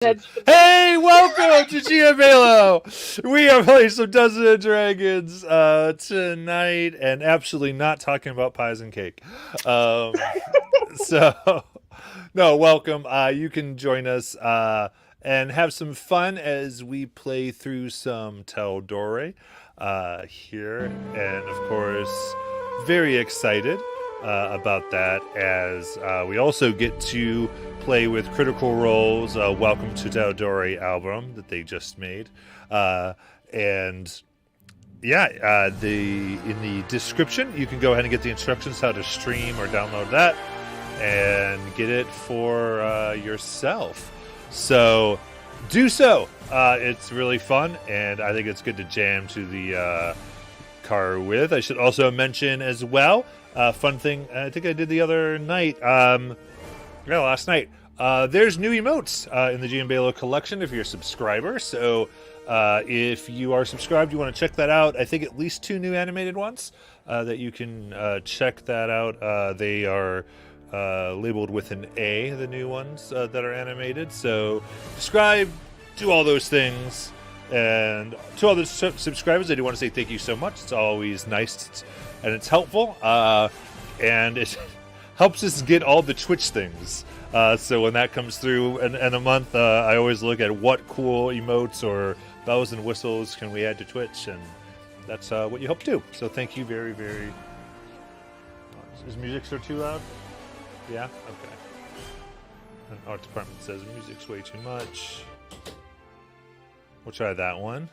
Hey, welcome to GM. We are playing some Dungeons and Dragons tonight, and absolutely not talking about pies and cake. So, no, welcome. You can join us and have some fun as we play through some Teldore here, and of course, very excited about that as we also get to play with Critical Role's Welcome to Teldore album that they just made. And yeah, in the description, you can go ahead and get the instructions how to stream or download that and get it for yourself. So do so. It's really fun, and I think it's good to jam to the car with. I should also mention as well, fun thing I think I did the other night. Last night. There's new emotes in the GM collection if you're a subscriber. So if you are subscribed, you want to check that out. I think at least 2 new animated ones that you can check that out. They are labeled with an A, the new ones that are animated. So subscribe, do all those things. And to all the subscribers, I do want to say thank you so much. It's always nice and it's helpful. And it helps us get all the Twitch things. So when that comes through in a month, I always look at what cool emotes or bells and whistles can we add to Twitch, and that's what you help do. So thank you very, very. Is music still too loud? Yeah? Okay. And art department says music's way too much. We'll try that one.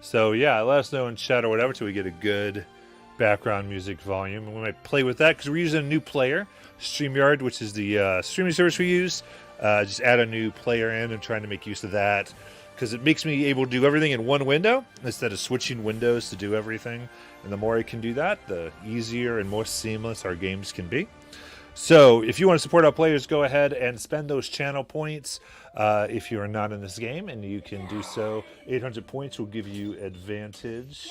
So yeah, let us know in chat or whatever till we get a good background music volume, and we might play with that because we're using a new player, StreamYard, which is the streaming service we use. Just add a new player in and trying to make use of that because it makes me able to do everything in one window instead of switching windows to do everything. And the more I can do that, the easier and more seamless our games can be. So if you want to support our players, go ahead and spend those channel points if you are not in this game, and you can do so. 800 points will give you advantage.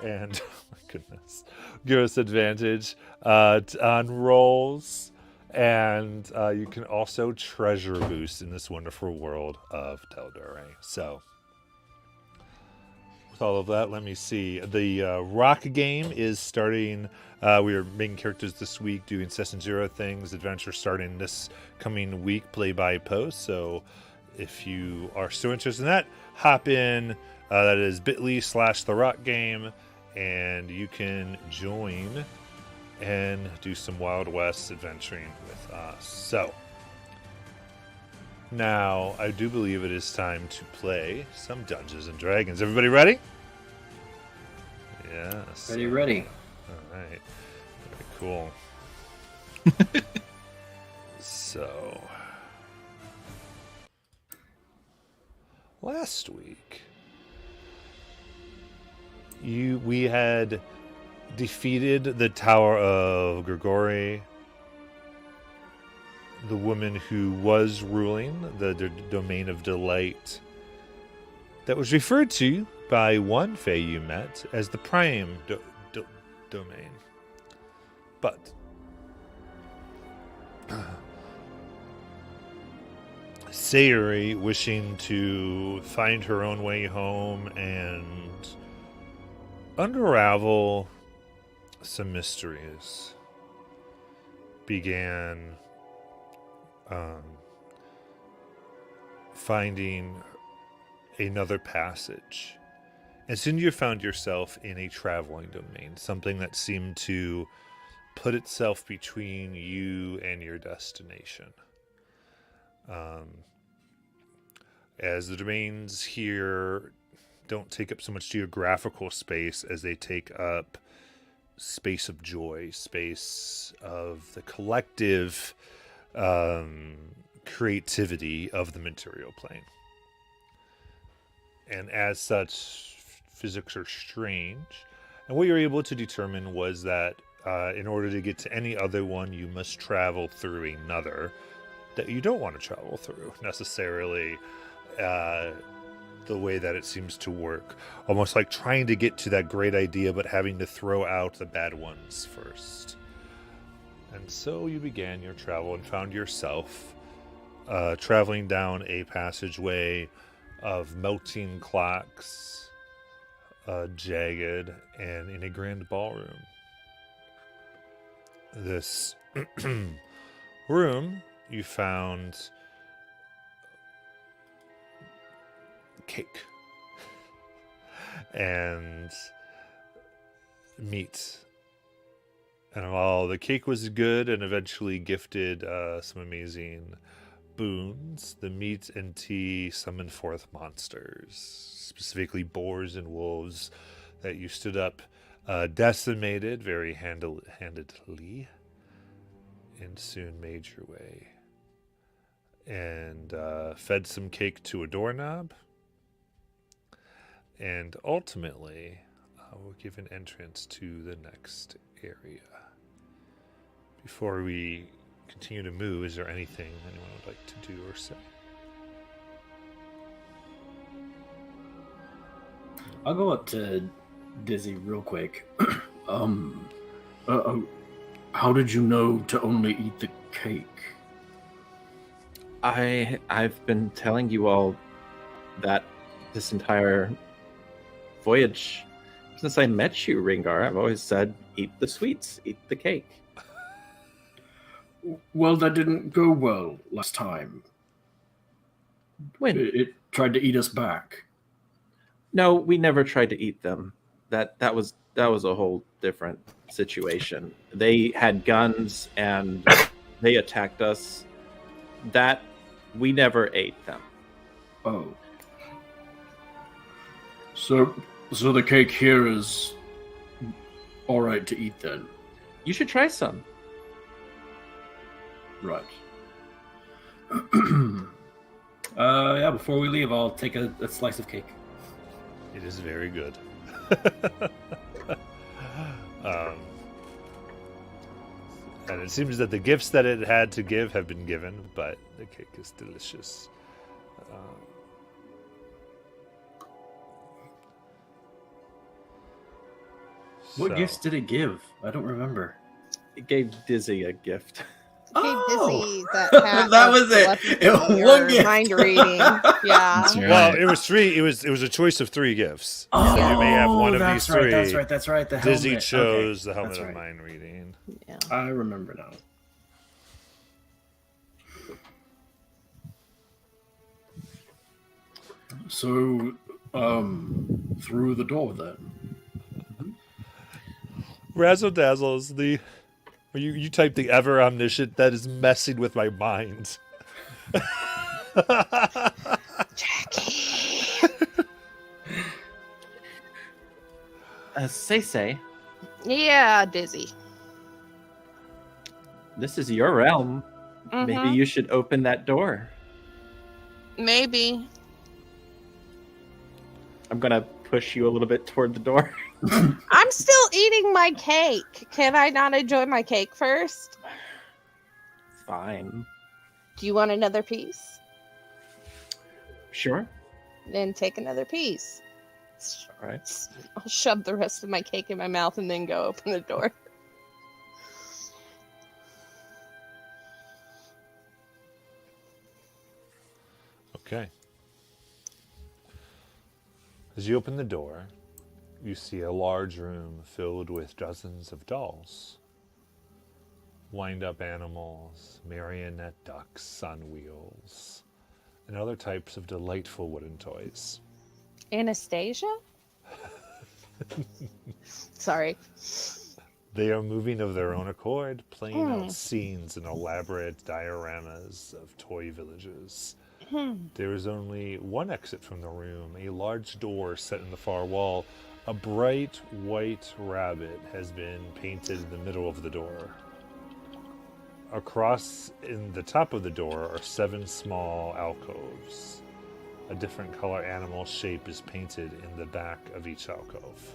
And oh my goodness, give us advantage on rolls, and you can also treasure boost in this wonderful world of Teldore. So with all of that, let me see. The rock game is starting. We are making characters this week, doing Session 0 things. Adventure starting this coming week, play by post. So if you are still interested in that, hop in. That is bit.ly/the rock game. And you can join and do some Wild West adventuring with us. So, now I do believe it is time to play some Dungeons and Dragons. Everybody ready? Yes. Ready. All right. Very cool. So, last week, we had defeated the Tower of Grigori, the woman who was ruling the Domain of Delight, that was referred to by one Fae you met as the Prime Domain. But Sayuri, wishing to find her own way home and unravel some mysteries, began finding another passage. And soon you found yourself in a traveling domain, something that seemed to put itself between you and your destination. As the domains here don't take up so much geographical space as they take up space of joy, space of the collective creativity of the material plane. And as such, physics are strange. And what you're able to determine was that in order to get to any other one, you must travel through another that you don't want to travel through necessarily. The way that it seems to work, almost like trying to get to that great idea but having to throw out the bad ones first. And so you began your travel and found yourself traveling down a passageway of melting clocks, jagged, and in a grand ballroom. This room, you found cake and meat. And while the cake was good and eventually gifted some amazing boons, the meat and tea summoned forth monsters, specifically boars and wolves, that you stood up, decimated very handedly, and soon made your way. And fed some cake to a doorknob, and ultimately will give an entrance to the next area. Before we continue to move, is there anything anyone would like to do or say? I'll go up to Dizzy real quick. How did you know to only eat the cake? I've been telling you all that this entire voyage, since I met you, Ringar, I've always said, eat the sweets, eat the cake. Well, that didn't go well last time. When? It tried to eat us back. No, we never tried to eat them. That was a whole different situation. They had guns and they attacked us. That we never ate them. Oh. So the cake here is all right to eat then? You should try some. Right. Yeah, before we leave, I'll take a slice of cake. It is very good. And it seems that the gifts that it had to give have been given, but the cake is delicious. What gifts did it give? I don't remember. It gave Dizzy a gift. Gave Dizzy that hat that of was it. telepathy or mind reading. Yeah. That's right. Well, it was three. It was a choice of three gifts. Oh, So you may have one of that's these right, three. That's right. The Dizzy helmet. chose Okay, the helmet that's of right. mind reading. Yeah. I remember now. So, through the door then. Razzle Dazzle is the. You type the ever omniscient. That is messing with my mind. Jackie. Say, Yeah, Dizzy. this is your realm. Maybe Mhm. you should open that door. Maybe. I'm gonna push you a little bit toward the door. I'm still eating my cake. Can I not enjoy my cake first? Fine. Do you want another piece? Sure. Then take another piece. All right. I'll shove the rest of my cake in my mouth and then go open the door. Okay. As you open the door, you see a large room filled with dozens of dolls. Wind-up animals, marionette ducks on wheels, and other types of delightful wooden toys. Anastasia? Sorry. They are moving of their own accord, playing out scenes and elaborate dioramas of toy villages. There is only one exit from the room, a large door set in the far wall. A bright white rabbit has been painted in the middle of the door. Across in the top of the door are 7 small alcoves. A different color animal shape is painted in the back of each alcove.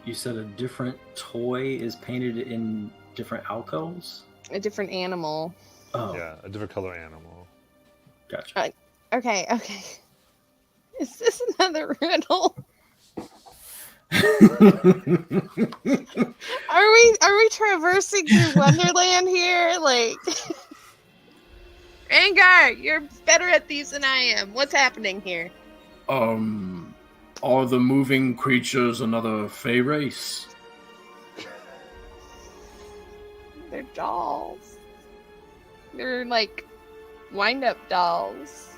You said a different toy is painted in different alcoves? A different animal. Oh, Yeah, a different color animal. gotcha. Okay. Is this another riddle? Are we traversing through Wonderland here? Like, Angar, you're better at these than I am. What's happening here? Are the moving creatures another Fae race? They're dolls. They're like wind-up dolls.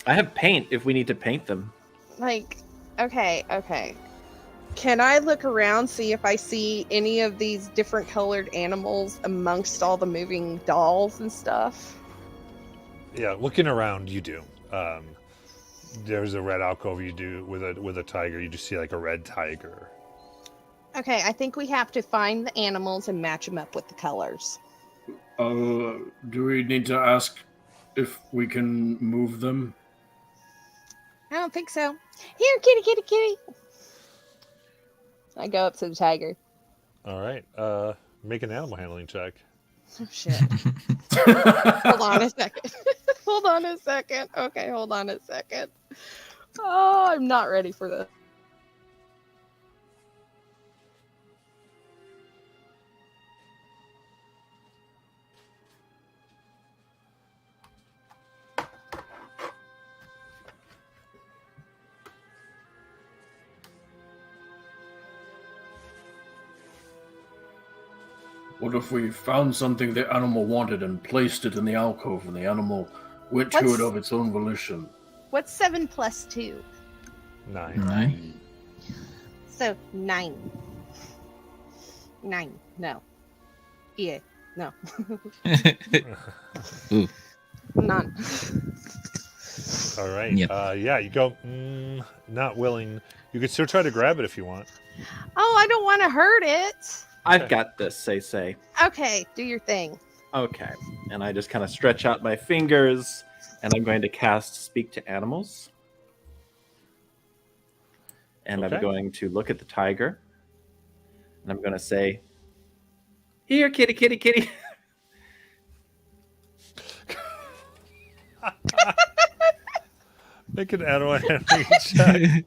I have paint if we need to paint them. Like, okay. Can I look around, see if I see any of these different colored animals amongst all the moving dolls and stuff? Yeah, looking around, you do. There's a red alcove you do with a tiger. You just see like a red tiger. Okay, I think we have to find the animals and match them up with the colors. Do we need to ask if we can move them? I don't think so. Here, kitty. I go up to the tiger. All right. Make an animal handling check. Oh, shit. Hold on a second. Okay, hold on a second. Oh, I'm not ready for this. What if we found something the animal wanted and placed it in the alcove and the animal went to What's- it of its own volition? What's 7 plus 2? 9. 9. So 9. 9. No. Yeah. No. Ooh. None. All right. Yep. Yeah, you go. Not willing. You could still try to grab it if you want. Oh, I don't want to hurt it. I've got this, say. Okay, do your thing. Okay. And I just kind of stretch out my fingers, and I'm going to cast Speak to Animals. And Okay. I'm going to look at the tiger, and I'm going to say, "Here, kitty." Make an animal handling check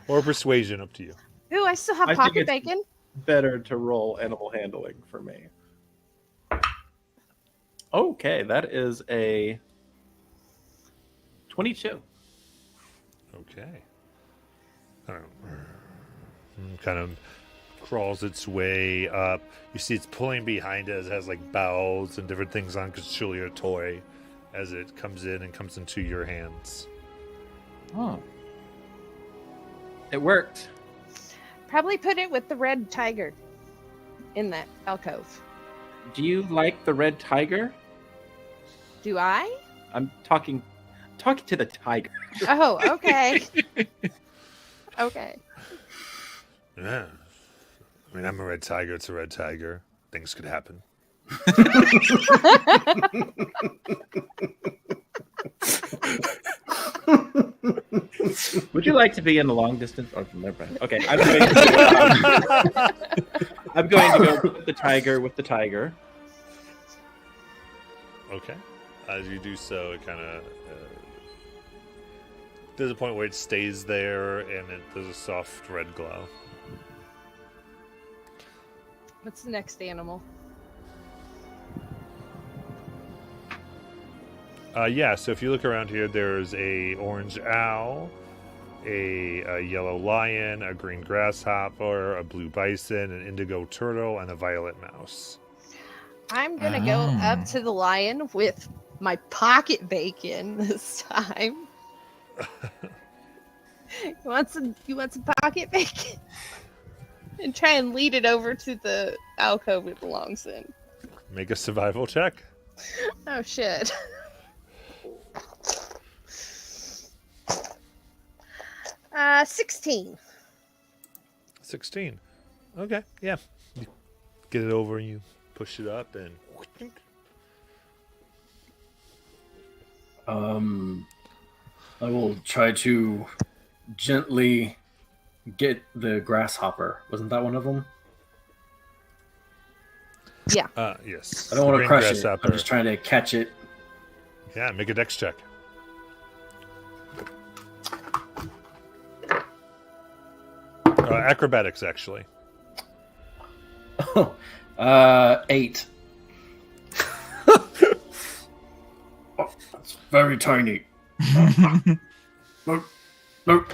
or persuasion, up to you. Ooh, I still have I think pocket it's- bacon. Better to roll animal handling for me. Okay, that is a 22. Okay. Kind of crawls its way up. You see it's pulling behind it. It has like bells and different things on because it's surely a toy as it comes in and comes into your hands. Oh. It worked. Probably put it with the red tiger in that alcove. Do you like the red tiger? Do I? I'm talking to the tiger. Oh, okay. Okay. Yeah. I mean, I'm a red tiger. It's a red tiger. Things could happen. Would you like to be in the long distance? Oh, never mind. Okay, I'm going to go with the tiger with the tiger. Okay. As you do so, it kind of there's a point where it stays there, and there's a soft red glow. What's the next animal? Yeah. So if you look around here, there's a orange owl, a yellow lion, a green grasshopper, a blue bison, an indigo turtle, and a violet mouse. I'm gonna go up to the lion with my pocket bacon this time. You want some pocket bacon? And try and lead it over to the alcove it belongs in. Make a survival check. Oh shit. 16. 16. Okay. Yeah. You get it over and you push it up and. I will try to gently get the grasshopper. Wasn't that one of them? Yeah. Yes. I don't want to Green crush it. grasshopper. I'm just trying to catch it. Yeah, make a dex check. Acrobatics, actually. 8. Oh, that's very tiny. Nope. Nope.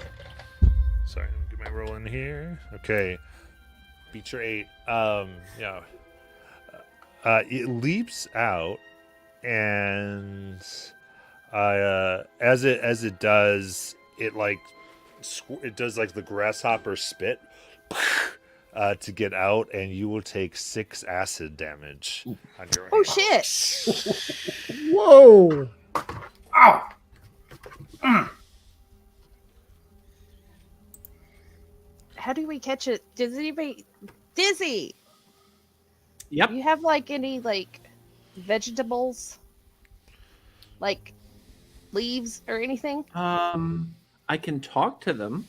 Sorry, let me get my roll in here. Okay. Beat your 8. Yeah. It leaps out, and as it does, it does like the grasshopper spit to get out, and you will take 6 acid damage on your Oh hand. shit! Whoa! Ow! Mm. How do we catch it? Does anybody? Dizzy, Yep. you have like any like vegetables, like leaves or anything? I can talk to them.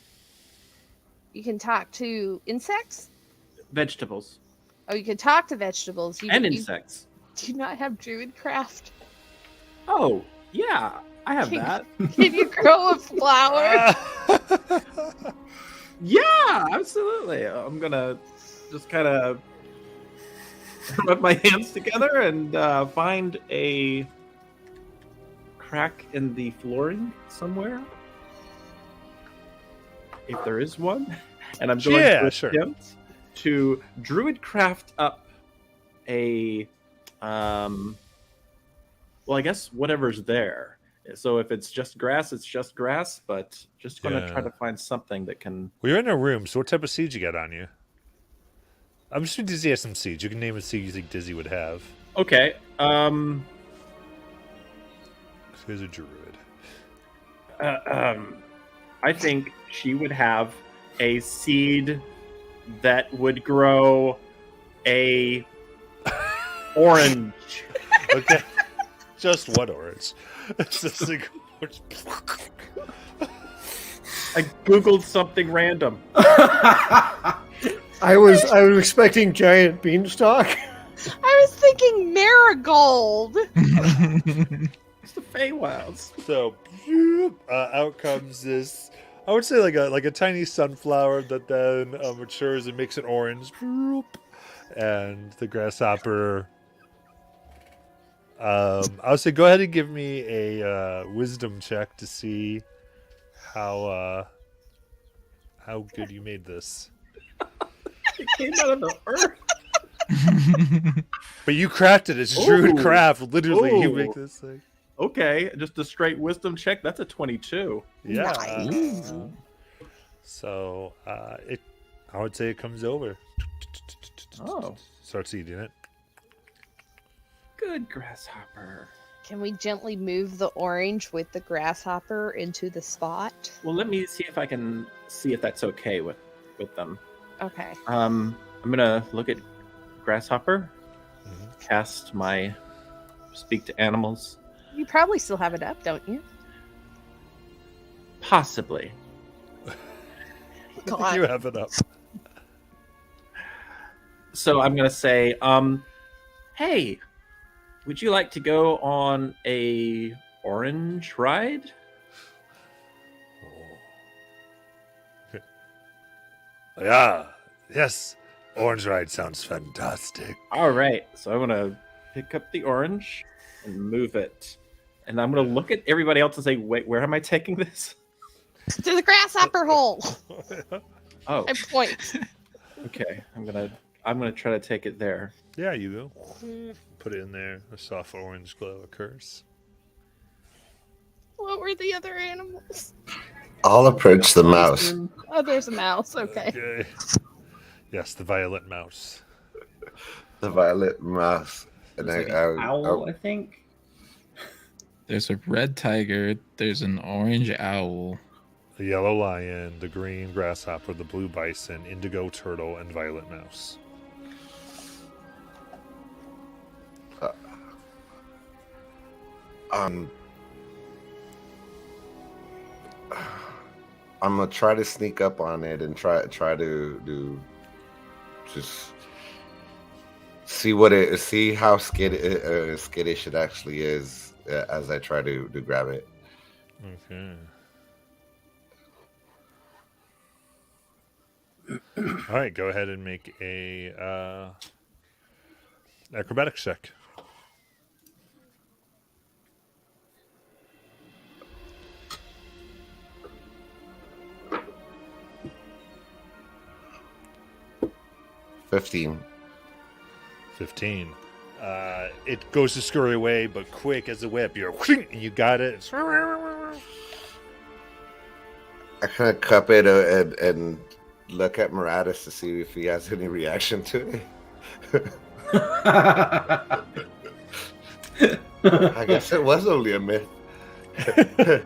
You can talk to insects. Vegetables Oh, you can talk to vegetables. You, and you insects. do not have druidcraft. Oh, yeah. I have Can- that. Can you grow a flower? Yeah, absolutely. I'm gonna just kind of rub my hands together and find a crack in the flooring somewhere, if there is one. And I'm going Yeah, to sure. attempt to druid craft up a, well, I guess whatever's there. So if it's just grass, it's just grass. But just going to try Yeah. to find something that can. Well, you're in a room, so what type of seed you got on you? I'm sure Dizzy has some seeds. You can name a seed you think Dizzy would have. Okay. He's a druid. I think she would have a seed that would grow a orange. Okay. Just one orange. It's just like orange. I googled something random. I was expecting giant beanstalk. I was thinking marigold. It's the Feywilds. So out comes this. I would say like a tiny sunflower that then matures and makes an orange. And the grasshopper. I would say go ahead and give me a wisdom check to see how good you made this. It came out of the earth. But you crafted it. It's druid Ooh. craft. Literally, you Ooh. make this thing. Okay, just a straight wisdom check. That's a 22. Yeah. Nice. So I would say it comes over. Oh, Starts eating it. good grasshopper. Can we gently move the orange with the grasshopper into the spot? Well, let me see if I can see if that's okay with them. Okay. I'm gonna look at grasshopper, Mhm. cast my speak to animals. You probably still have it up, don't you? Possibly. I think God. you have it up. So I'm gonna say, hey, would you like to go on a orange ride? Yeah. Yes. Orange ride sounds fantastic. All right. So I'm gonna pick up the orange and move it, and I'm gonna look at everybody else and say, wait, where am I taking this? To the grasshopper hole. Oh, I point. okay. I'm gonna try to take it there. Yeah, you go. Put it in there. A soft orange glow occurs. What were the other animals? I'll approach the mouse. Oh, there's a mouse. Okay. Okay. Yes, the violet mouse. The violet mouse. And It's like an owl, I think. There's a red tiger. There's an orange owl. The yellow lion, the green grasshopper, the blue bison, indigo turtle, and violet mouse. I'm gonna try to sneak up on it and try to do just see how skittish it actually is as I try to grab it. Okay. All right, go ahead and make a acrobatics check. $15. 15. It goes to scurry away, but quick as a whip, you're and you got it. I kind of cup it and look at Maratus to see if he has any reaction to it. I guess it was only a myth. And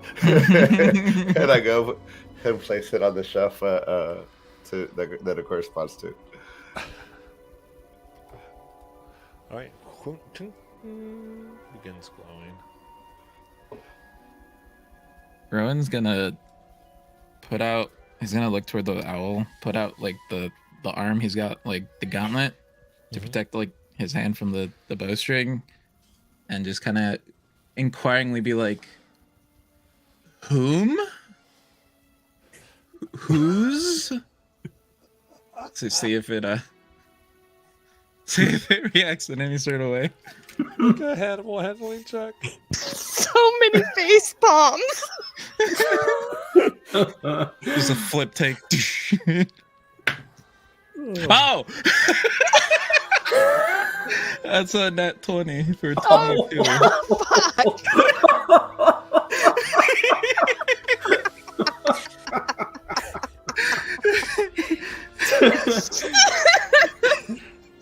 I go and place it on the shelf that it corresponds to. All right. Begins glowing. Rowan's gonna put out. He's gonna look toward the owl. Put out like the arm. He's got like the gauntlet to protect like his hand from the bowstring, and just kind of inquiringly be like, "Whom? Whose?" To see if it reacts in any sort of way. Make a animal handling check. So many face palms. Just a flip take. Oh! That's a nat 20 for 22.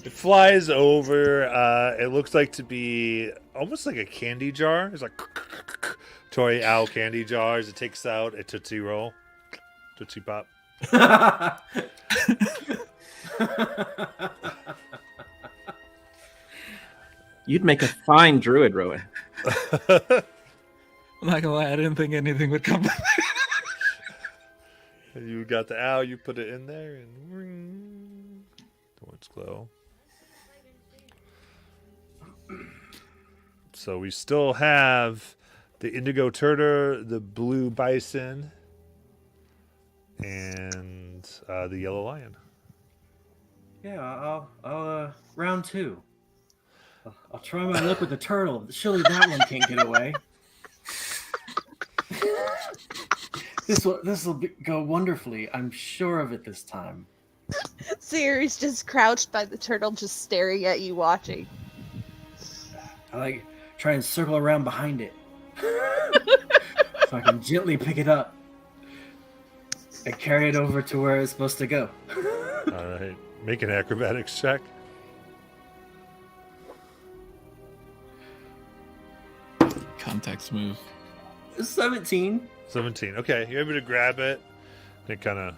It flies over. It looks like to be almost like a candy jar. It's like toy owl candy jars. It takes out a Tootsie Roll. Tootsie Pop. You'd make a fine druid, Rowan. I'm not gonna lie, I didn't think anything would come. You got the owl, you put it in there, and ring. The words glow. So we still have the indigo turtle, the blue bison, and the yellow lion. Yeah, I'll round 2. I'll try my luck with the turtle. Surely that one can't get away. This will go wonderfully. I'm sure of it this time. Siri's just crouched by the turtle, just staring at you, watching. I like try and circle around behind it, so I can gently pick it up and carry it over to where it's supposed to go. All right, make an acrobatics check. Context move. 17. 17. Okay, you're able to grab it. It kind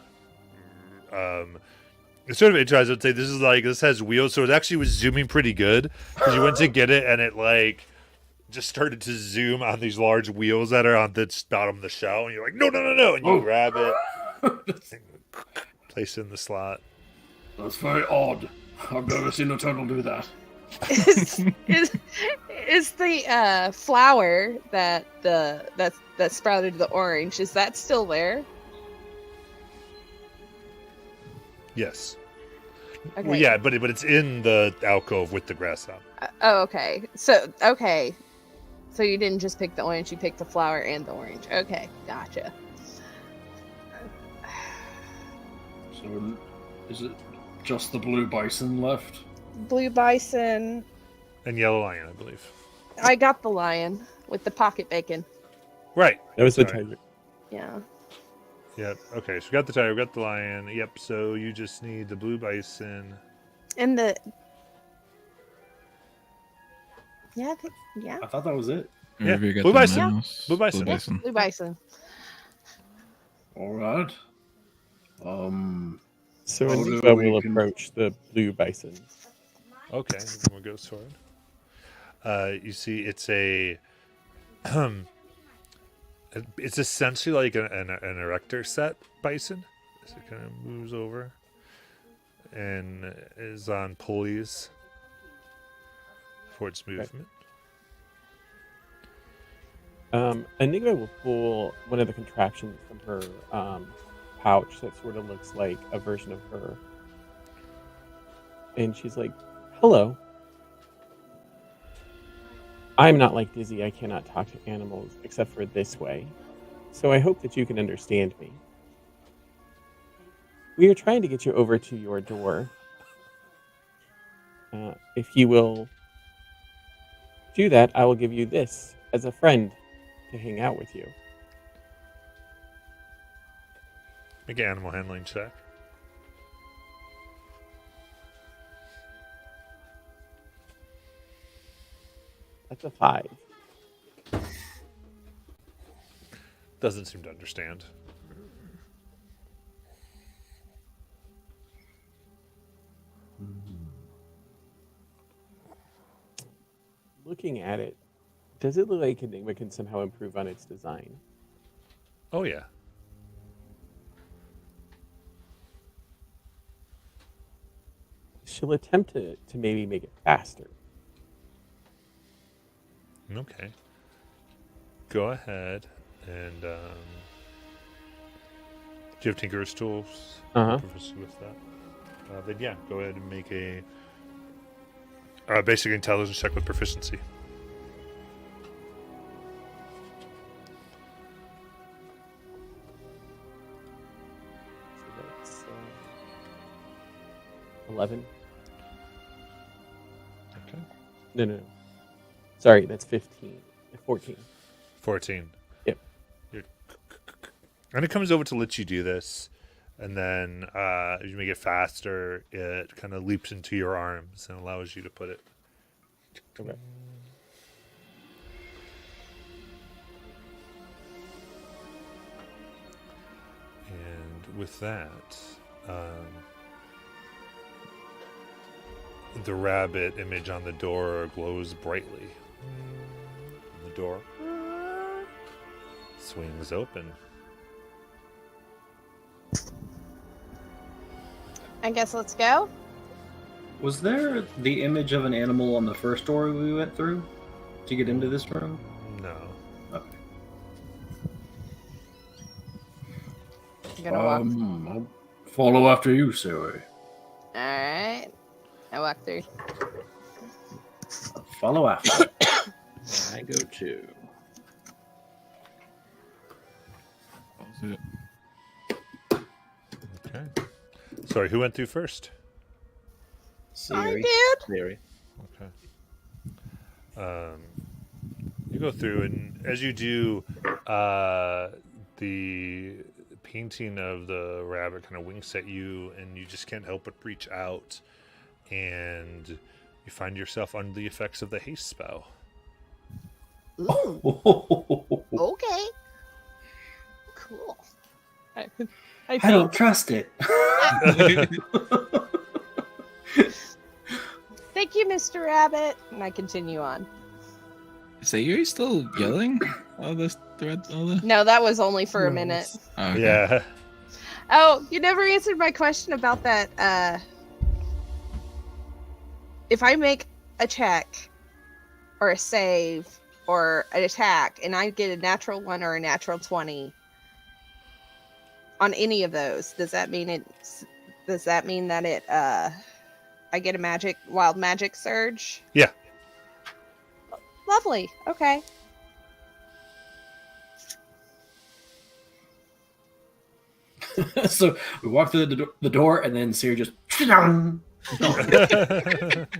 of, it's sort of interesting. I'd say this has wheels, so it actually was zooming pretty good because you went to get it and it like just started to zoom on these large wheels that are on the bottom of the shell, and you're like, no, and you grab it, place it in the slot. That's very odd. I've never seen a turtle do that. Is the flower that sprouted the orange, is that still there? Yes. Okay. Well, yeah, but it's in the alcove with the grass on. Okay. So you didn't just pick the orange, you picked the flower and the orange. Okay, gotcha. So, is it just the blue bison left? Blue bison. And yellow lion, I believe. I got the lion with the pocket bacon. Right. That was the Sorry. tiger. Yeah. Yep. Okay, so we got the tiger, we got the lion. Yep. So you just need the blue bison. And the yeah, yeah. I thought that was it. Yeah, Maybe you got blue the bison. mouse. Blue bison. Blue bison. All right. So Oh, Indigo no, we will can- approach the blue bison. Okay, we'll go sword. You see, it's a, it's essentially like an erector set bison. So it kind of moves over and is on pulleys for its movement. Indigo will pull one of the contraptions from her pouch that sort of looks like a version of her. And she's like, "Hello. I'm not like Dizzy. I cannot talk to animals except for this way. So I hope that you can understand me. We are trying to get you over to your door. If you will do that, I will give you this as a friend to hang out with you." Make an animal handling check. That's a 5. Doesn't seem to understand. Looking at it, does it look like Enigma can somehow improve on its design? Oh yeah. She'll attempt to maybe make it faster. Okay. Go ahead and do you have Tinker's tools? Uh-huh. Proficiency with that. Then yeah, go ahead and make a basic intelligence check with proficiency. So that's 11. Okay. No. Sorry, that's 15. 14. 14. Yep. And it comes over to let you do this, and then as you make it faster, it kind of leaps into your arms and allows you to put it. Okay. And with that, the rabbit image on the door glows brightly. The door swings open. I guess let's go. Was there the image of an animal on the first door we went through to get into this room? No. Okay. I'm gonna walk. I'll follow after you, Sarah. Alright. I walk through. Follow after. I go too. Also, Okay. Sorry, who went through first? I Siri. did. Theory. Okay. You go through, and as you do, the painting of the rabbit kind of winks at you, and you just can't help but reach out, and you find yourself under the effects of the haste spell. Ooh, okay. Cool. I I don't trust it. Thank you, Mr. Rabbit. And I continue on. so you're still yelling all this thread, all the. No, that was only for a minute. Oh, okay. Yeah. Oh, you never answered my question about that. If I make a check or a save or an attack and I get a natural 1 or a natural 20 on any of those, does that mean that it I get a wild magic surge? Yeah. Lovely. Okay. So we walk through the door, and then Siri just.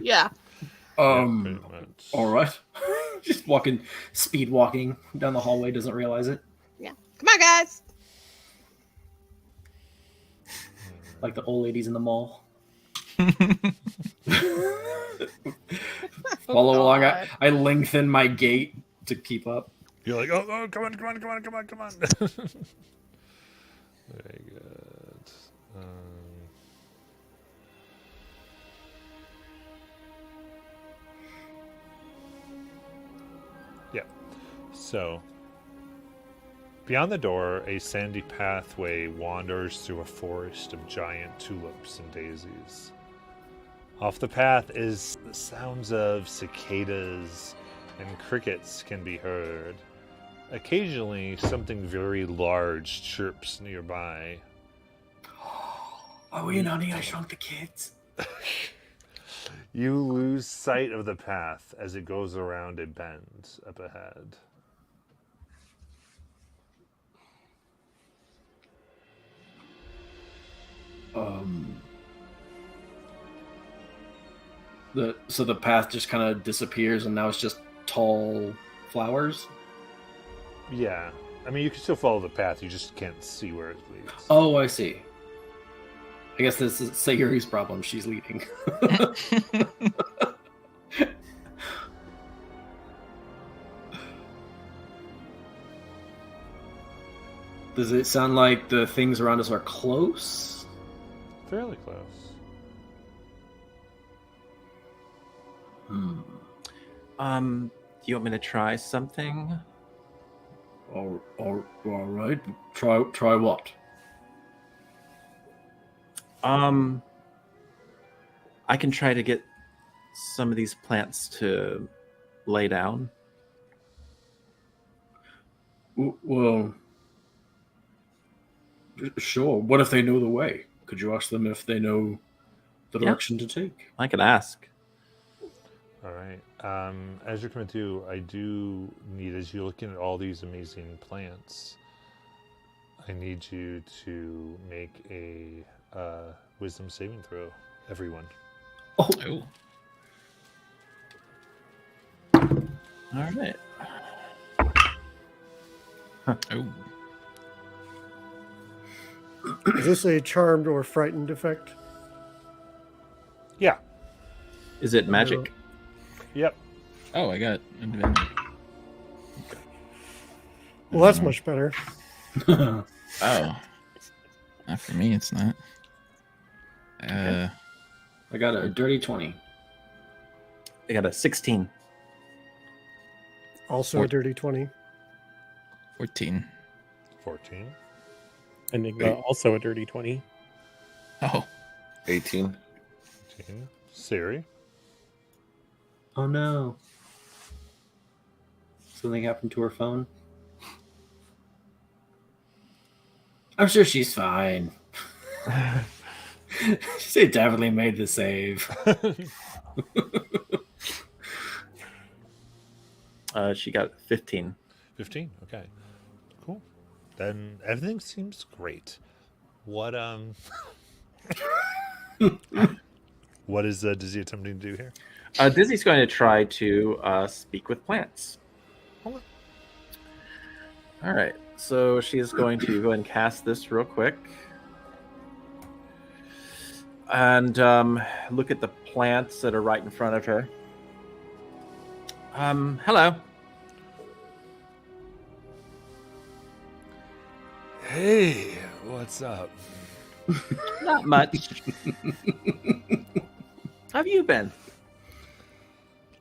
Yeah. Pretty much. All right. Just speed walking down the hallway, doesn't realize it. Yeah. Come on, guys. Like the old ladies in the mall. Follow along. God. I lengthen my gait to keep up. You're like, oh, come on. Very good. Yeah. So, beyond the door, a sandy pathway wanders through a forest of giant tulips and daisies. Off the path is the sounds of cicadas and crickets can be heard. Occasionally, something very large chirps nearby. Are we in Honey, I Shrunk the Kids? You lose sight of the path as it goes around a bend up ahead. So the path just kind of disappears, and now it's just tall flowers. Yeah. I mean, you can still follow the path. You just can't see where it leads. Oh, I see. I guess this is Sayuri's problem. She's leading. Does it sound like the things around us are close? Fairly close. Do you want me to try something? All right. Try what? I can try to get some of these plants to lay down. Well, sure. What if they know the way? Could you ask them if they know the direction to take? I could ask. All right. As you're coming through, I do need, as you're looking at all these amazing plants, I need you to make a wisdom saving throw, everyone. Oh, Oh. All right. Oh. Is this a charmed or frightened effect? Yeah. Is it magic? Yep. Oh, I got advantage. Well, that's much better. Oh. Not for me, it's not. I got a dirty 20. I got a 16. Also a dirty 20. 14. 14. Enigma, also a dirty 20. Oh. 18. 18. Siri. Oh no. Something happened to her phone? I'm sure she's fine. She definitely made the save. She got 15. 15. Okay. Cool. Then everything seems great. What what is Dizzy attempting to do here? Dizzy's going to try to speak with plants. Okay. All right. So she is going to go ahead and cast this real quick. And look at the plants that are right in front of her. Hello. Hey, what's up? Not much. How have you been?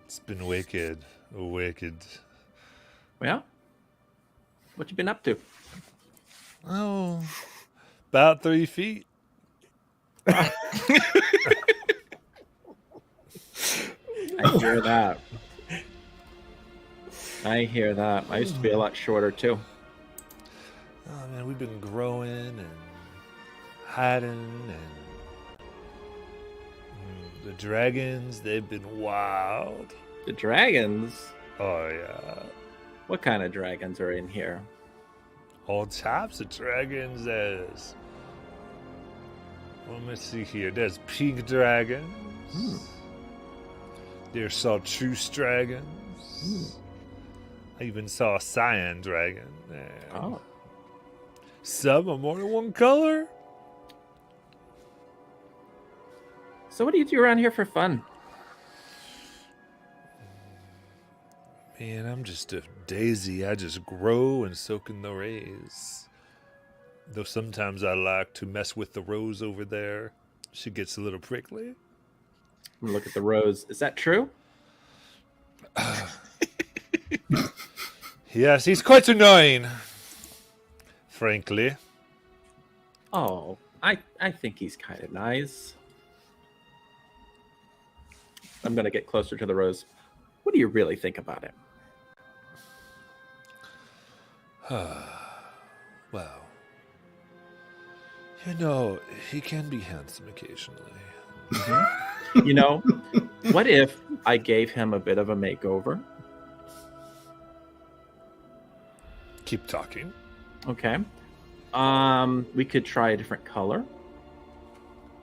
It's been wicked. Wicked. Well, what you been up to? Oh, about 3 feet. I hear that. I hear that. I used to be a lot shorter too. Oh man, we've been growing and hiding, and the dragons, they've been wild. The dragons? Oh yeah, What kind of dragons are in here? all types of dragons. There's, let me see here. There's pink dragons. There's chartreuse dragons. I even saw a cyan dragon. Oh. Some are more than one color. So what do you do around here for fun? Man, I'm just a daisy. I just grow and soak in the rays. Though sometimes I like to mess with the rose over there. She gets a little prickly. Look at the rose. Is that true? Yes, he's quite annoying. Frankly. Oh, I think he's kind of nice. I'm going to get closer to the rose. What do you really think about it? Well, You know, he can be handsome occasionally. You know, what if I gave him a bit of a makeover? Keep talking. Okay. We could try a different color.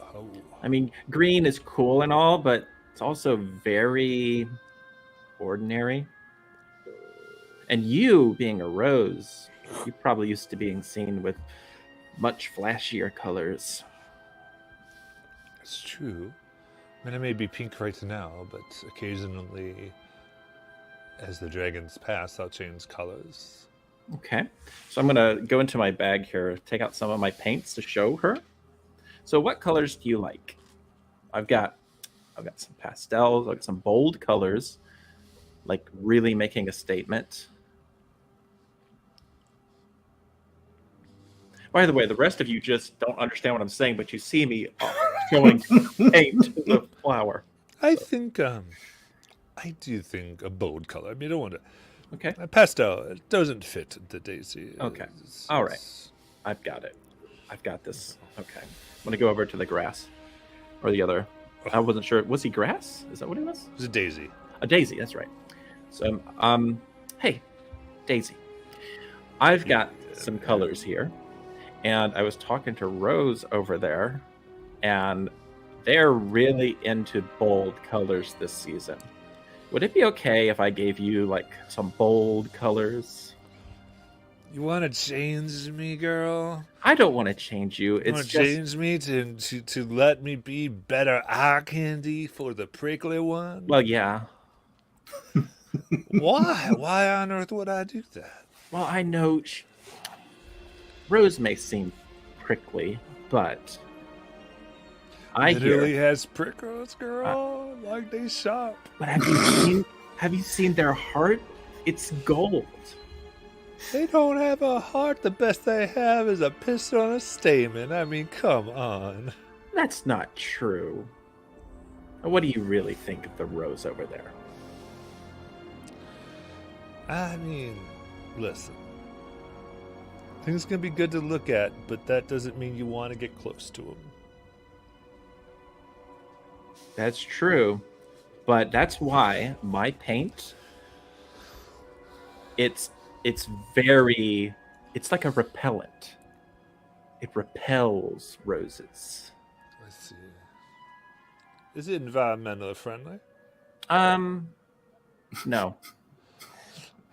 Oh. I mean, green is cool and all, but it's also very ordinary. And you, being a rose, you're probably used to being seen with much flashier colors. It's true. I mean, it may be pink right now, but occasionally, as the dragons pass, I'll change colors. Okay. So I'm going to go into my bag here, take out some of my paints to show her. So what colors do you like? I've got some pastels, I've got some bold colors, like really making a statement. By the way, the rest of you just don't understand what I'm saying, but you see me showing paint to the flower. I think, I do think a bold color. I mean, I don't want to. Okay. A pastel, it doesn't fit the daisy. Okay. All right. I've got it. I've got this. Okay. I'm going to go over to the grass. Or the other. I wasn't sure. Was he grass? Is that what he was? It was a daisy. A daisy, that's right. So, hey, Daisy. I've got some colors here. And I was talking to Rose over there. And they're really into bold colors this season. Would it be okay if I gave you, like, some bold colors? You want to change me, girl? I don't want to change you. You It's want just... to change me to let me be better eye candy for the prickly one? Well, yeah. Why? Why on earth would I do that? Well, I know Rose may seem prickly, but I literally hear... has prickles, girl, like they shop. But have you seen their heart? It's gold. They don't have a heart. The best they have is a piston and a stamen. I mean, come on. That's not true. What do you really think of the rose over there? I mean, listen. I think it's going to be good to look at, but that doesn't mean you want to get close to them. That's true. But that's why my paint, it's like a repellent. It repels roses. Let's see. Is it environmentally friendly? No.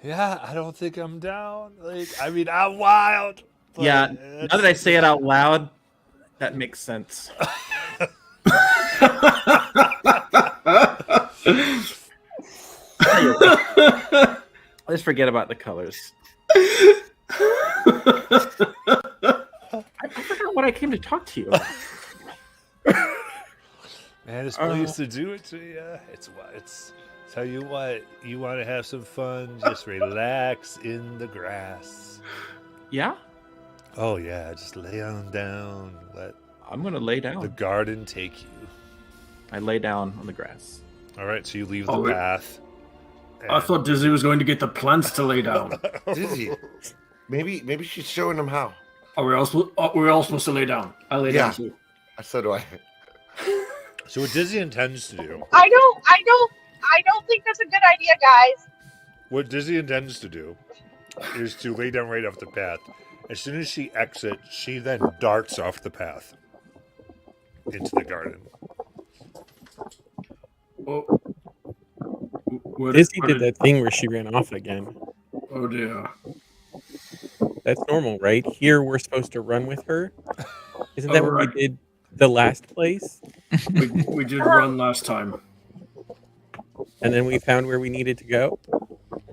Yeah, I don't think I'm down. Like, I mean, I'm wild. But Yeah, now that I say it out loud, that makes sense. Let's forget about the colors. I forgot what I came to talk to you about. Man, it's pleased to do it to you. It's tell you what, you want to have some fun, just relax in the grass. Yeah? Oh yeah, just lay on down. Let I'm going to lay down. the garden take you. I lay down on the grass. All right, so you leave the path. I thought Dizzy was going to get the plants to lay down. Dizzy, maybe she's showing them how. We're all supposed to lay down. I lay down too. So do I. So what Dizzy intends to do? I don't think that's a good idea, guys. What Dizzy intends to do is to lay down right off the path. As soon as she exits, she then darts off the path into the garden. Oh. Dizzy did that thing where she ran off again. Oh dear. That's normal, right? Here we're supposed to run with her. Isn't that what right. we did the last place? We did run last time. And then we found where we needed to go.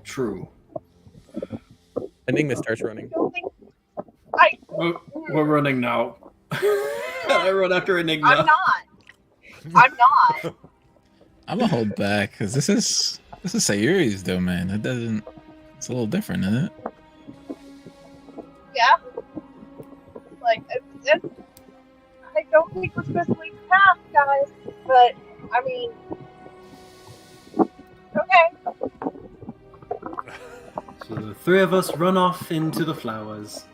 True. Enigma starts running. We're running now. I run after Enigma. I'm not. I'm gonna hold back because this is Sayuri's domain. It's a little different, isn't it? Yeah. Like, I don't think we're supposed to leave the path, guys. But, I mean, okay. So the three of us run off into the flowers.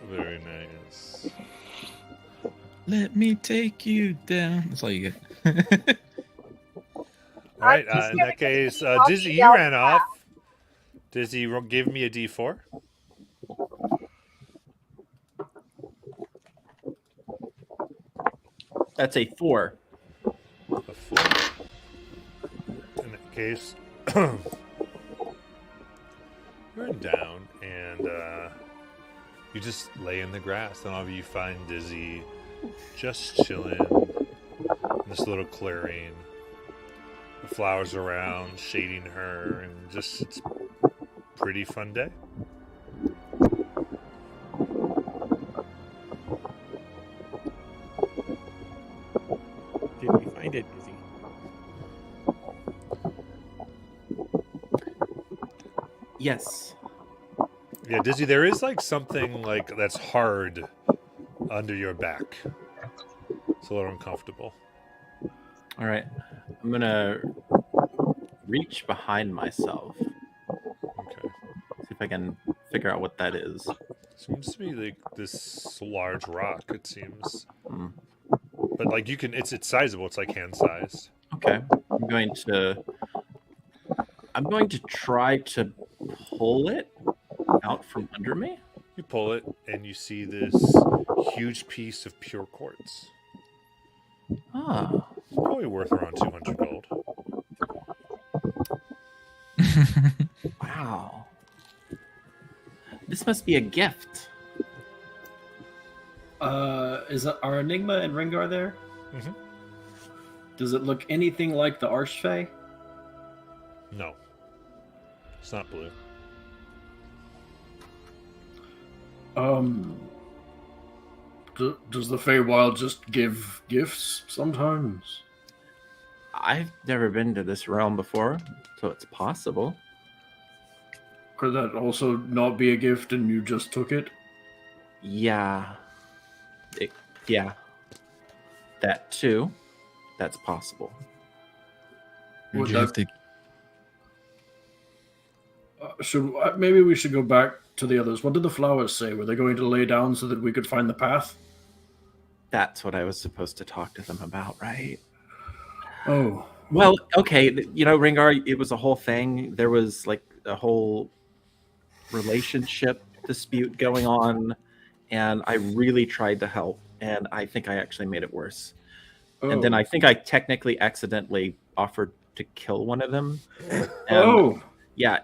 Very nice. Let me take you down. That's all you get. All right. I'm just In gonna that case, continue Dizzy, walking you down ran the off. path. Dizzy, give me a D4. That's a 4. A 4. In that case, you're down, and you just lay in the grass. And all of you find Dizzy just chilling in this little clearing. The flowers around, shading her, and just it's a pretty fun day. Did we find it, Dizzy? Yes. Yeah, Dizzy, there is like something like that's hard under your back. It's a little uncomfortable. All right. I'm going to reach behind myself. Okay. See if I can figure out what that is. Seems to be like this large rock, it seems. Mm. But like it's sizable, it's like hand sized. Okay. I'm going to try to pull it out from under me. You pull it and you see this huge piece of pure quartz. Ah. Probably worth around 200 gold. Wow. This must be a gift. Is our Enigma and Rengar there? Mhm. Does it look anything like the Archfey? No. It's not blue. Does the Feywild just give gifts sometimes? I've never been to this realm before, so it's possible. Could that also not be a gift and you just took it? Yeah. Yeah. That too. That's possible. Would You have that- to. Maybe we should go back to the others. What did the flowers say? Were they going to lay down so that we could find the path? That's what I was supposed to talk to them about, right? Oh, Well, okay, Ringar, it was a whole thing. There was like a whole relationship dispute going on, and I really tried to help, and I think I actually made it worse. And then I think I technically accidentally offered to kill one of them. And yeah,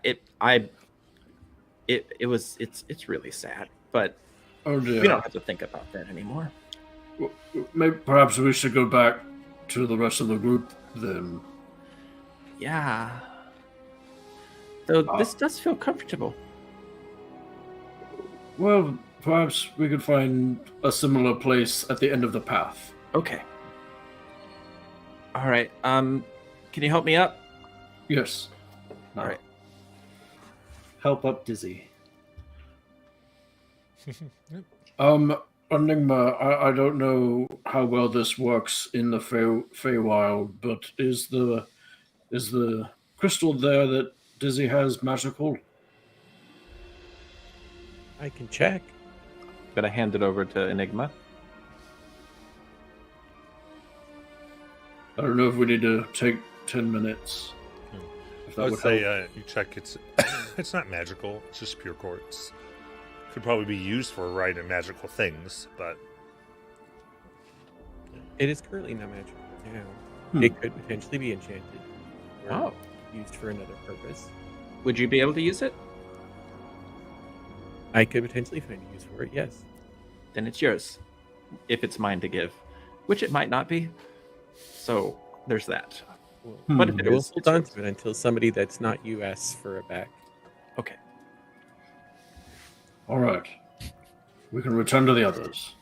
it's really sad, but oh dear. we don't have to think about that anymore. Maybe perhaps we should go back to the rest of the group then. Yeah. Though this does feel comfortable. Well, perhaps we could find a similar place at the end of the path. Okay. All right. Can you help me up? Yes. All right. Help up Dizzy. Enigma, I don't know how well this works in the Feywild, but is the crystal there that Dizzy has magical? I can check. Gonna hand it over to Enigma. I don't know if we need to take 10 minutes. If that I would would say help. you check it's not magical, it's just pure quartz. Could probably be used for writing magical things, but It is currently not magical now. Hmm. It could potentially be enchanted or Oh. used for another purpose. Would you be able to use it? I could potentially find a use for it, yes. Then it's yours. If it's mine to give. Which it might not be. So there's that. But if it I will is, hold it's on yours. to it until somebody that's not you asks for it back. Okay. All right. We can return to the others.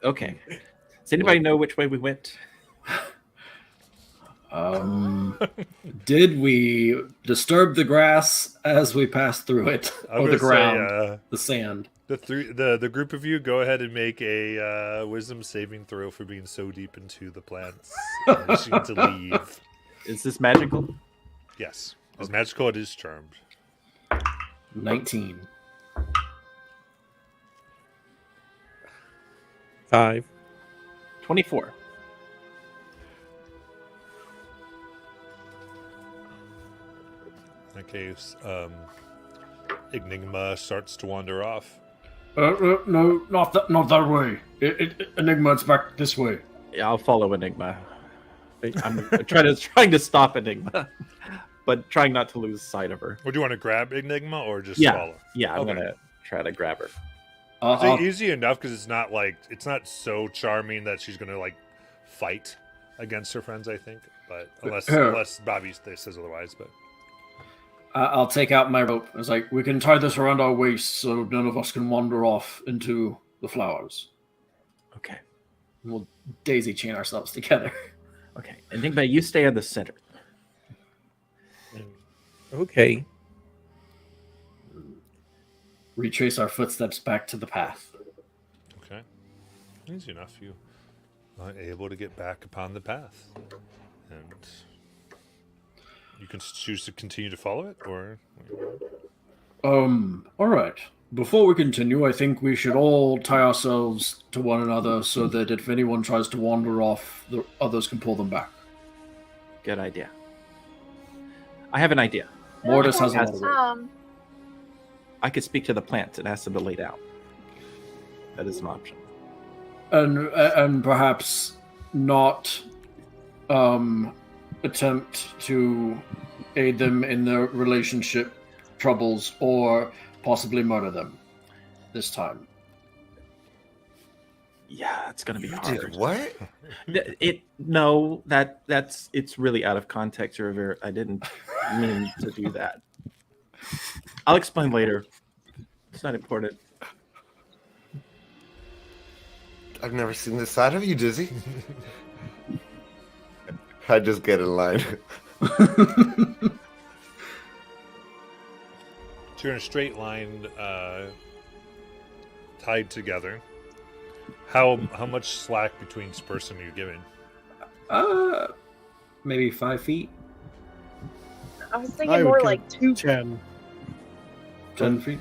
Okay. Does anybody know which way we went? Did we disturb the grass as we passed through it? I'm Or gonna the say, ground? The sand? the group of you go ahead and make a wisdom saving throw for being so deep into the plants. You need to leave. Is this magical? Yes, it's magical. It is charmed. 19. 5. 24. In that case, Enigma starts to wander off. No, not that way. Enigma, it's back this way. Yeah, I'll follow Enigma. I'm trying to stop Enigma, but trying not to lose sight of her. Would you want to grab Enigma or just Yeah. follow? Yeah, I'm Okay. gonna try to grab her. It's easy enough because it's not so charming that she's gonna like fight against her friends. I think, but unless Bobby says otherwise, but I'll take out my rope. It's like, we can tie this around our waist so none of us can wander off into the flowers. Okay. We'll daisy chain ourselves together. Okay. Enigma, you stay in the center. Okay. Retrace our footsteps back to the path. okay, easy enough. You are able to get back upon the path, and you can choose to continue to follow it, or All right. Before we continue, I think we should all tie ourselves to one another so that if anyone tries to wander off, the others can pull them back. Good idea. I have an idea. Mortis has a lot of rope. I could speak to the plants and ask them to lay down. That is an option. And perhaps not attempt to aid them in their relationship troubles or possibly murder them this time. Yeah, it's gonna be hard. Dude, what? It's really out of context, River. I didn't mean to do that. I'll explain later. It's not important. I've never seen this side of you, Dizzy. I just get in line. So you're in a straight line, tied together. How much slack between each person are you giving? Maybe 5 feet, I was I thinking would more go like 2. 10. 10 feet.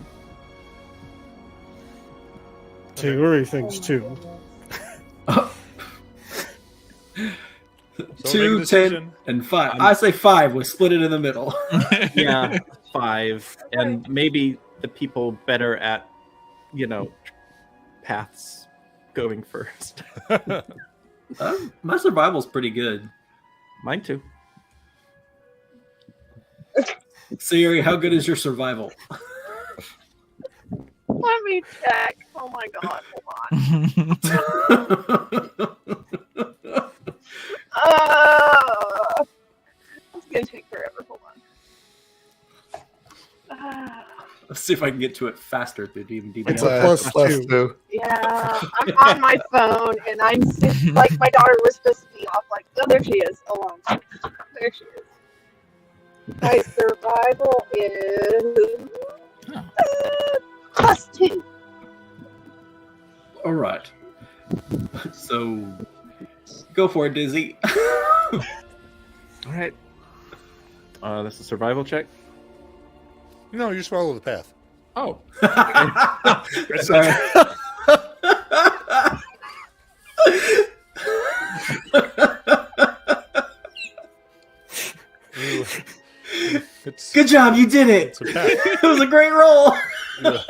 2, or he thinks 2. So make a 2, 10, decision. and 5. I say 5. We split it in the middle. Yeah, 5, and maybe the people better at, paths going first. My survival's pretty good. Mine too. Siri, how good is your survival? Let me check. Oh my god, hold on. It's gonna take forever. Hold on. Let's see if I can get to it faster through DMD. It's a plus plus 2. 2. Yeah, I'm on my phone, and I'm like my daughter was supposed to be off. Like, oh, there she is. Hold on. There she is. My survival is +2. All right. So, go for it, Dizzy. All right. That's a survival check. No, you just follow the path. Oh. Sorry. Good job, you did it. It's a path. It was a great roll. Yeah.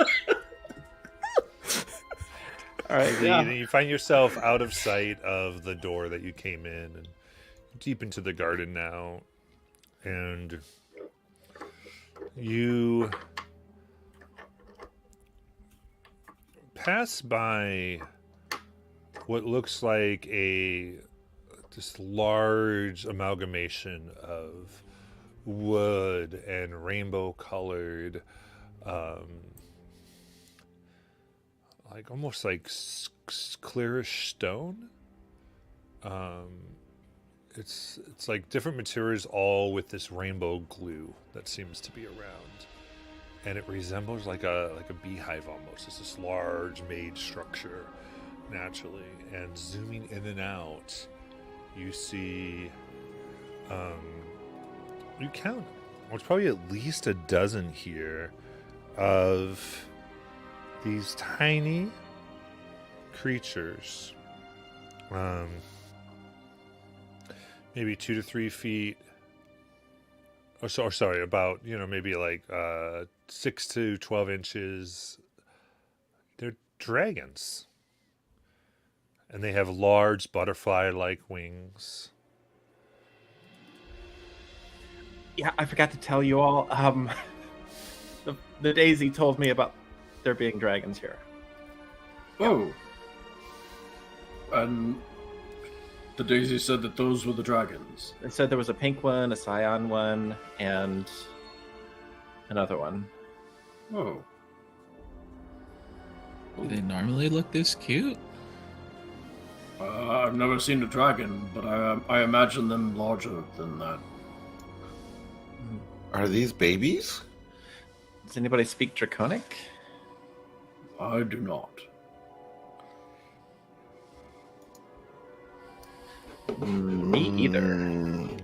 All right. So you find yourself out of sight of the door that you came in, and deep into the garden now, and you pass by what looks like this large amalgamation of wood and rainbow colored like almost like clearish stone. It's like different materials all with this rainbow glue that seems to be around, and it resembles like a beehive almost. It's this large made structure naturally, and zooming in and out, you see you count, there's probably at least a dozen here of these tiny creatures. Maybe 2 to 3 feet. Sorry, about, maybe like 6 to 12 inches. They're dragons. And they have large butterfly-like wings. Yeah, I forgot to tell you all. The Daisy told me about there being dragons here. Oh. And the Daisy said that those were the dragons. They said there was a pink one, a cyan one, and another one. Oh. Do they normally look this cute? I've never seen a dragon, but I imagine them larger than that. Are these babies? Does anybody speak Draconic? I do not. Me either. Mm,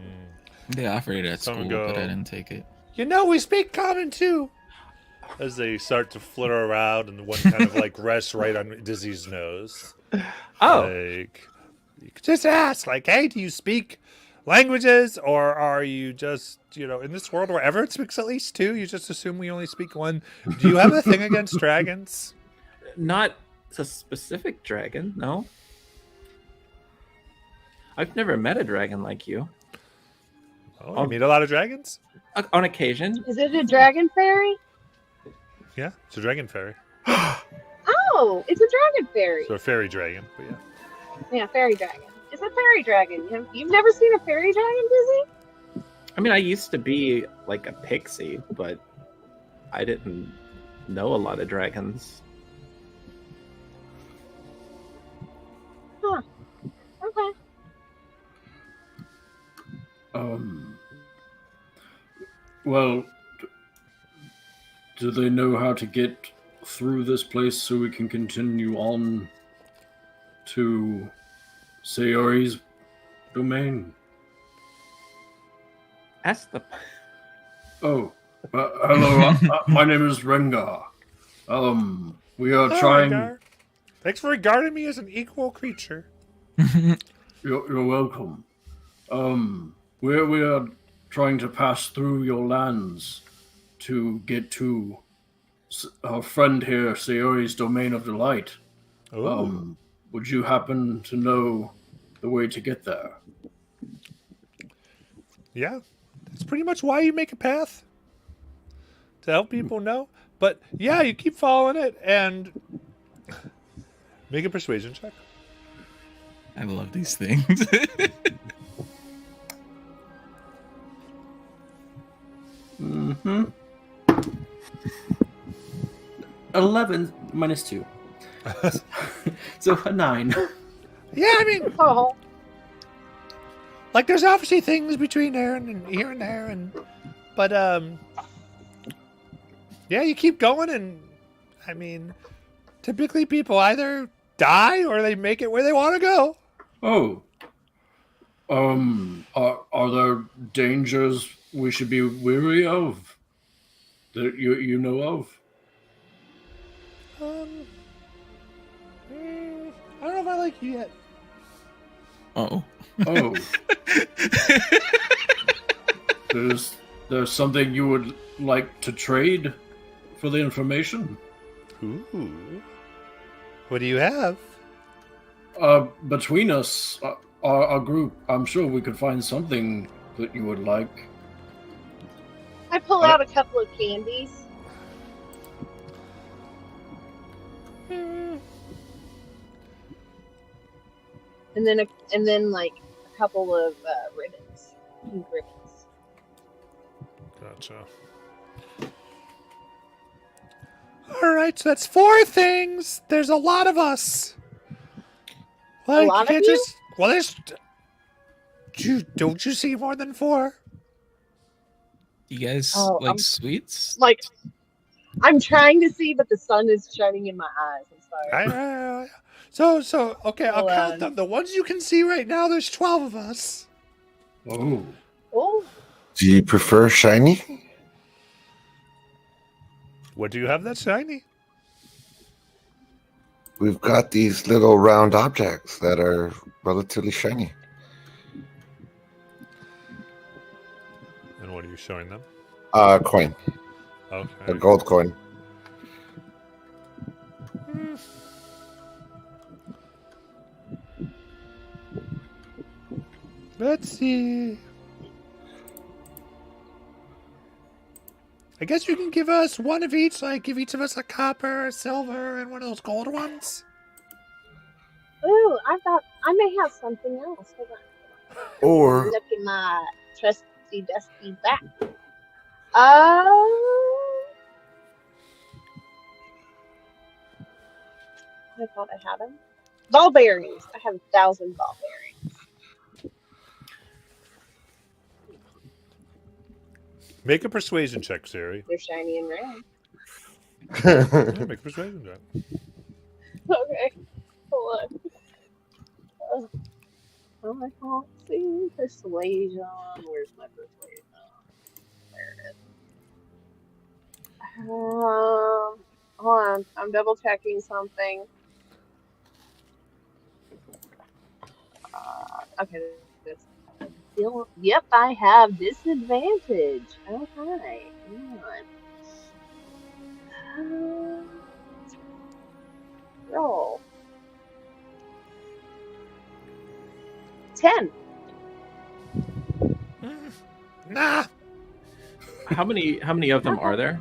They offered it at Someone school, but go. I didn't take it. We speak common too. As they start to flitter around, and one kind of like rests right on Dizzy's nose. Oh, Like, you could just ask, like, hey, do you speak languages, or are you just, in this world where everyone speaks at least 2, you just assume we only speak 1? Do you have a thing against dragons? not a specific dragon, no. I've never met a dragon like you. Oh, you meet a lot of dragons? On occasion. Is it a dragon fairy? Yeah, it's a dragon fairy. Oh, it's a dragon fairy. So a fairy dragon, but yeah. Yeah, fairy dragon. It's a fairy dragon. You've never seen a fairy dragon, Dizzy? I mean, I used to be like a pixie, but I didn't know a lot of dragons. Huh. Okay. Well, do they know how to get through this place so we can continue on to Sayori's domain? Ask the. Oh, hello. My name is Rengar. We are trying. Rengar. Thanks for regarding me as an equal creature. You're welcome. We are trying to pass through your lands to get to our friend here, Sayori's domain of delight. Oh. Would you happen to know the way to get there? Yeah, that's pretty much why you make a path, to help people know. But yeah, you keep following it and make a persuasion check. I love these things. Mm-hmm. 11 minus 2. So a 9. Yeah, I mean, Oh, like there's obviously things between there and here and there, but yeah, you keep going, and I mean, typically people either die or they make it where they want to go. Oh. Are there dangers we should be wary of that you know of? I don't know if I like you yet. Oh. Oh. There's something you would like to trade for the information? Ooh. What do you have? Between us, our group, I'm sure we could find something that you would like. I pull out a couple of candies. And then like a couple of ribbons, pink ribbons. Gotcha. All right, so that's 4 things. There's a lot of us. Like, lot you of can't you? just. Well, there's. Don't you see more than 4? You guys Oh, like I'm- sweets? Like, I'm trying to see, but the sun is shining in my eyes. I'm sorry. So okay, I'll Hold count on. them. The ones you can see right now, there's 12 of us. Oh. Oh, Do you prefer shiny? What do you have that's shiny? we've got these little round objects that are relatively shiny. And what are you showing them? Coin, Okay. a gold coin. Let's see. I guess you can give us one of each, like give each of us a copper, a silver, and one of those gold ones. Ooh, I may have something else. Hold on. Or Look in my trusty dusty back. I thought I had them. Ball bearings. I have 1,000 ball bearings. Make a persuasion check, Siri. They're shiny and round. Yeah, make a persuasion check. Okay. Hold on. Oh, I can't see persuasion. Where's my persuasion? There it is. Hold on. I'm double checking something. Okay. Yep, I have disadvantage. Okay. Hang on. Roll. 10. Nah. How many of them are there?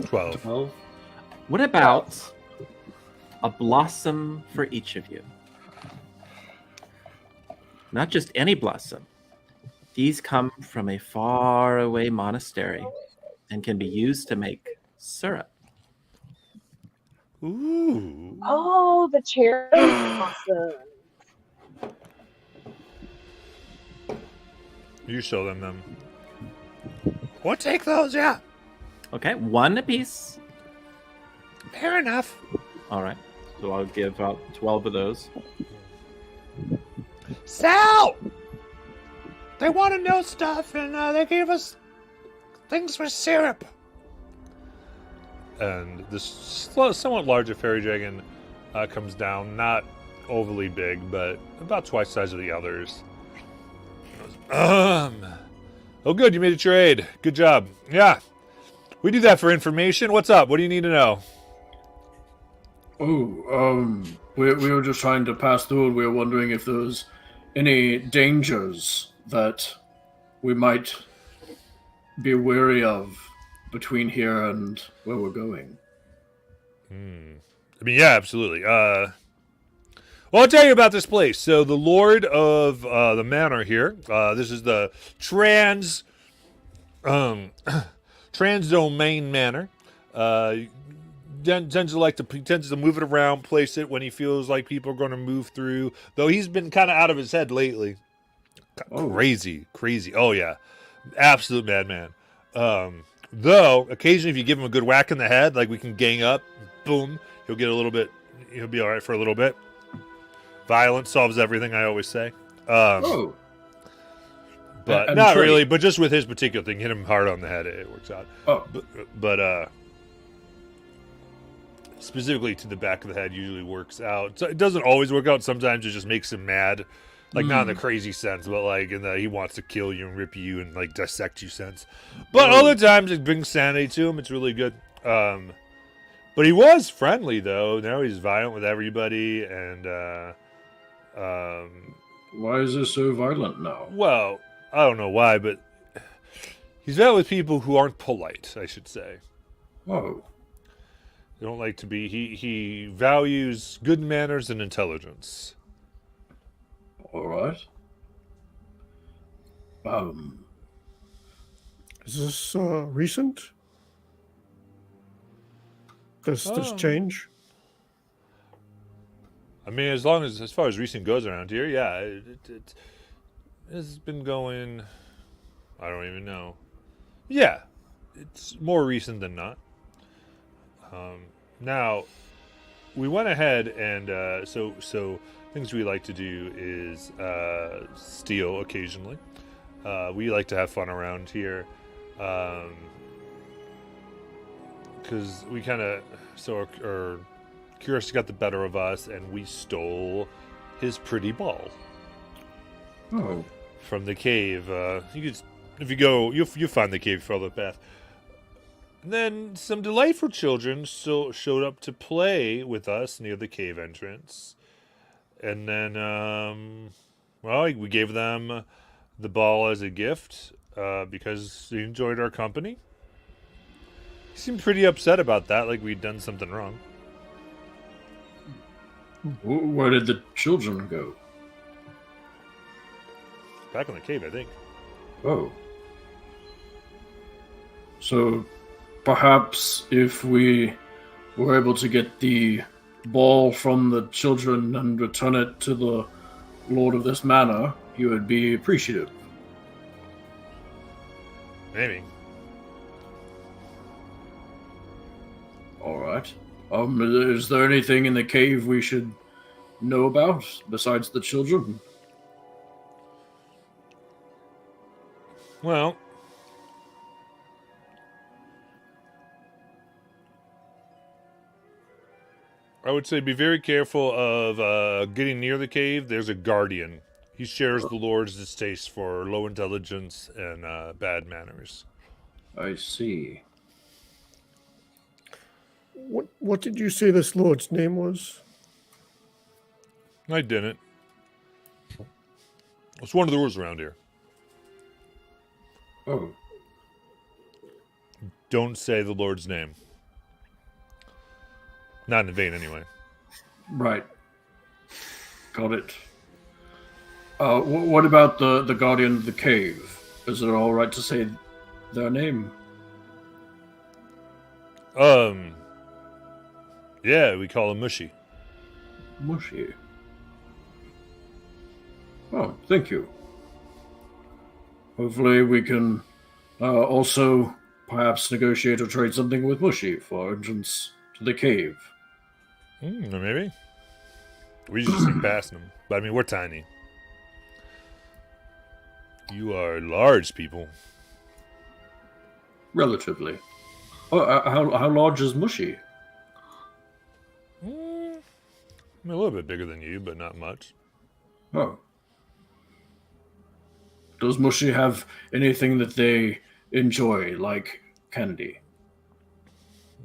12. 12. What about a blossom for each of you? Not just any blossom. These come from a faraway monastery and can be used to make syrup. Ooh. Oh, the cherry blossom. You show them. We'll take those, yeah. Okay, one apiece. Fair enough. All right, so I'll give out 12 of those. Sal! They want to know stuff, and they gave us things for syrup. And this somewhat larger fairy dragon comes down, not overly big, but about twice the size of the others. Oh, good, you made a trade. Good job. Yeah, we do that for information. What's up? What do you need to know? Oh, we were just trying to pass through, and we were wondering if there was any dangers that we might be wary of between here and where we're going. I mean, yeah, absolutely. Well, I'll tell you about this place. So the Lord of the Manor here, this is the Trans Domain Manor. Tends to move it around, place it when he feels like people are going to move through. Though he's been kind of out of his head lately. Oh. Crazy. Oh yeah, absolute madman. Though occasionally, if you give him a good whack in the head, like we can gang up, boom, he'll get a little bit. He'll be all right for a little bit. Violence solves everything, I always say. Oh. But And not Trey. really. But just with his particular thing, hit him hard on the head, it works out. Oh. But specifically to the back of the head usually works out. So it doesn't always work out. Sometimes it just makes him mad. Like, not in the crazy sense, but like in the he wants to kill you and rip you and like dissect you sense. But other times it brings sanity to him. It's really good. But he was friendly though. Now he's violent with everybody, and Why is this so violent now? well, I don't know why, but he's violent with people who aren't polite, I should say. Oh. They don't like to be. He values good manners and intelligence. All right. Is this recent? This change? I mean, as far as recent goes around here, yeah, it has been going. I don't even know. Yeah, it's more recent than not. Now, we went ahead and so things we like to do is steal occasionally. We like to have fun around here, because we kind of our curiosity got the better of us, and we stole his pretty ball Oh, from the cave. You could, if you go, you'll find the cave if you follow the path. And then some delightful children showed up to play with us near the cave entrance. And then, well, we gave them the ball as a gift because they enjoyed our company. He seemed pretty upset about that, like we'd done something wrong. where did the children go? Back in the cave, I think. Oh. So, perhaps if we were able to get the ball from the children and return it to the lord of this manor, he would be appreciative. Maybe. All right. Is there anything in the cave we should know about besides the children? Well, I would say be very careful of getting near the cave. There's a guardian. He shares the Lord's distaste for low intelligence and bad manners. I see. What did you say this lord's name was? I didn't. It's one of the rules around here. Oh, Don't say the Lord's name. Not in vain, anyway. right. Got it. What about the guardian of the cave? Is it all right to say their name? Yeah, we call him Mushy. Mushy. Oh, thank you. Hopefully we can also perhaps negotiate or trade something with Mushy for entrance to the cave. Maybe. We just keep passing him. But I mean, we're tiny. You are large people. Relatively. Oh, how large is Mushy? I'm a little bit bigger than you, but not much. Oh. Does Mushy have anything that they enjoy, like candy,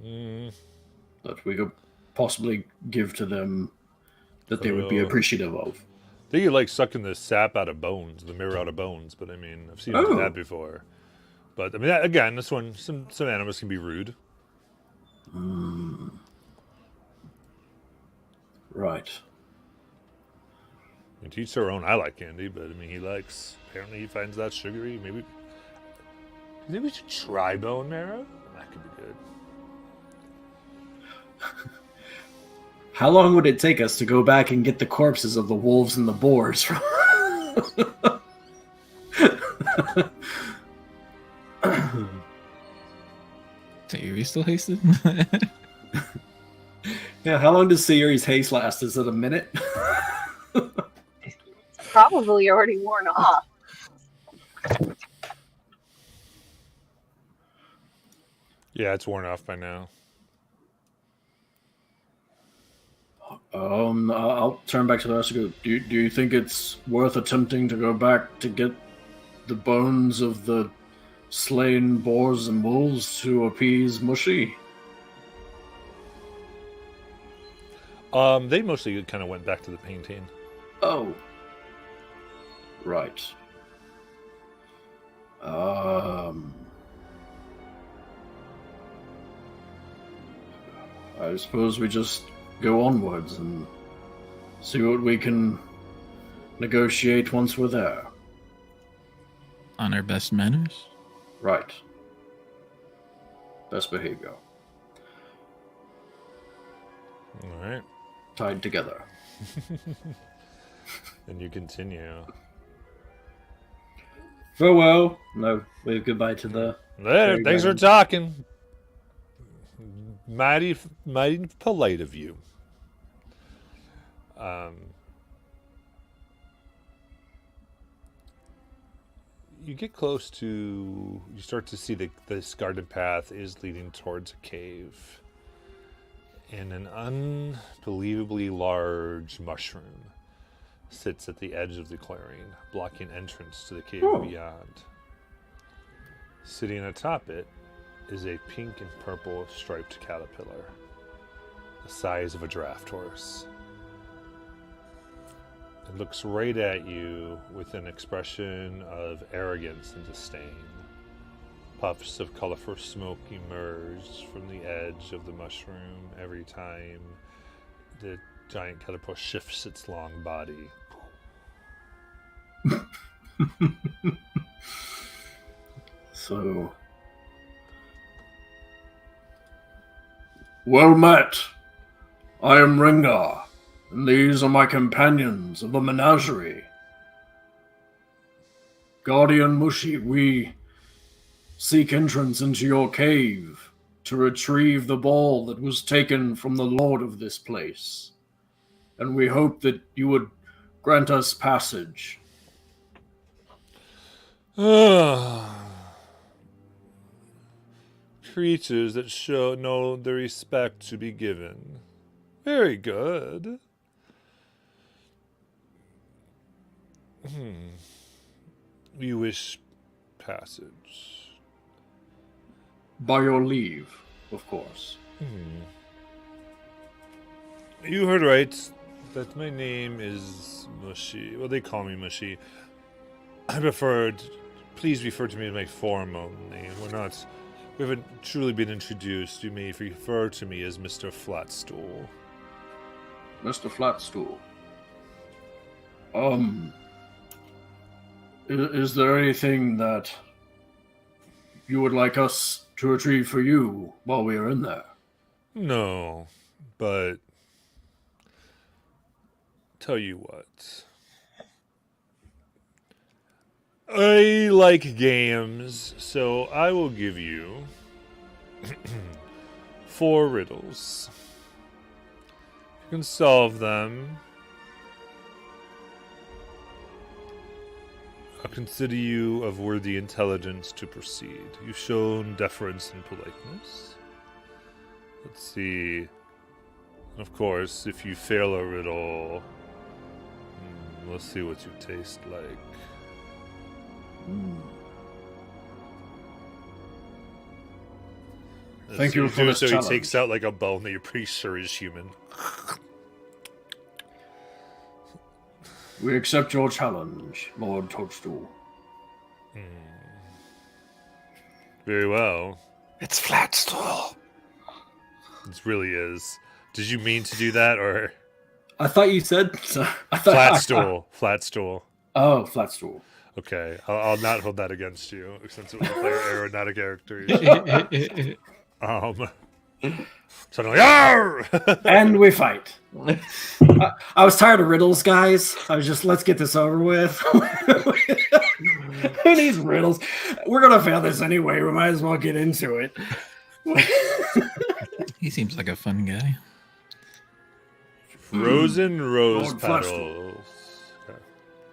that we could possibly give to them that they would be appreciative of? They get like sucking the sap out of bones, the marrow out of bones. But I mean, I've seen them do that before. But I mean, again, this one, some animals can be rude. Right. And to each their own. I like candy, but I mean, apparently he finds that sugary. Maybe we should try bone marrow. That could be good. How long would it take us to go back and get the corpses of the wolves and the boars from? Are you still hasted? Yeah, how long does Sayuri's haste last? Is it a minute? Probably already worn off. Yeah, it's worn off by now. I'll turn back to the rest of you. Do you think it's worth attempting to go back to get the bones of the slain boars and wolves to appease Mushy? They mostly kind of went back to the painting. Oh. Right. I suppose we just go onwards and see what we can negotiate once we're there. On our best manners? Right. Best behavior. All right. Tied together. And you continue. Farewell. No, wave goodbye to the... There, thanks for talking. Mighty polite of you. You get close to... You start to see this garden path is leading towards a cave. And an unbelievably large mushroom sits at the edge of the clearing, blocking entrance to the cave beyond. Sitting atop it is a pink and purple striped caterpillar, the size of a draft horse. It looks right at you with an expression of arrogance and disdain. Puffs of colorful smoke emerge from the edge of the mushroom every time the giant caterpillar shifts its long body. So, well met. I am Rengar, and these are my companions of the menagerie. Guardian Mushi, we seek entrance into your cave to retrieve the ball that was taken from the lord of this place, and we hope that you would grant us passage. Creatures that show know the respect to be given. Very good. You wish passage. By your leave, of course. You heard right. That my name is Mushy. Well, they call me Mushy. I preferred. Please refer to me as my formal name. We haven't truly been introduced. You may refer to me as Mr. Flatstool. Mr. Flatstool. Is there anything that you would like us to retrieve for you while we are in there? No, but tell you what. I like games, so I will give you 4 riddles. You can solve them. I'll consider you of worthy intelligence to proceed. You've shown deference and politeness. Let's see. Of course, if you fail a riddle, let's see what you taste like. Thank you for this so challenge. He takes out like a bone that you're pretty sure is human. We accept your challenge, Lord Toadstool. Very well. It's Flatstool. It really is. Did you mean to do that, or I thought you said... Flatstool? Flatstool. Oh, Flatstool. Okay, I'll not hold that against you since it was a player error, not a character. Suddenly, Arr! And we fight. I was tired of riddles, guys. I was just, let's get this over with. Who needs riddles? We're going to fail this anyway. We might as well get into it. He seems like a fun guy. Frozen rose Lord Flatstool. petals. Okay.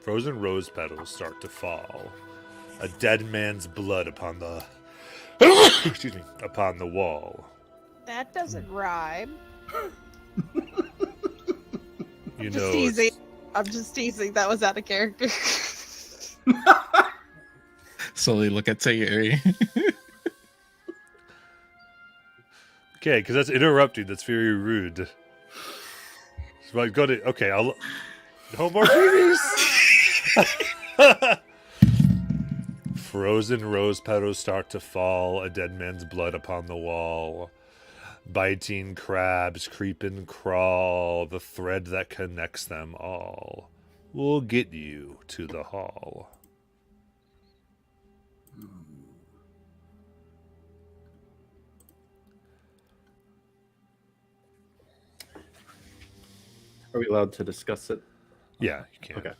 Frozen rose petals start to fall. A dead man's blood upon the excuse me, upon the wall. That doesn't rhyme. You Just know, teasing. it's- I'm just teasing. That was out of character. Slowly look at Sayuri. okay, because that's interrupting. That's very rude. So I got it. Okay, I'll. No more freebies. Frozen rose petals start to fall. A dead man's blood upon the wall. Biting crabs creep and crawl. The thread that connects them all will get you to the hall. Are we allowed to discuss it? Yeah, you can. Okay.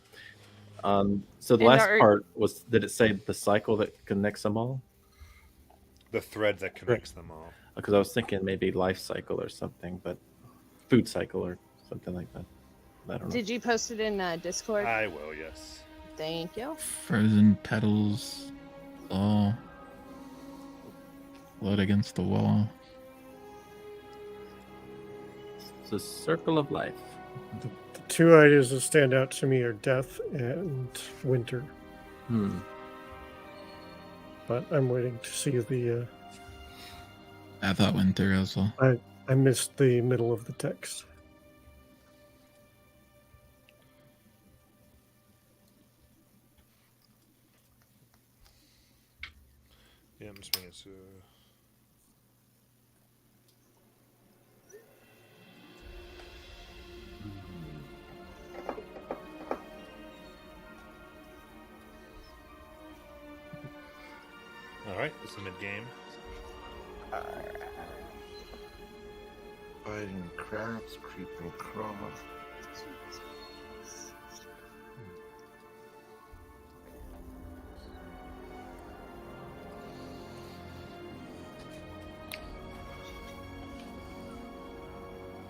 So the And last part was, did it say the cycle that connects them all? The thread that connects them all. Because I was thinking maybe life cycle or something, but food cycle or something like that. I don't know. Did you post it in Discord? I will, yes. Thank you. Frozen petals fall. Blood against the wall. It's a circle of life. The two ideas that stand out to me are death and winter. But I'm waiting to see the. I thought winter as well. I missed the middle of the text. Yeah, I'm just making it so. All right, it's a mid game. Fighting crabs, creeping crawls.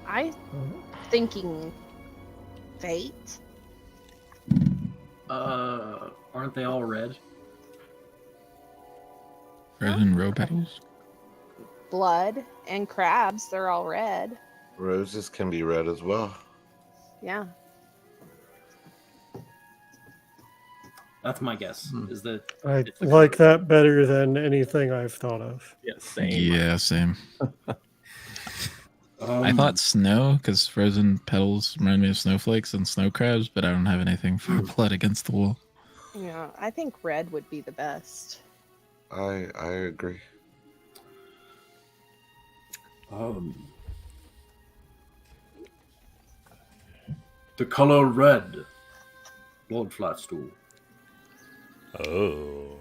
I thinking fate. Aren't they all red? Frozen row petals. Blood and crabs, they're all red. Roses can be red as well. Yeah. That's my guess. Is that I it's the like color. that better than anything I've thought of. Yeah, same. Yeah, same. I Um, thought snow because frozen petals remind me of snowflakes and snow crabs, but I don't have anything for blood against the wall. Yeah, I think red would be the best. I agree. The color red. Lord Flatstool. Oh,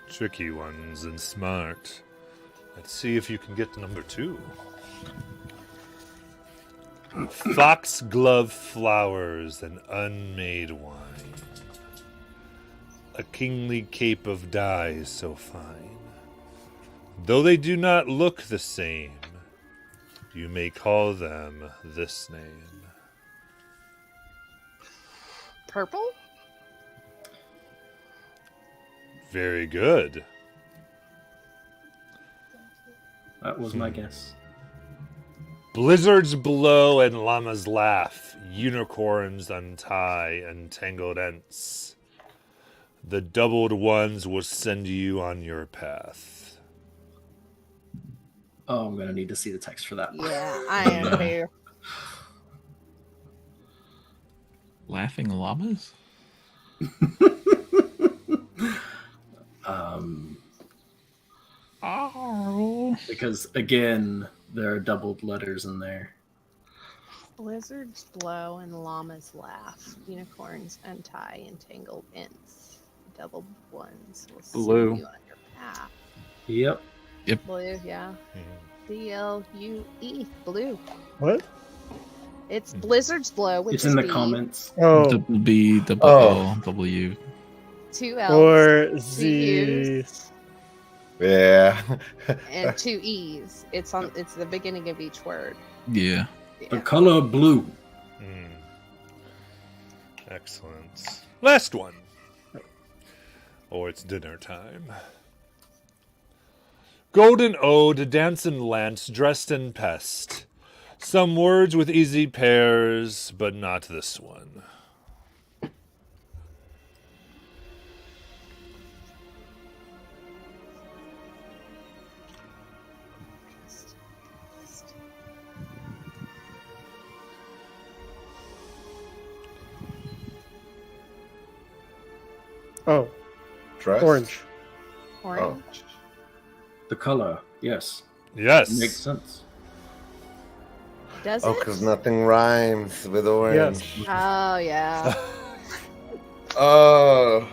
tricky ones and smart. Let's see if you can get to number 2. Foxglove flowers and unmade wine. A kingly cape of dyes so fine. Though they do not look the same, you may call them this name. Purple? Very good. That was my guess. Blizzards blow and llamas laugh, unicorns untie entangled ents. The doubled ones will send you on your path. Oh, I'm gonna need to see the text for that. Yeah, I am too. Laughing llamas? Because again, there are doubled letters in there. Blizzards blow and llamas laugh. Unicorns untie entangled ends. Double ones will send Blue. you on your path. Yep. Blue, yeah. BLUE. Blue. What? It's blizzards blow with It's in the B, comments. Oh, Double B, double Oh. L, W. 2 L's, or 2 Z. U's, Yeah. and 2 E's. It's the beginning of each word. Yeah. The Yeah. color blue. Mm. Excellent. Last one. Or it's dinner time. Golden ode, dancing lance, dressed in pest. Some words with easy pairs, but not this one. Oh, Dressed? orange. Orange. The color, yes. Yes. Makes sense. Does Oh, it? because nothing rhymes with orange. Oh, yeah. Oh.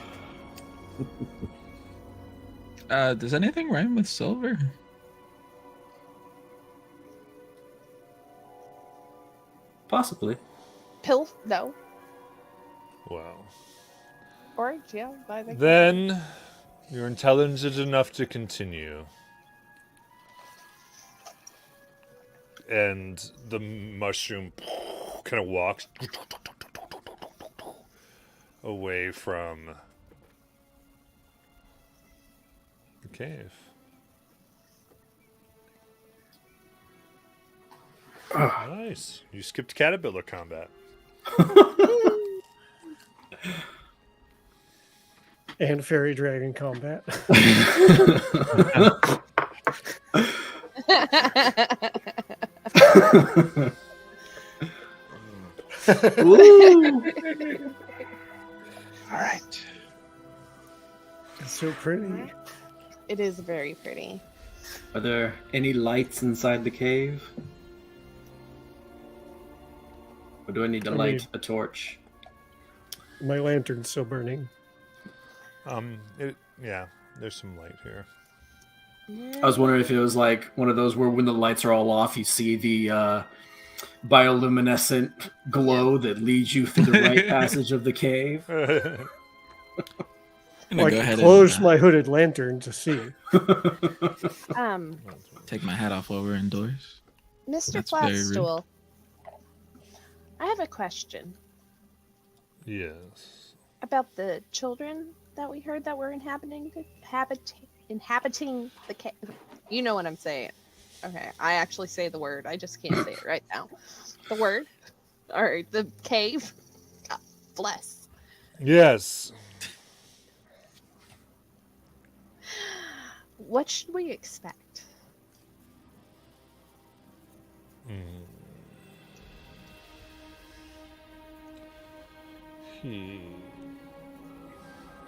Does anything rhyme with silver? Possibly. No. Wow. Orange, yeah. I think Then you're intelligent enough to continue. And the mushroom kind of walks away from the cave. Nice. You skipped caterpillar combat. And fairy dragon combat. Ooh. All right. It's so pretty. It is very pretty. Are there any lights inside the cave? Or do I need to light a torch? My lantern's still burning. Yeah, there's some light here. I was wondering if it was like one of those where when the lights are all off, you see the bioluminescent glow that leads you through the right passage of the cave. Well, I can close my hooded lantern to see. Take my hat off while we're indoors. Mr. That's very rude. Flatstool, I have a question Yes. about the children that we heard that were inhabiting the cave. You know what I'm saying. Okay, I actually say the word. I just can't say it right now. The word, or the cave. God bless. Yes. What should we expect?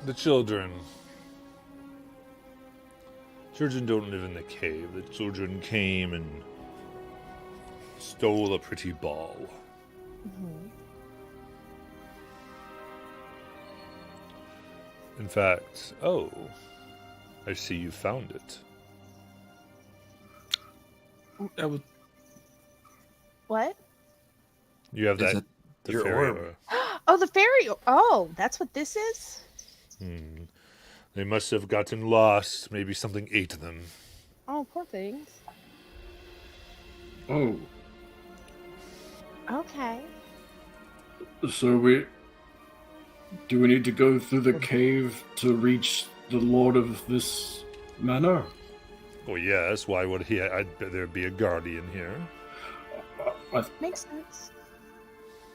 The children. Children don't live in the cave. The children came and stole a pretty ball. In fact, I see you found it. What? You have Is that it the your fairy orb? aura. Oh, the fairy. Oh, that's what this is? They must have gotten lost. Maybe something ate them. Oh, poor things. Oh, Okay. so do we need to go through the cave to reach the lord of this manor? Well, yes. Why would I'd bet there'd be a guardian here. Makes sense.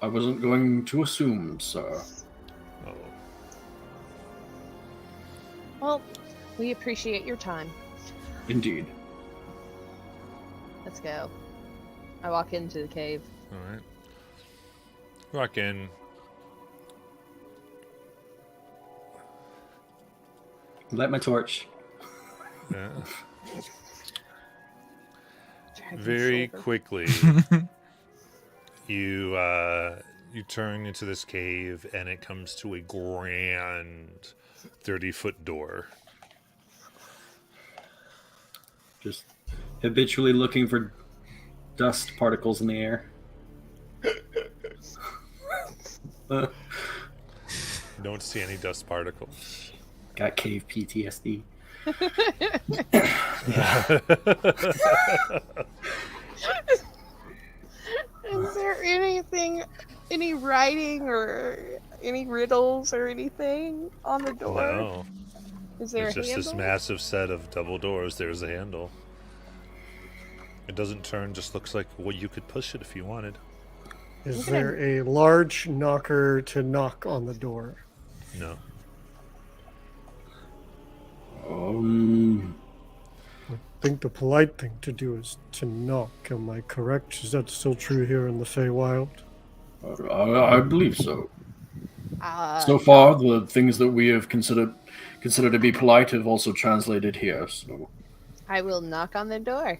I wasn't going to assume, sir. Oh. Well, we appreciate your time. Indeed. Let's go. I walk into the cave. All right. Walk in. Light my torch. Yeah. Dragon's Very shoulder. quickly, you turn into this cave, and it comes to a grand 30-foot door. Just habitually looking for dust particles in the air. Don't see any dust particles. Got cave PTSD. Is there anything, any writing or any riddles or anything on the door? No, Is there it's a just this handle? massive set of double doors. There's a handle. It doesn't turn. Just looks like you could push it if you wanted. Is Okay. there a large knocker to knock on the door? No. I think the polite thing to do is to knock. Am I correct? Is that still true here in the Feywild? I believe so. Uh, So far, the things that we have considered to be polite have also translated here. So I will knock on the door.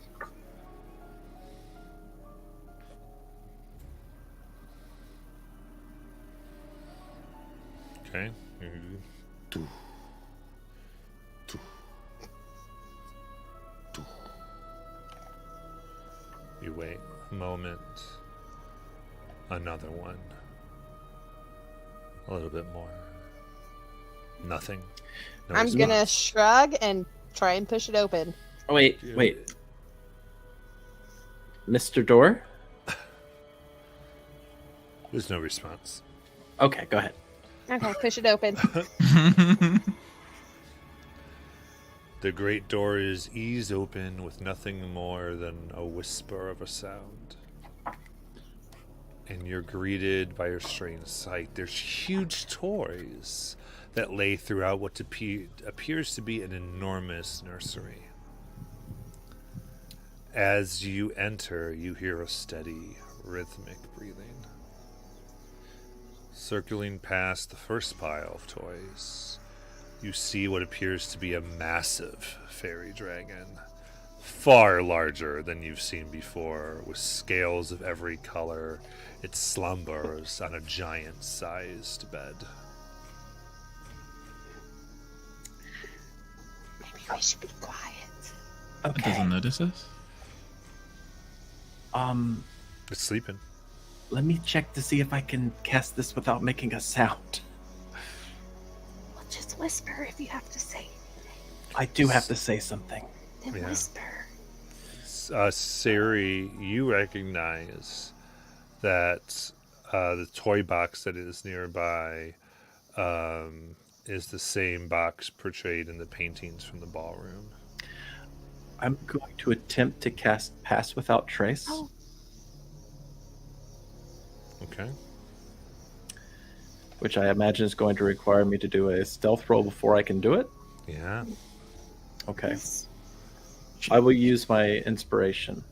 Okay. You wait a moment. Another one. A little bit more. Nothing. No I'm response. gonna shrug and try and push it open. Oh, wait. Mr. Door? There's no response. Okay, go ahead. Okay, push it open. The great door is eased open with nothing more than a whisper of a sound. and you're greeted by a strange sight. There's huge toys that lay throughout what appears to be an enormous nursery. As you enter, you hear a steady, rhythmic breathing. Circling past the first pile of toys, you see what appears to be a massive fairy dragon, far larger than you've seen before, with scales of every color. It slumbers on a giant-sized bed. Maybe we should be quiet. It doesn't notice us. It's sleeping. Let me check to see if I can cast this without making a sound. Well, just whisper if you have to say. I do have to say something. Then Yeah. whisper. Sari, you recognize that the toy box that is nearby is the same box portrayed in the paintings from the ballroom. I'm going to attempt to cast Pass Without Trace. Oh. Okay. Which I imagine is going to require me to do a stealth roll before I can do it. Yeah. Okay. Yes. I will use my inspiration.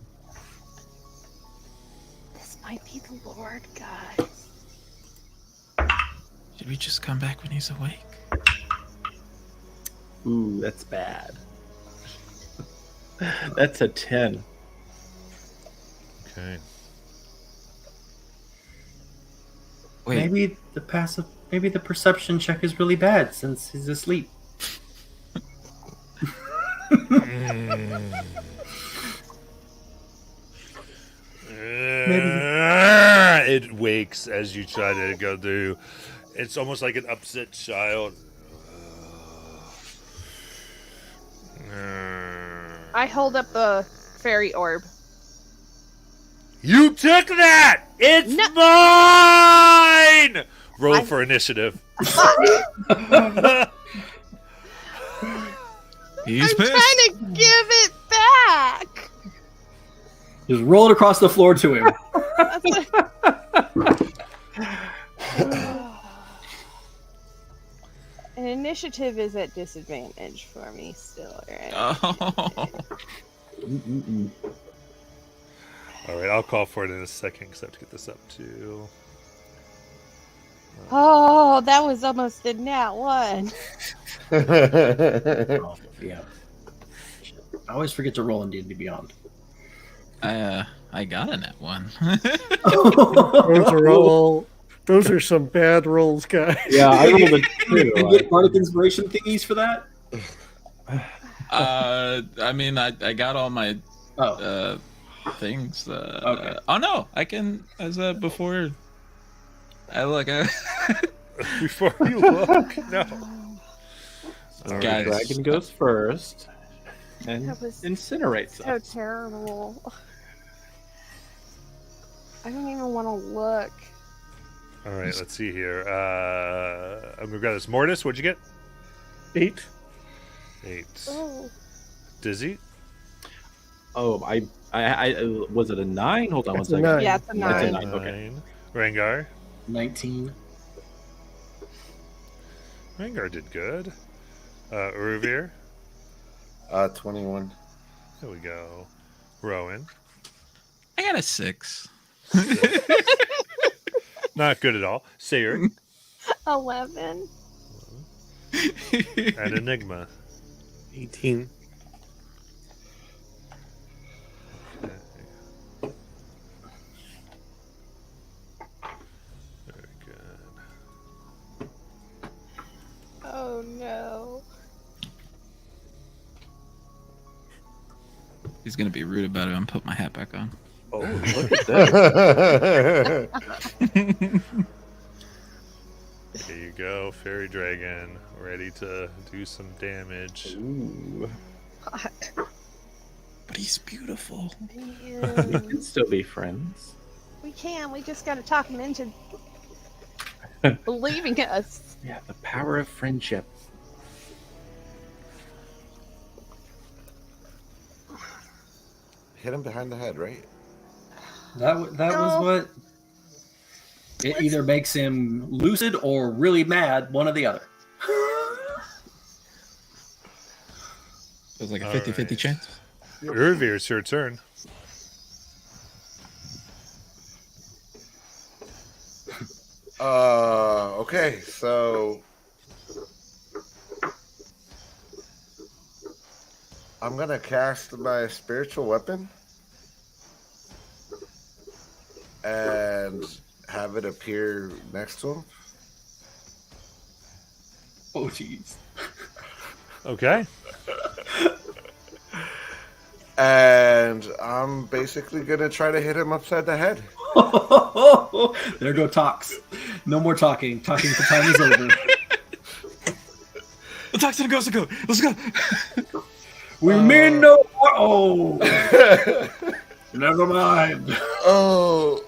This might be the Lord, guys. Should we just come back when he's awake? Ooh, that's bad. That's a 10. Okay. Wait, Maybe the perception check is really bad since he's asleep. It wakes as you try to go through. It's almost like an upset child. I hold up the fairy orb. You took that! It's No. mine! Roll for initiative. he's I'm pissed. trying to give it back. Just roll it across the floor to him. An initiative is at disadvantage for me still, right? Oh. All right, I'll call for it in a second because I have to get this up too. Oh, that was almost a nat one. Oh, yeah. I always forget to roll in D&D Beyond. I got a net one. Those are some bad rolls, guys. Yeah, I rolled a 2. You get bardic inspiration thingies for that? I mean, I got all my Oh, things. Okay. Oh no, I can as a before. I look. Before you look, no. Guys. Dragon goes first and That was incinerates so us. terrible. I don't even want to look. All right, let's see here. I'm gonna grab this. Mortis, what'd you get? 8. 8. Oh, I Dizzy? was it a 9? Hold on It's one a second. 9. yeah, it's a That's a 9. 9. Okay. 9. Rengar? 19. Rengar did good. Uruvir? 21. There we go. Rowan? I got a 6. Not good at all. Sayre? 11. And Enigma? 18. Okay. Very good. Oh no. He's gonna be rude about it. I'm put my hat back on. Oh, look at that. There you go, Fairy Dragon. Ready to do some damage. Ooh. But he's beautiful. We can still be friends. We can. We just got to talk him into believing us. Yeah, the power of friendship. Hit him behind the head, right? That was No. what It either makes him lucid or really mad, one or the other. It was like a All 50-50 right. chance. Urvir, it's your turn. Okay, so I'm gonna cast my spiritual weapon and have it appear next to him. Oh, jeez. Okay. And I'm basically gonna try to hit him upside the head. There go talks. No more talking. Talking time is over. The toxin goes to go. Let's go. We mean no more. Oh, never mind. Oh.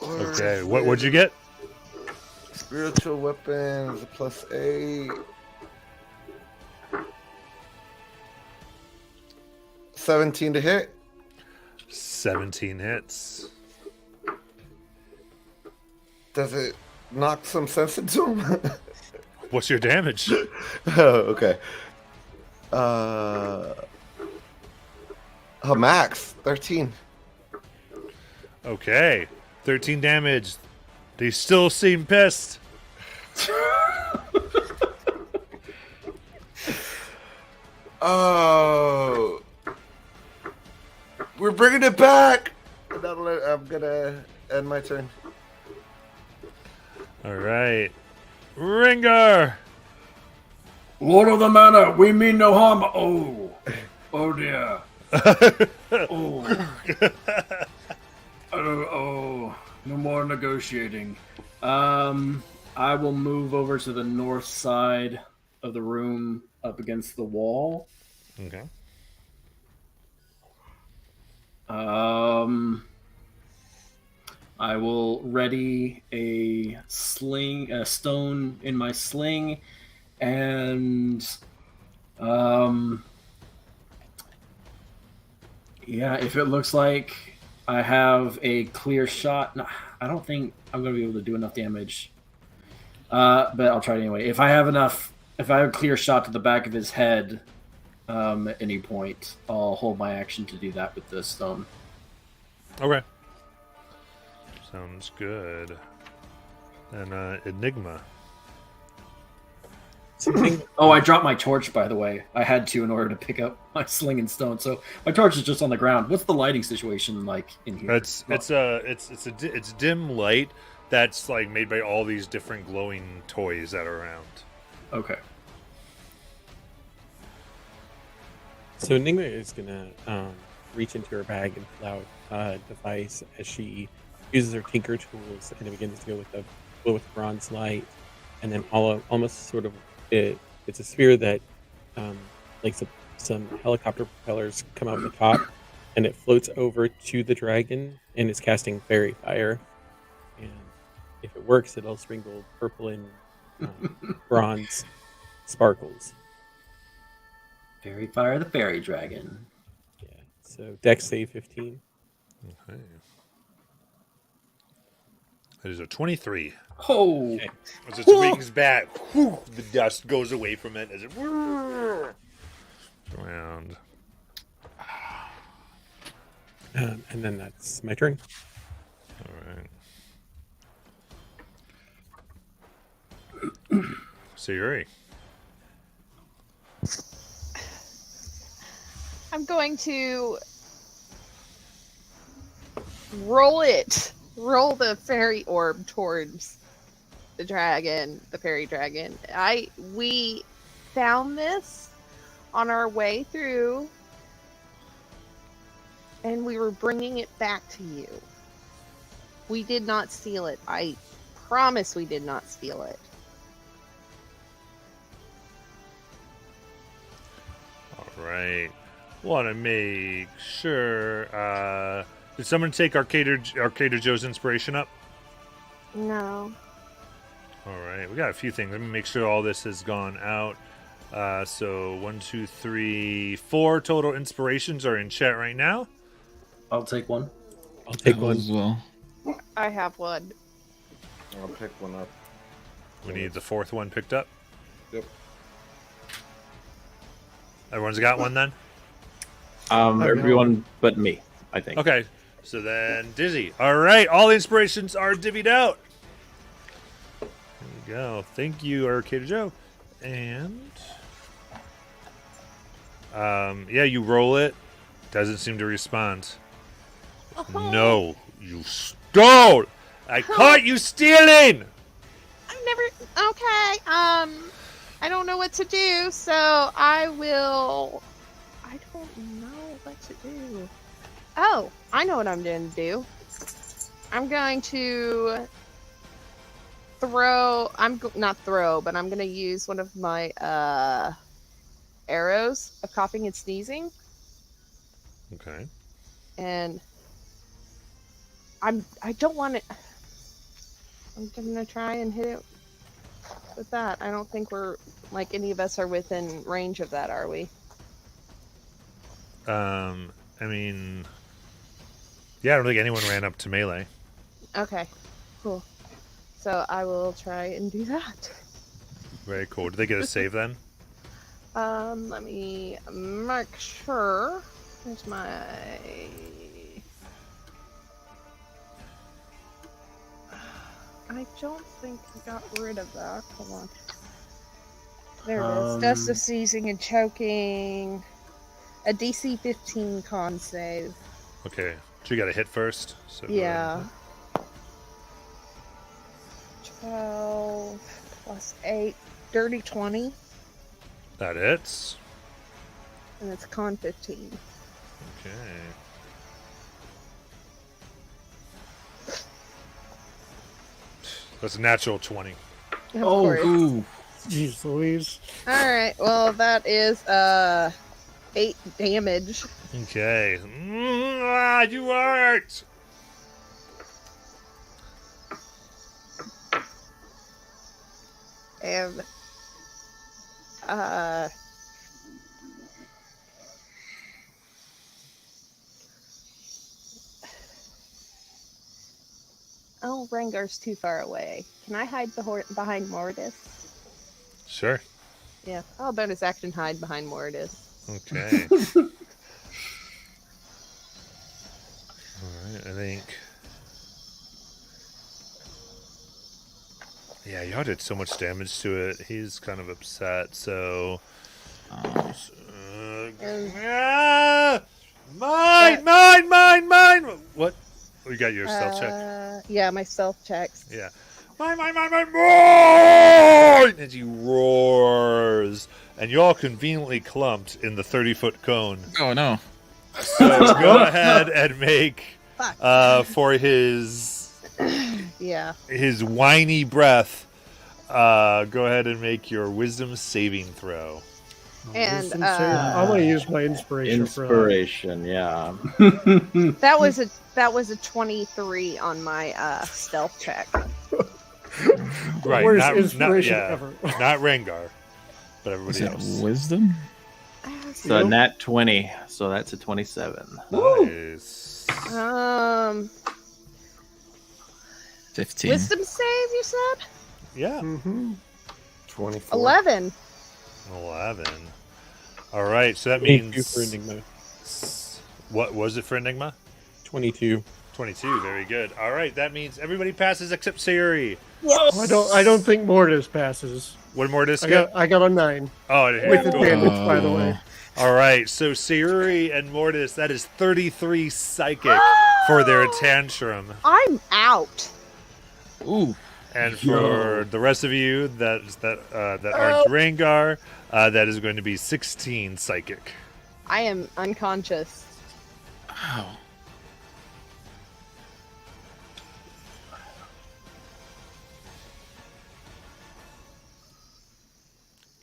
Okay. What'd you get? Spiritual weapons +8. 17 to hit. 17 hits. Does it knock some sense into him? What's your damage? Oh, okay. Max 13. Okay. 13 damage. They still seem pissed. Oh, we're bringing it back. I'm gonna end my turn. All right. Ringer. Lord of the Manor, we mean no harm. Oh dear. Oh. Oh, no more negotiating. I will move over to the north side of the room up against the wall. Okay. I will ready a stone in my sling, and yeah, if it looks like I have a clear shot, no, I don't think I'm going to be able to do enough damage. But I'll try it anyway. If I have a clear shot to the back of his head, at any point, I'll hold my action to do that with the stone. Okay. Sounds good. And Enigma. Oh, I dropped my torch, by the way. I had to in order to pick up my sling and stone. So my torch is just on the ground. What's the lighting situation like in here? It's dim light that's like made by all these different glowing toys that are around. Okay. So Enigma is gonna reach into her bag and pull out a device as she uses her tinker tools and it begins to go with bronze light, and then almost sort of it's a sphere that like some helicopter propellers come out the top, and it floats over to the dragon and is casting fairy fire. And if it works, it'll sprinkle purple and bronze sparkles. Fairy fire the fairy dragon. Yeah. So Dex save 15. Okay. That is a 23. Oh. Okay. As it swings back, whew, the dust goes away from it as it around. And then that's my turn. All right. Sayuri. I'm going to roll the fairy orb towards the dragon, the fairy dragon. We found this on our way through, and we were bringing it back to you. We did not steal it. I promise we did not steal it. All right. Want to make sure. Did someone take Arcader Joe's inspiration up? No. All right. We got a few things. Let me make sure all this has gone out. So 1, 2, 3, 4 total inspirations are in chat right now. I'll take one. I'll take That one as well. I have one. I'll pick one up. We need the fourth one picked up. Yep. Everyone's got one then? Everyone but me, I think. Okay. So then Dizzy. All right. All inspirations are divvied out. There we go. Thank you, Arcade Joe. And yeah, you roll it. Doesn't seem to respond. No, you stole! I caught you stealing! I've never. Okay. I don't know what to do, so I will. I don't know what to do. Oh, I know what I'm going to do. I'm going to throw. Not throw, but I'm going to use one of my arrows of coughing and sneezing, Okay. and I don't want it. I'm gonna try and hit it with that. I don't think we're like any of us are within range of that, are we? I mean, yeah, I don't think anyone ran up to melee. Okay, cool. So I will try and do that. Very cool. Did they get a save then? Let me make sure. There's my. I don't think I got rid of that. Hold on. There it is. Dust of seizing and choking. A DC 15 con save. Okay. So you got to hit first. So Yeah. 12 plus 8. Dirty 20. That hits. And it's con 15. Okay. That's a natural 20. Of course. Ooh. Jeez Louise. Alright, well that is 8 damage. Okay. You hurt! And oh, Rengar's too far away. Can I hide behind Mortis? Sure. Yeah, I'll bonus action hide behind Mortis. Okay. Alright, I think. Yeah, y'all did so much damage to it. He's kind of upset, so. Mine! What? Oh, you got your stealth check? Yeah, my stealth checks. Yeah. Mine! As he roars. And y'all conveniently clumped in the 30-foot cone. Oh no. So go ahead and make for his Yeah. his whiny breath. Go ahead and make your wisdom saving throw. And Wisdom save? I'm gonna use my inspiration for that. Inspiration, yeah. that was a 23 on my stealth check. Right, Worst not inspiration yeah, ever. not Rengar, but Is everybody that else. wisdom? So nat 20, so that's a 27. Nice. 15. Wisdom save, you said? Yeah. 24. 11. 11. All right, so that 22 means for Enigma. What was it for Enigma? 22. 22. Very good. All right, that means everybody passes except Sayuri. Oh, I don't think Mortis passes. What more does I got a 9 Oh, I didn't with hear it. advantage, by the way. All right, so Sayuri and Mortis, that is 33 psychic for their tantrum. I'm out. Ooh. And for the rest of you that aren't Rengar, that is going to be 16 psychic. I am unconscious. Wow.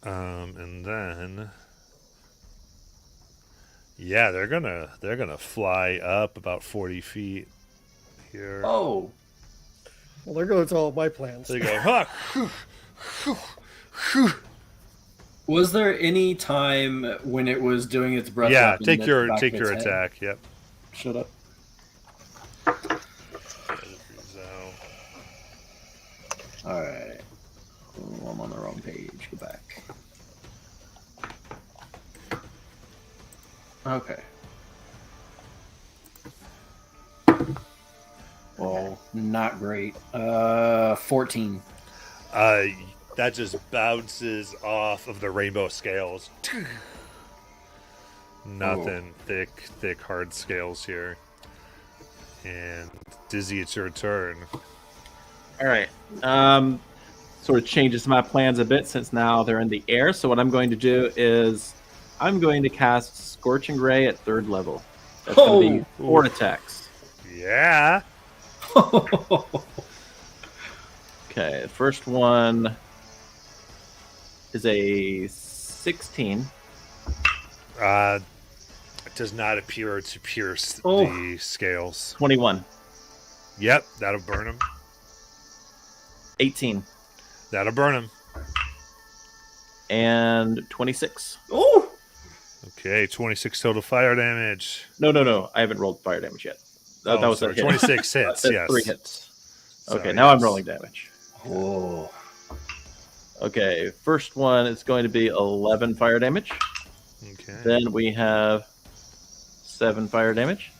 And then yeah, they're gonna fly up about 40 feet here. Oh, Well, there goes all my plans. There you go. Huh. was there any time when it was doing its breath? Yeah, weapon take that your back take of your its head? attack. Yep. Shut up. All right. Oh, I'm on the wrong page. Go back. Okay. Well, not great. 14. That just bounces off of the rainbow scales. Nothing thick, hard scales here. And Dizzy, it's your turn. All right. Sort of changes my plans a bit since now they're in the air. So what I'm going to do is I'm going to cast Scorching Ray at 3rd level. That's going to be 4 attacks. Yeah. Okay, first one is a 16. It does not appear to pierce the scales. 21. Yep, that'll burn him. 18. That'll burn him. And 26. Oh! Okay, 26 total fire damage. No. I haven't rolled fire damage yet. That was sorry, a hit. 26 hits, yes. 3 hits. Okay, Sorry, now I'm yes. rolling damage. Oh. Okay, first one is going to be 11 fire damage. Okay. Then we have 7 fire damage.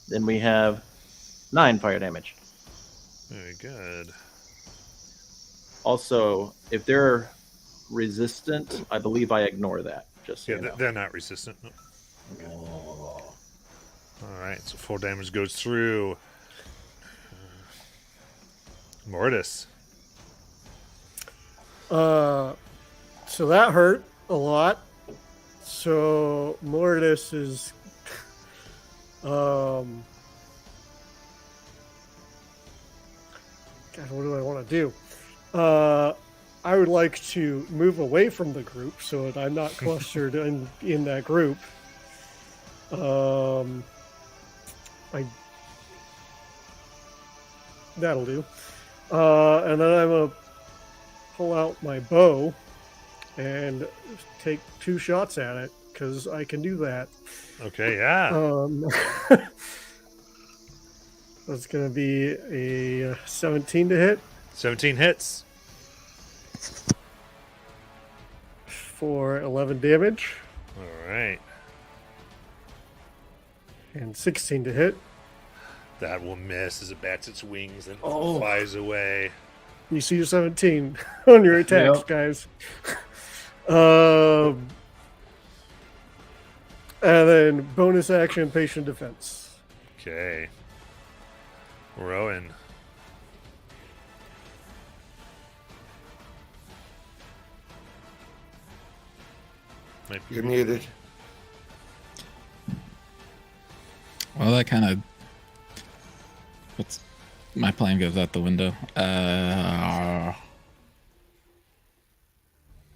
Then we have 9 fire damage. Very good. Also, if they're resistant, I believe I ignore that. Just so Yeah, you know. they're not resistant. No. Oh. All right, so full damage goes through. Mortis. So that hurt a lot. So Mortis is God, what do I want to do? I would like to move away from the group so that I'm not clustered in that group. That'll do. And then I'm gonna pull out my bow and take 2 shots at it because I can do that. Okay, yeah. That's gonna be a 17 to hit 17 hits. for 11 damage, All right. and 16 to hit. That will miss as it bats its wings and Oh. flies away. You see your 17 on your attacks, Yep. guys. And then bonus action, patient defense. Okay. Rowan. Might be You're muted. Well, that kind of puts my plan goes out the window. I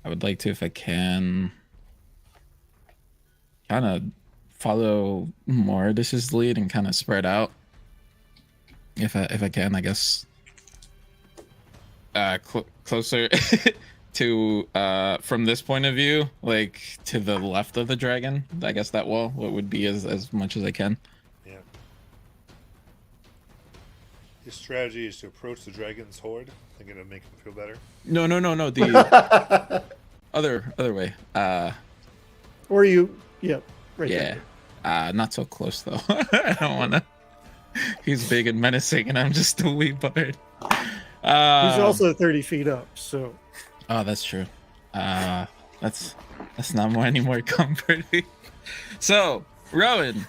would like to, if I can, kind of follow Mortis's lead and kind of spread out. If I can, I guess. Closer to from this point of view, like to the left of the dragon. I guess that wall. What would be as much as I can. Yeah. His strategy is to approach the dragon's horde. I think it'll make him feel better. No. The other way. Or you, yep, right Yeah. there. Not so close though. I don't want to. He's big and menacing, and I'm just a wee bird. He's also 30 feet up, so. Oh, that's true. That's not any more comforting. So, Rowan,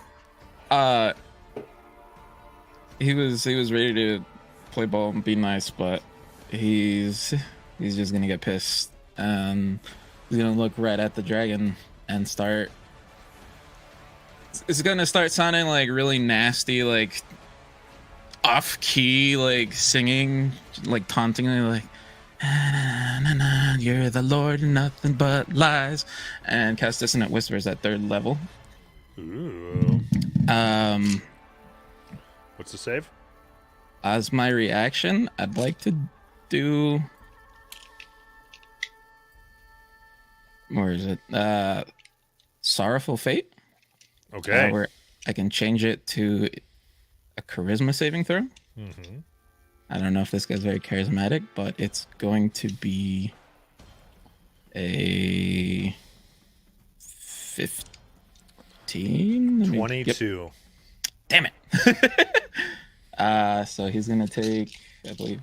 he was ready to play ball and be nice, but he's just gonna get pissed, and he's gonna look right at the dragon and start. It's gonna start sounding like really nasty, like off key, like singing, like tauntingly, like na, na, you're the Lord, nothing but lies, and cast Dissonant Whispers at 3rd level. Ooh. What's the save? As my reaction, I'd like to do. Where is it? Sorrowful Fate. Okay. Where I can change it to a charisma saving throw. Mm-hmm. I don't know if this guy's very charismatic, but it's going to be a 15. 22. Damn it. So he's gonna take, I believe,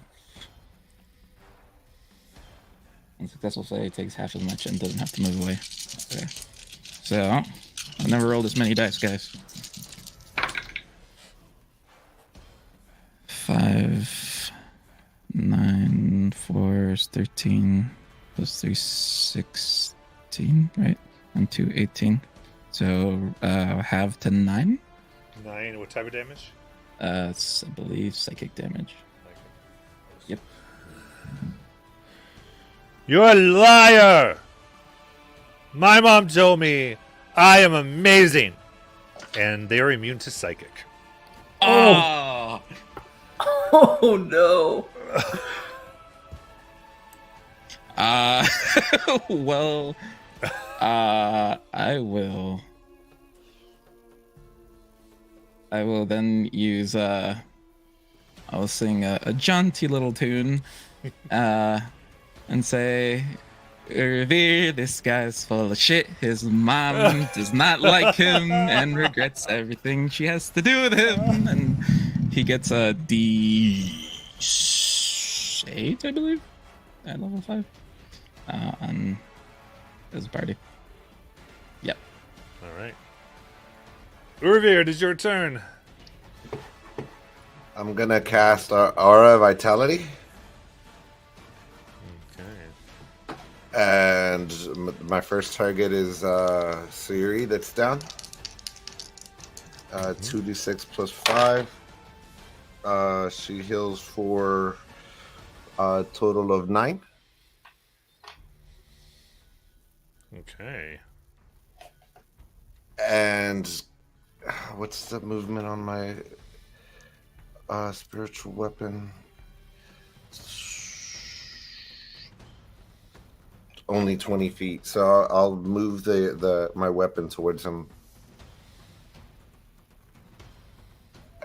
unsuccessful play takes half as much and doesn't have to move away. Okay. So I've never rolled as many dice, guys. 5, 9, 4 is 13, plus 3, 16, right? And 2, 18. So half to 9. 9. What type of damage? It's, I believe, psychic damage. Yep. You're a liar! My mom told me I am amazing. And they are immune to psychic. Oh! Oh no! Well, I will then use I'll sing a jaunty little tune and say, Revere, this guy's full of shit. His mom does not like him and regrets everything she has to do with him. And he gets a D8, I believe, at level 5 on his party. Yep. All right. Urvir, it is your turn. I'm gonna cast Aura Vitality. Okay. And my first target is Siri, that's down. 2d6 plus 5. She heals for a total of 9. Okay. And what's the movement on my spiritual weapon? Only 20 feet, so I'll move the my weapon towards him.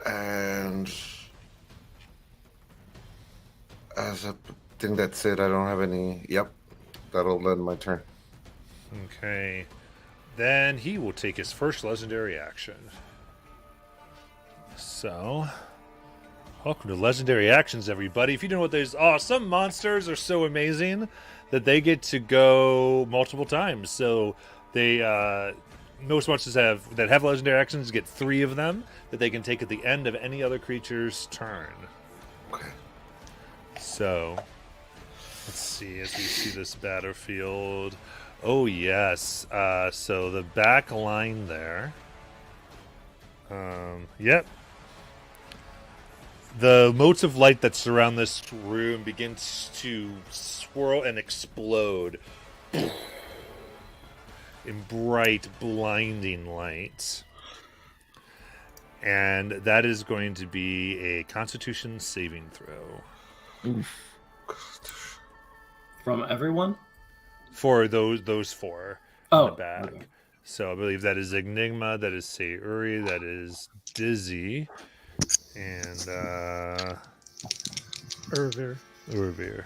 And I think that's it. I don't have any. Yep, that'll end my turn. Okay. Then he will take his first legendary action. So, welcome to Legendary Actions, everybody. If you don't know what those are, some monsters are so amazing that they get to go multiple times. So they most monsters that have legendary actions get 3 of them that they can take at the end of any other creature's turn. Okay. So let's see as we see this battlefield. Oh yes. So the back line there. Yep. The motes of light that surround this room begins to swirl and explode in bright, blinding light. And that is going to be a Constitution saving throw. Oof. From everyone? For those 4 Oh, in the back. okay. So I believe that is Enigma, that is Sayuri, that is Dizzy, and Urvir.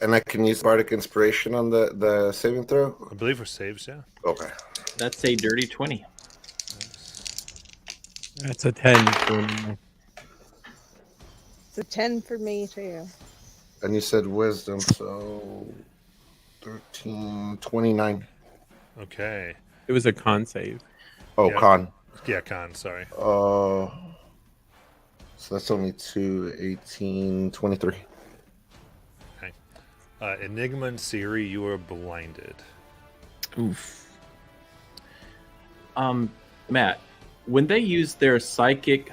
And I can use Bardic Inspiration on the saving throw? I believe for saves, yeah. Okay. That's a dirty 20. That's a 10 for me. It's a 10 for me, too. And you said Wisdom, so 13, 29. Okay. It was a con save. Oh, Yeah. Con. Yeah, Con, sorry. So that's only 2, 18, 23. Okay. Enigma and Siri, you are blinded. Oof. Matt, when they used their psychic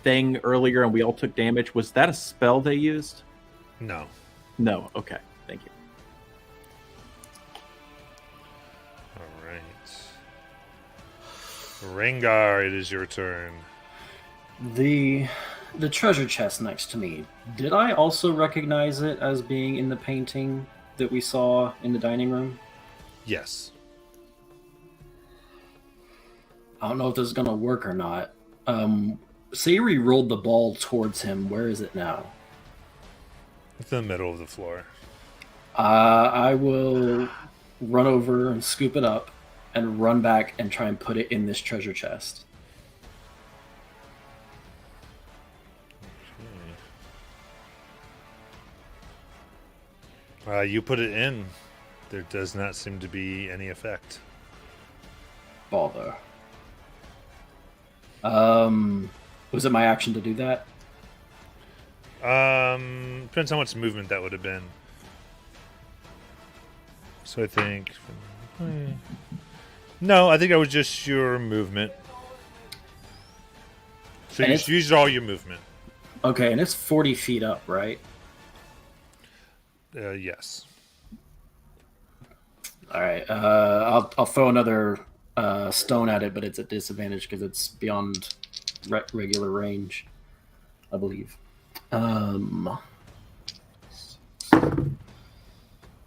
thing earlier and we all took damage, was that a spell they used? No. No. Okay. Thank you. All right. Rengar, it is your turn. The treasure chest next to me. Did I also recognize it as being in the painting that we saw in the dining room? Yes. I don't know if this is gonna work or not. Sayuri rolled the ball towards him. Where is it now? It's in the middle of the floor. I will run over and scoop it up and run back and try and put it in this treasure chest. You put it in. There does not seem to be any effect. Bother. Was it my action to do that? Depends how much movement that would have been. So I think... No, I think that was just your movement. So you used all your movement. Okay, and it's 40 feet up, right? Yes. All right. I'll throw another stone at it, but it's at disadvantage because it's beyond regular range, I believe.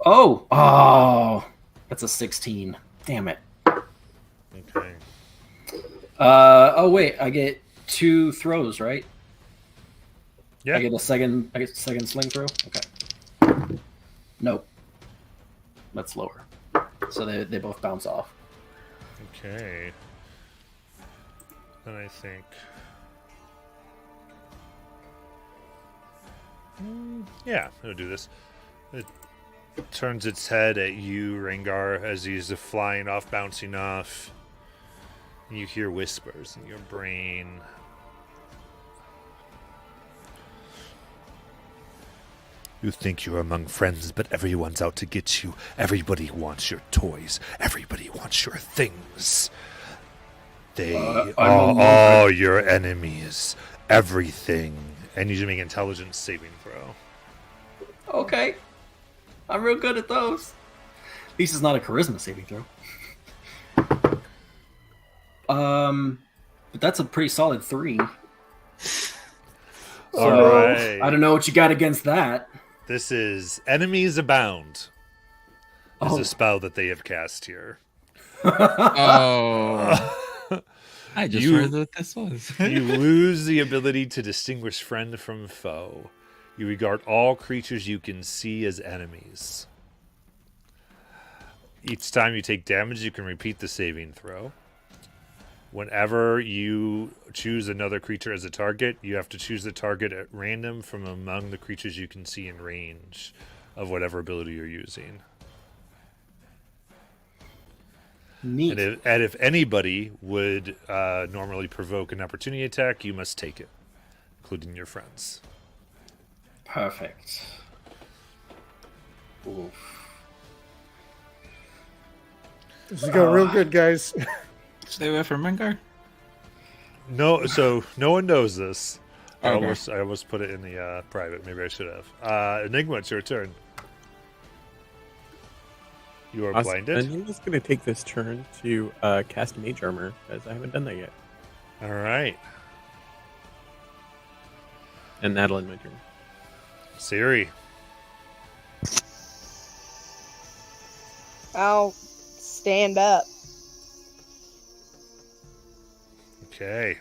Oh, that's a 16. Damn it. Okay. Oh wait, I get 2 throws, right? Yeah. I get a second sling throw. Okay. Nope. That's lower. So they both bounce off. Okay. Then I think... yeah, it'll do this. It turns its head at you, Rengar, as he's flying off, bouncing off. And you hear whispers in your brain. You think you're among friends, but everyone's out to get you. Everybody wants your toys. Everybody wants your things. They are all your enemies. Everything. And you should make an intelligence saving throw. Okay. I'm real good at those. At least it's not a charisma saving throw. But that's a pretty solid 3. All right. I don't know what you got against that. This is Enemies Abound. This is Oh. a spell that they have cast here. Oh. I just heard what this was. You lose the ability to distinguish friend from foe. You regard all creatures you can see as enemies. Each time you take damage, you can repeat the saving throw. Whenever you choose another creature as a target, you have to choose the target at random from among the creatures you can see in range of whatever ability you're using. Neat. And if anybody would normally provoke an opportunity attack, you must take it, including your friends. Perfect. Oof. This is going real good, guys. Stay away from Rengar. No, so no one knows this. I Okay. almost put it in the private. Maybe I should have. Enigma, it's your turn. You are blinded. I'm just going to take this turn to cast Mage Armor, as I haven't done that yet. All right. And that'll end my turn. Siri. I'll stand up. Okay.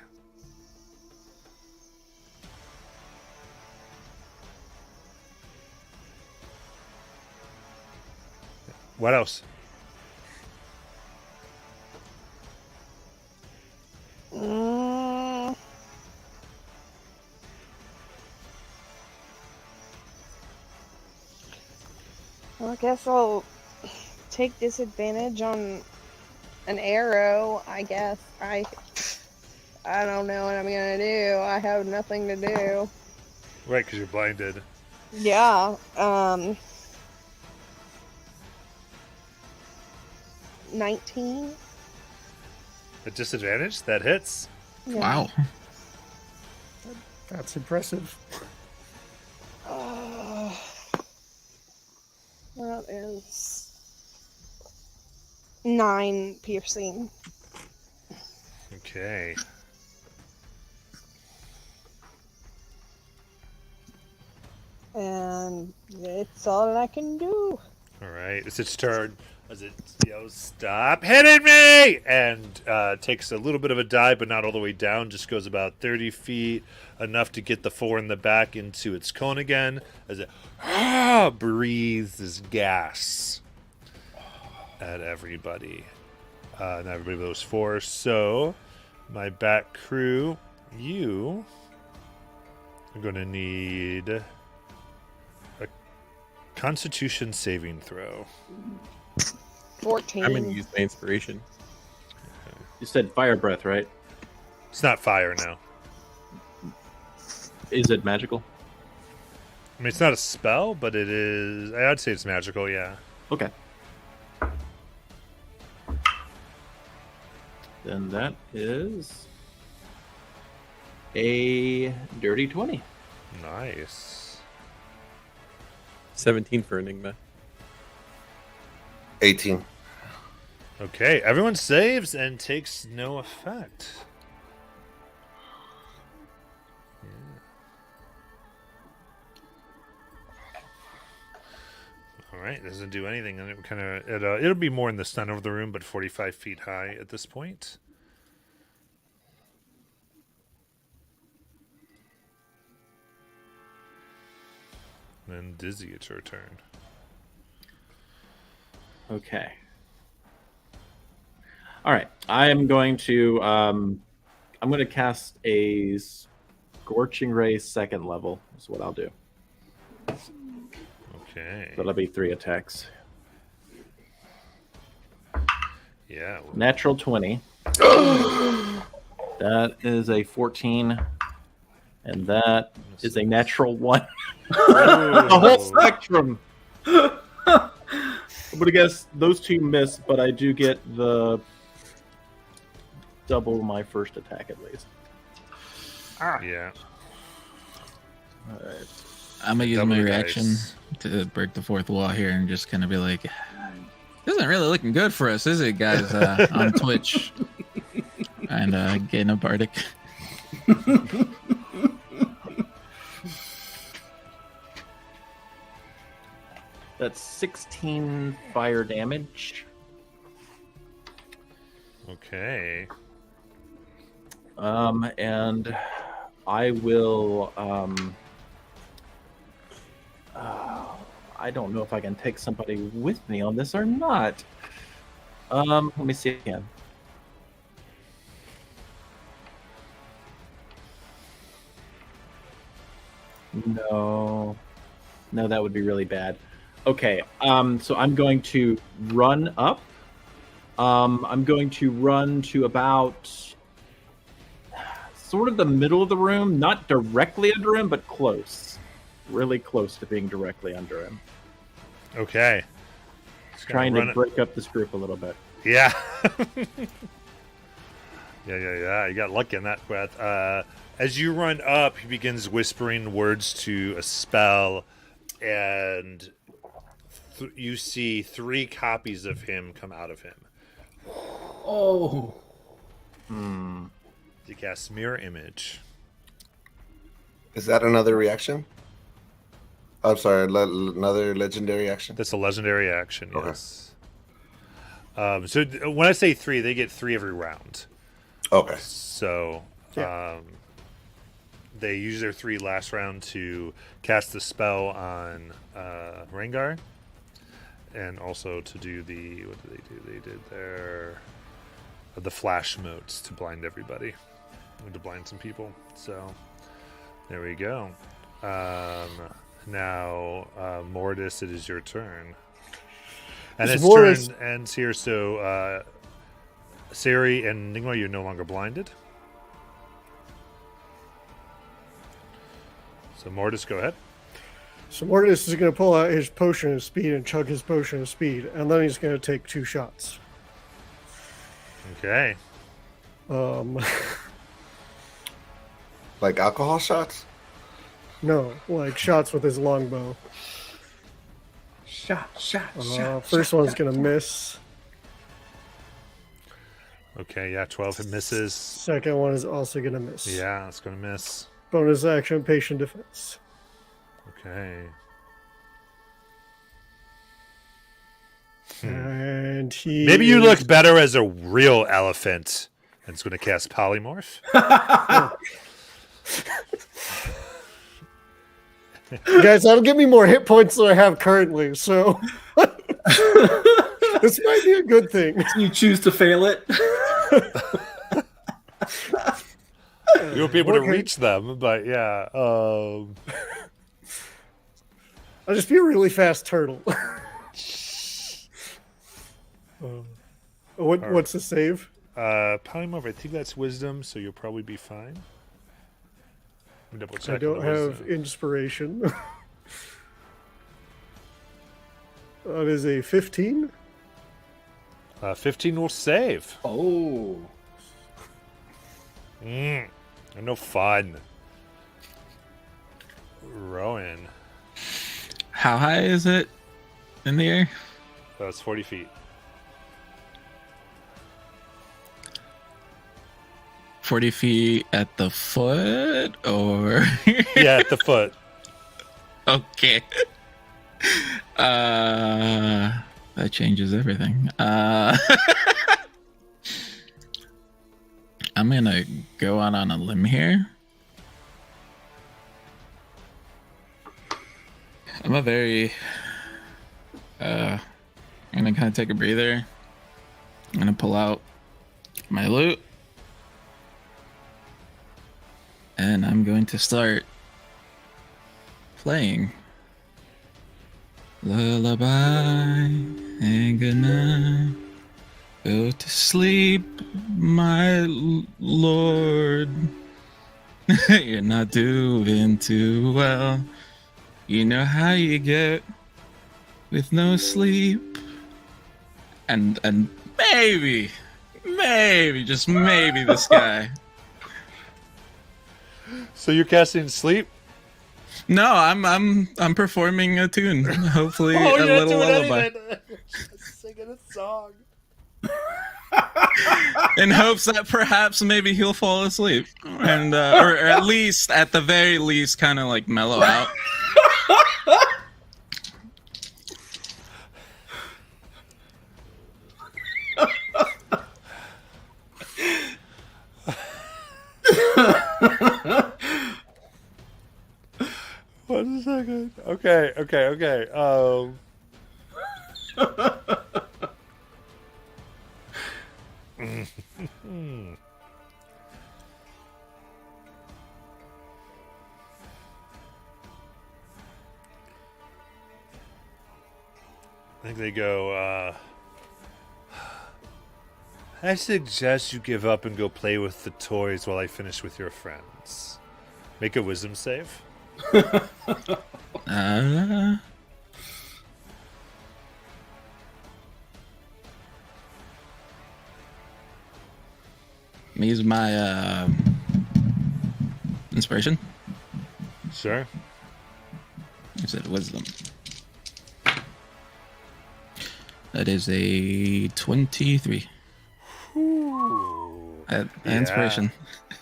What else? Mm. Well, I guess I'll take disadvantage on an arrow. I guess I don't know what I'm gonna do. I have nothing to do. Right, because you're blinded. Yeah. 19. At disadvantage, that hits. Yeah. Wow. That's impressive. That is 9 piercing. Okay. And it's all I can do. All right. It's its turn. as it yells, "Stop hitting me!" and takes a little bit of a dive, but not all the way down. Just goes about 30 feet, enough to get the 4 in the back into its cone again, as it breathes gas at everybody. And everybody those 4. So, my back crew, you are going to need a Constitution saving throw. 14. I'm gonna use my inspiration. You said fire breath, right? It's not fire now. Is it magical? I mean, it's not a spell, but it is. I'd say it's magical, yeah. Okay. Then that is a dirty 20. Nice. 17 for Enigma. 18. Okay, everyone saves and takes no effect. All right, doesn't do anything, and it'll be more in the center of the room, but 45 feet high at this point. Then Dizzy, it's your turn. Okay. All right. I am going to cast a Scorching Ray second level. Is what I'll do. Okay. That'll be 3 attacks. Yeah. Natural 20. That is a 14. And that is a natural 1. The whole spectrum. I'm gonna guess those 2 miss, but I do get the double my first attack at least. Yeah. All right. I'm gonna use Double my the reaction dice. to break the fourth wall here and just kind of be like, "This isn't really looking good for us, is it, guys?" On Twitch, and gain a bardic. That's 16 fire damage. Okay. And I will. I don't know if I can take somebody with me on this or not. Let me see again. No, that would be really bad. Okay, so I'm going to run up. I'm going to run to about sort of the middle of the room, not directly under him, but close. Really close to being directly under him. Okay. Trying to break up this group a little bit. Yeah. Yeah. You got lucky on that, Quath. As you run up, he begins whispering words to a spell, and you see 3 copies of him come out of him. Oh. You cast Mirror Image. Is that another reaction? I'm sorry, another legendary action? That's a legendary action, Okay. yes. So when I say 3, they get 3 every round. Okay. So Yeah. they use their 3 last round to cast the spell on Rengar, and also to do the what did they do? They did the flash motes to blind everybody, and to blind some people. So there we go. Now, Mortis, it is your turn, and its Mortis- turn ends here. So Siri and Ningma, you're no longer blinded. So Mortis, go ahead. So Mortis is going to pull out his potion of speed and chug his potion of speed, and then he's going to take 2 shots. Okay. Like alcohol shots? No, like shots with his longbow. Shot. First one's going to miss. Okay, yeah, 12 misses. Second one is also going to miss. Yeah, it's going to miss. Bonus action, patient defense. Okay. And he Maybe you is- look better as a real elephant. And it's going to cast polymorph. Guys, that'll give me more hit points than I have currently, so this might be a good thing. You choose to fail it. You won't be able to Okay. reach them, but yeah. I'll just be a really fast turtle. What's the save? Polymorph, I think that's wisdom, so you'll probably be fine. Let me double check. I don't the have wisdom. inspiration. That is a 15. 15 will save. Oh. No fun. Rowan. How high is it in the air? That's 40 feet. 40 feet at the foot, or Yeah, at the foot. okay. That changes everything. I'm gonna go out on a limb here. I'm gonna kind of take a breather. I'm gonna pull out my loot. And I'm going to start playing. Lullaby and good night. Go to sleep, my lord. You're not doing too well. You know how you get with no sleep. And maybe, just maybe this guy. So you're casting sleep? No, I'm performing a tune. Hopefully a little lullaby. Singing a song. In hopes that perhaps maybe he'll fall asleep. And or at least at the very least kind of like mellow out. One second. Okay. I think they go, I suggest you give up and go play with the toys while I finish with your friends. Make a wisdom save. Use my inspiration. Sure. Is it wisdom? That is a 23. Ooh. Inspiration.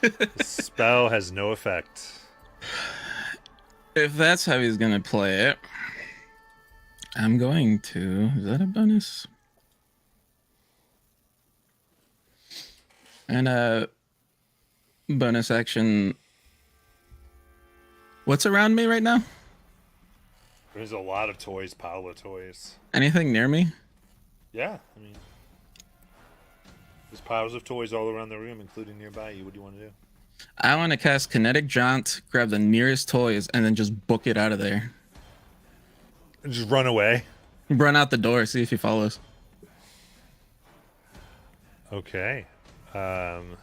The spell has no effect. If that's how he's gonna play it, I'm going to. Is that a bonus? And a bonus action. What's around me right now? There's a lot of toys, pile of toys. Anything near me? Yeah, I mean, there's piles of toys all around the room, including nearby you. What do you want to do? I want to cast Kinetic Jaunt, grab the nearest toys, and then just book it out of there. Just run away. Run out the door, see if he follows. Okay. In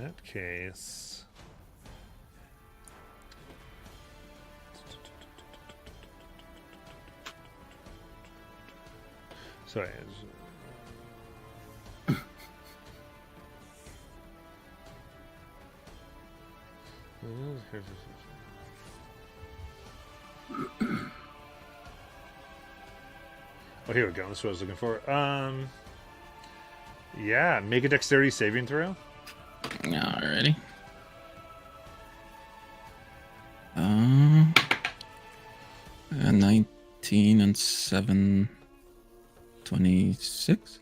that case, sorry. Oh, here we go. That's what I was looking for. Yeah, make a dexterity saving throw. Alrighty. A 18 and 7, 26.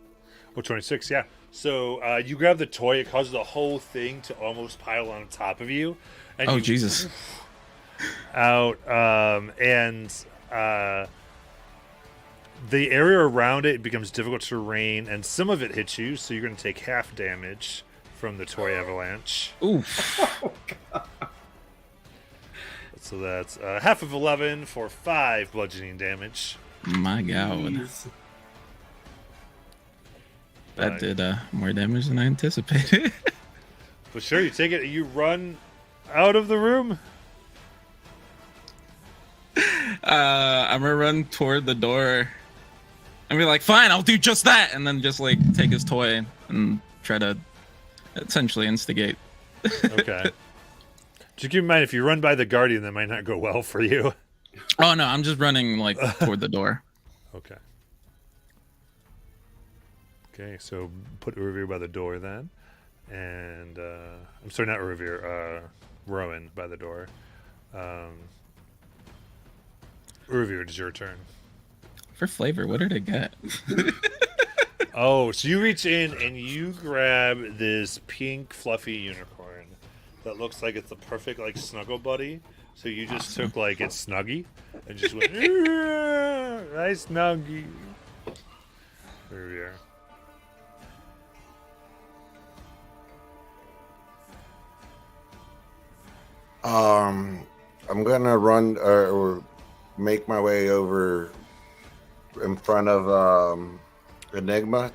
Well, 26, yeah. So you grab the toy. It causes the whole thing to almost pile on top of you. And Oh, you Jesus. out, the area around it becomes difficult terrain, and some of it hits you, so you're going to take half damage from the toy avalanche. Oof. So that's half of 11 for 5 bludgeoning damage. My God. Jeez. That did more damage than I anticipated. But sure, you take it. You run out of the room. I'm gonna run toward the door and be like, fine, I'll do just that, and then just like take his toy and try to essentially instigate. Okay. Just keep in mind, if you run by the guardian, that might not go well for you. Oh no, I'm just running like toward the door. Okay. Okay, so put Revere by the door then. And, I'm sorry, not Revere, Rowan by the door. Revere, it's your turn. For flavor, what did it get? Oh, so you reach in and you grab this pink fluffy unicorn that looks like it's the perfect like snuggle buddy. So you just took like its snuggie and just went, nice snuggie. There we are. I'm gonna run or make my way over in front of Enigma,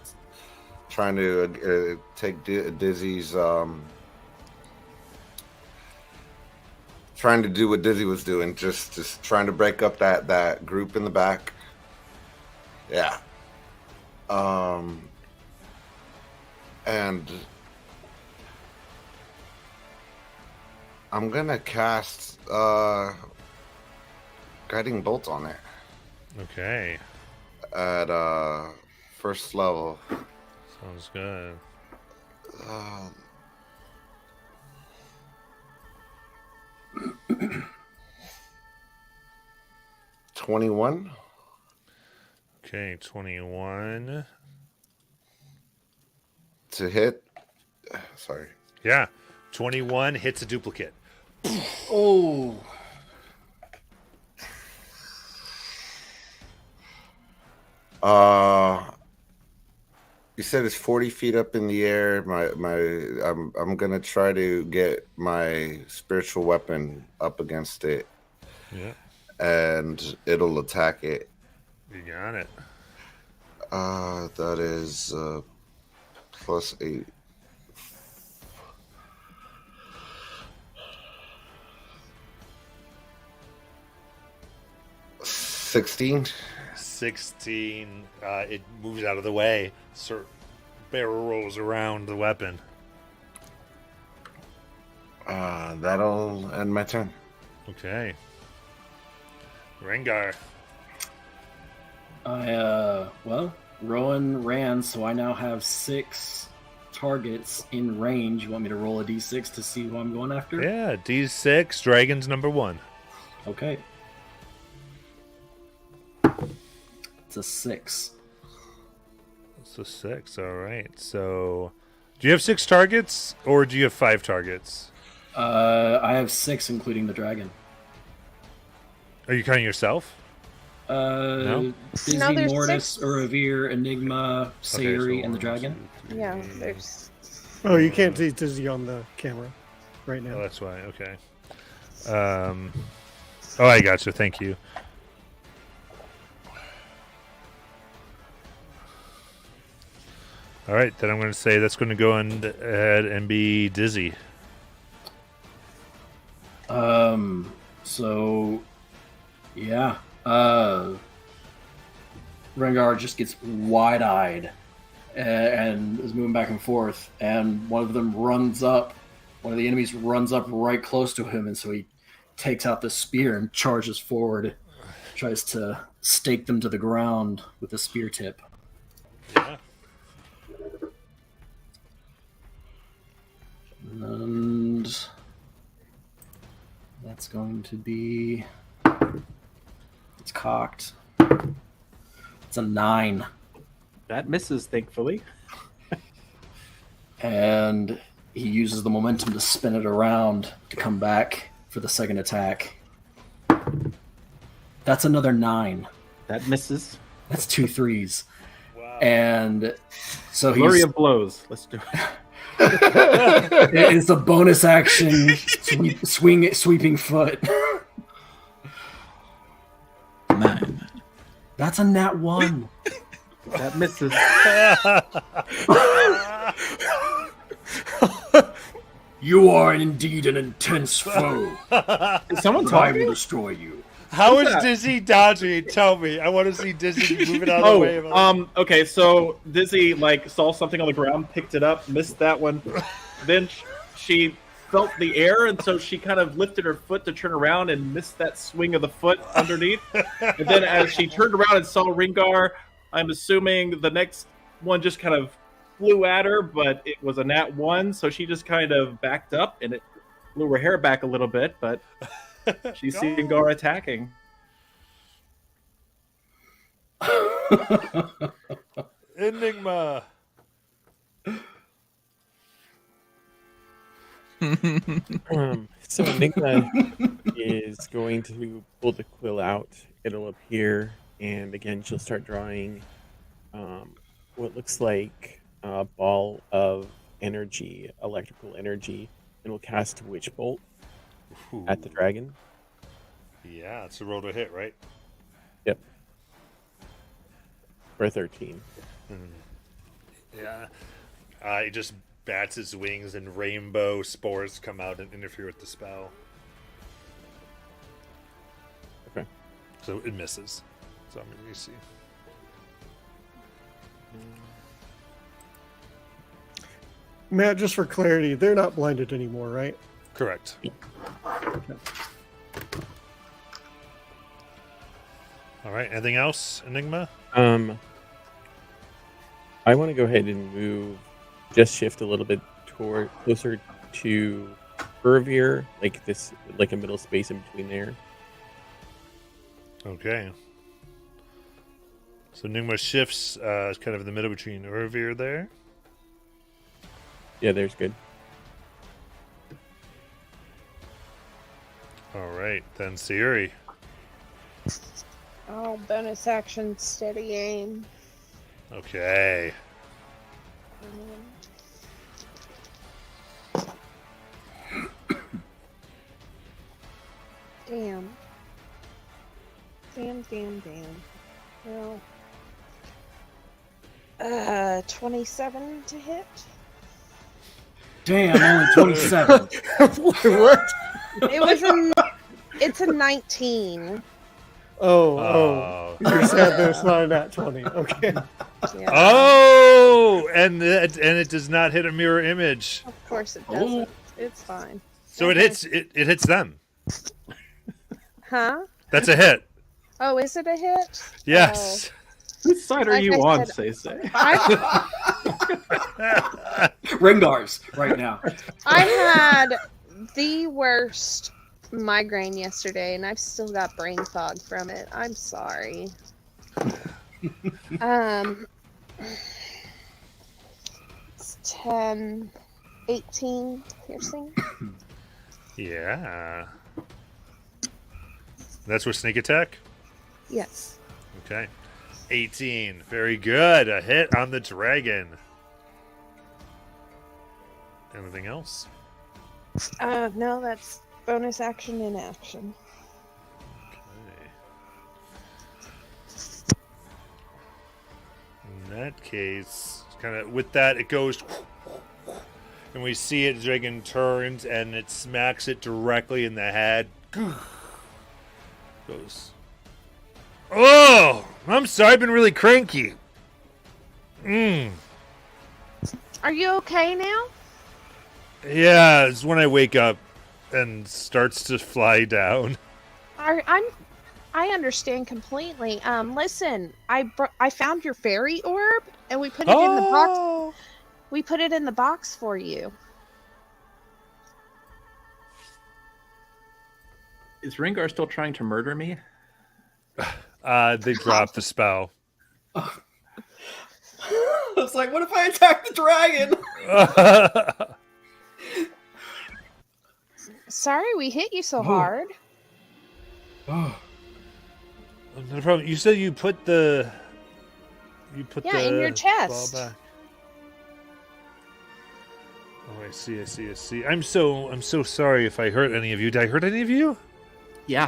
trying to take Dizzy's, trying to do what Dizzy was doing, just trying to break up that group in the back. Yeah. And I'm gonna cast Guiding Bolt on it Okay. at first level. Sounds good. 21. Okay, 21. To hit. Sorry. Yeah. 21 hits a duplicate. Oh. You said it's 40 feet up in the air. I'm gonna try to get my spiritual weapon up against it. Yeah. And it'll attack it. You got it. That is +8. 16. 16. It moves out of the way. Sir, barrel rolls around the weapon. That'll end my turn. Okay. Rengar. Well, Rowan ran, so I now have 6 targets in range. You want me to roll a d6 to see who I'm going after? Yeah, D6, dragon's number 1. Okay. It's a 6. It's a 6, all right. So, do you have 6 targets, or do you have 5 targets? I have 6, including the dragon. Are you counting yourself? No? Dizzy, No, there's Mortis, 6. Uravir, Enigma, Sayuri, so and the 1, dragon. 2, 3. Yeah, there's. Oh, you can't see Dizzy on the camera right Oh, now. that's why. Okay. Oh, I got you. Thank you. All right, then I'm going to say that's going to go on ahead and be Dizzy. So, yeah. Rengar just gets wide-eyed and is moving back and forth, and one of them runs up. One of the enemies runs up right close to him, and so he takes out the spear and charges forward, tries to stake them to the ground with the spear tip. Yeah. And that's going to be... It's cocked. It's a 9. That misses, thankfully. And he uses the momentum to spin it around to come back for the second attack. That's another 9. That misses. That's 2 3s. Wow. And so Flurry he's of blows. Let's do it. it's a bonus action sweeping foot. 9. That's a nat 1. That misses. You are indeed an intense foe. Is someone But I talking? will destroy you. How is that? Dizzy dodging? Tell me. I want to see Dizzy moving out of the way. Okay, so Dizzy saw something on the ground, picked it up, missed that one. Then she felt the air, and so she kind of lifted her foot to turn around and missed that swing of the foot underneath. And then as she turned around and saw Ringar, I'm assuming the next one just kind of flew at her, but it was a nat 1, so she just kind of backed up, and it blew her hair back a little bit, but she's seeing Ringar attacking. Enigma. So Enigma is going to pull the quill out. It'll appear, and again, she'll start drawing what looks like a ball of energy, electrical energy, and will cast Witch Bolt at the dragon. Yeah, it's a roll to hit, right? Yep. For 13. Yeah. It just bats its wings and rainbow spores come out and interfere with the spell. Okay. So it misses. So I'm going to see. Matt, just for clarity, they're not blinded anymore, right? Correct. All right. Anything else, Enigma? I want to go ahead and shift a little bit closer to Irvir, like a middle space in between there. Okay. So Enigma shifts kind of in the middle between Irvir there. Yeah, there's good. All right. Then Sayuri. Oh, bonus action, steady aim. Okay. Damn. Well, 27 to hit. Damn, only 27. What? It's a 19. Oh. You're sad there's not a nat 20. Okay. Yeah. Oh, and it does not hit a mirror image. Of course it doesn't. It's fine. So it hits them. Huh? That's a hit. Oh, is it a hit? Yes. Whose side are Like you I on, said, Say? Ringar's right now. I had the worst migraine yesterday, and I've still got brain fog from it. I'm sorry. It's 10, 18 piercing. Yeah. That's with sneak attack? Yes. Okay. 18. Very good. A hit on the dragon. Anything else? No, that's bonus action in action. Okay. In that case, kind of with that, it goes, and we see it. The dragon turns and it smacks it directly in the head. Goes. Oh, I'm sorry. I've been really cranky. Are you okay now? Yeah, it's when I wake up and starts to fly down. I understand completely. Listen, I found your fairy orb and we put it in the box. We put it in the box for you. Is Ringar still trying to murder me? They dropped the spell. It's like, what if I attack the dragon? Sorry we hit you so Oh. hard. Oh, No problem. You said you put the Yeah, in your chest. ball back. Oh, I see. I'm so sorry if I hurt any of you. Did I hurt any of you? Yeah.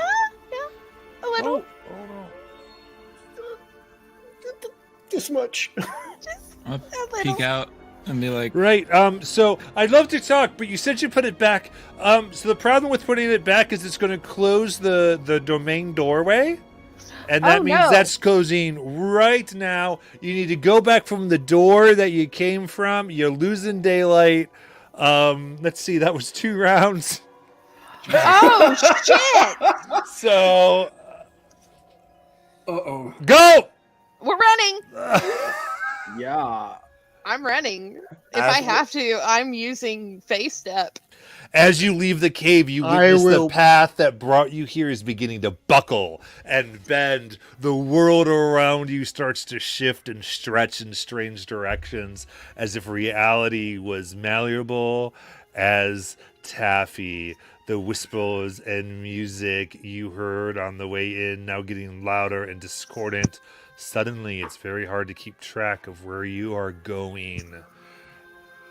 A little. Oh no. This much. I'll A little. peek out and be like, Right. So I'd love to talk, but you said you put it back. So the problem with putting it back is it's going to close the domain doorway, and that Oh, means no. that's closing right now. You need to go back from the door that you came from. You're losing daylight. Let's see. That was 2 rounds. Oh shit! So uh-oh. go. We're running. Yeah. I'm running. If As I we- have to, I'm using face step. As you leave the cave, you I witness the will- path that brought you here is beginning to buckle and bend. The world around you starts to shift and stretch in strange directions, as if reality was malleable as taffy. The whispers and music you heard on the way in now getting louder and discordant. Suddenly, it's very hard to keep track of where you are going.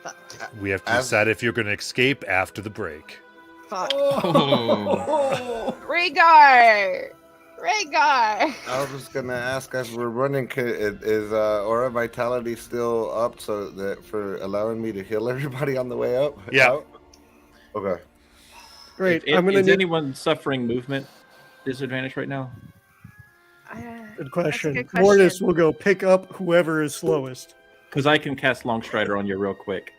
Fuck. We have to As- decide if you're going to escape after the break. Fuck. Oh. Rhaegar! I was just gonna ask, as we're running, is Aura Vitality still up so that for allowing me to heal everybody on the way up? Yeah. Out? Okay. Great. Is, I'm gonna is need. anyone suffering movement disadvantage right now? Good question. That's a good Mortis question. will go pick up whoever is slowest. Because I can cast Longstrider on you real quick,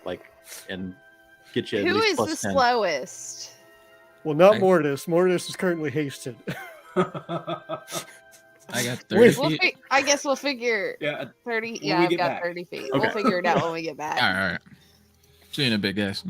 like, and get you at Who least is plus the 10. slowest? Well, not I- Mortis. Mortis is currently hasted. I got 30 Wait. feet. I guess we'll figure Yeah. 30. When Yeah, we I've get got back. 30 feet. Okay. We'll figure it out when we get back. All right. See you in a big ass.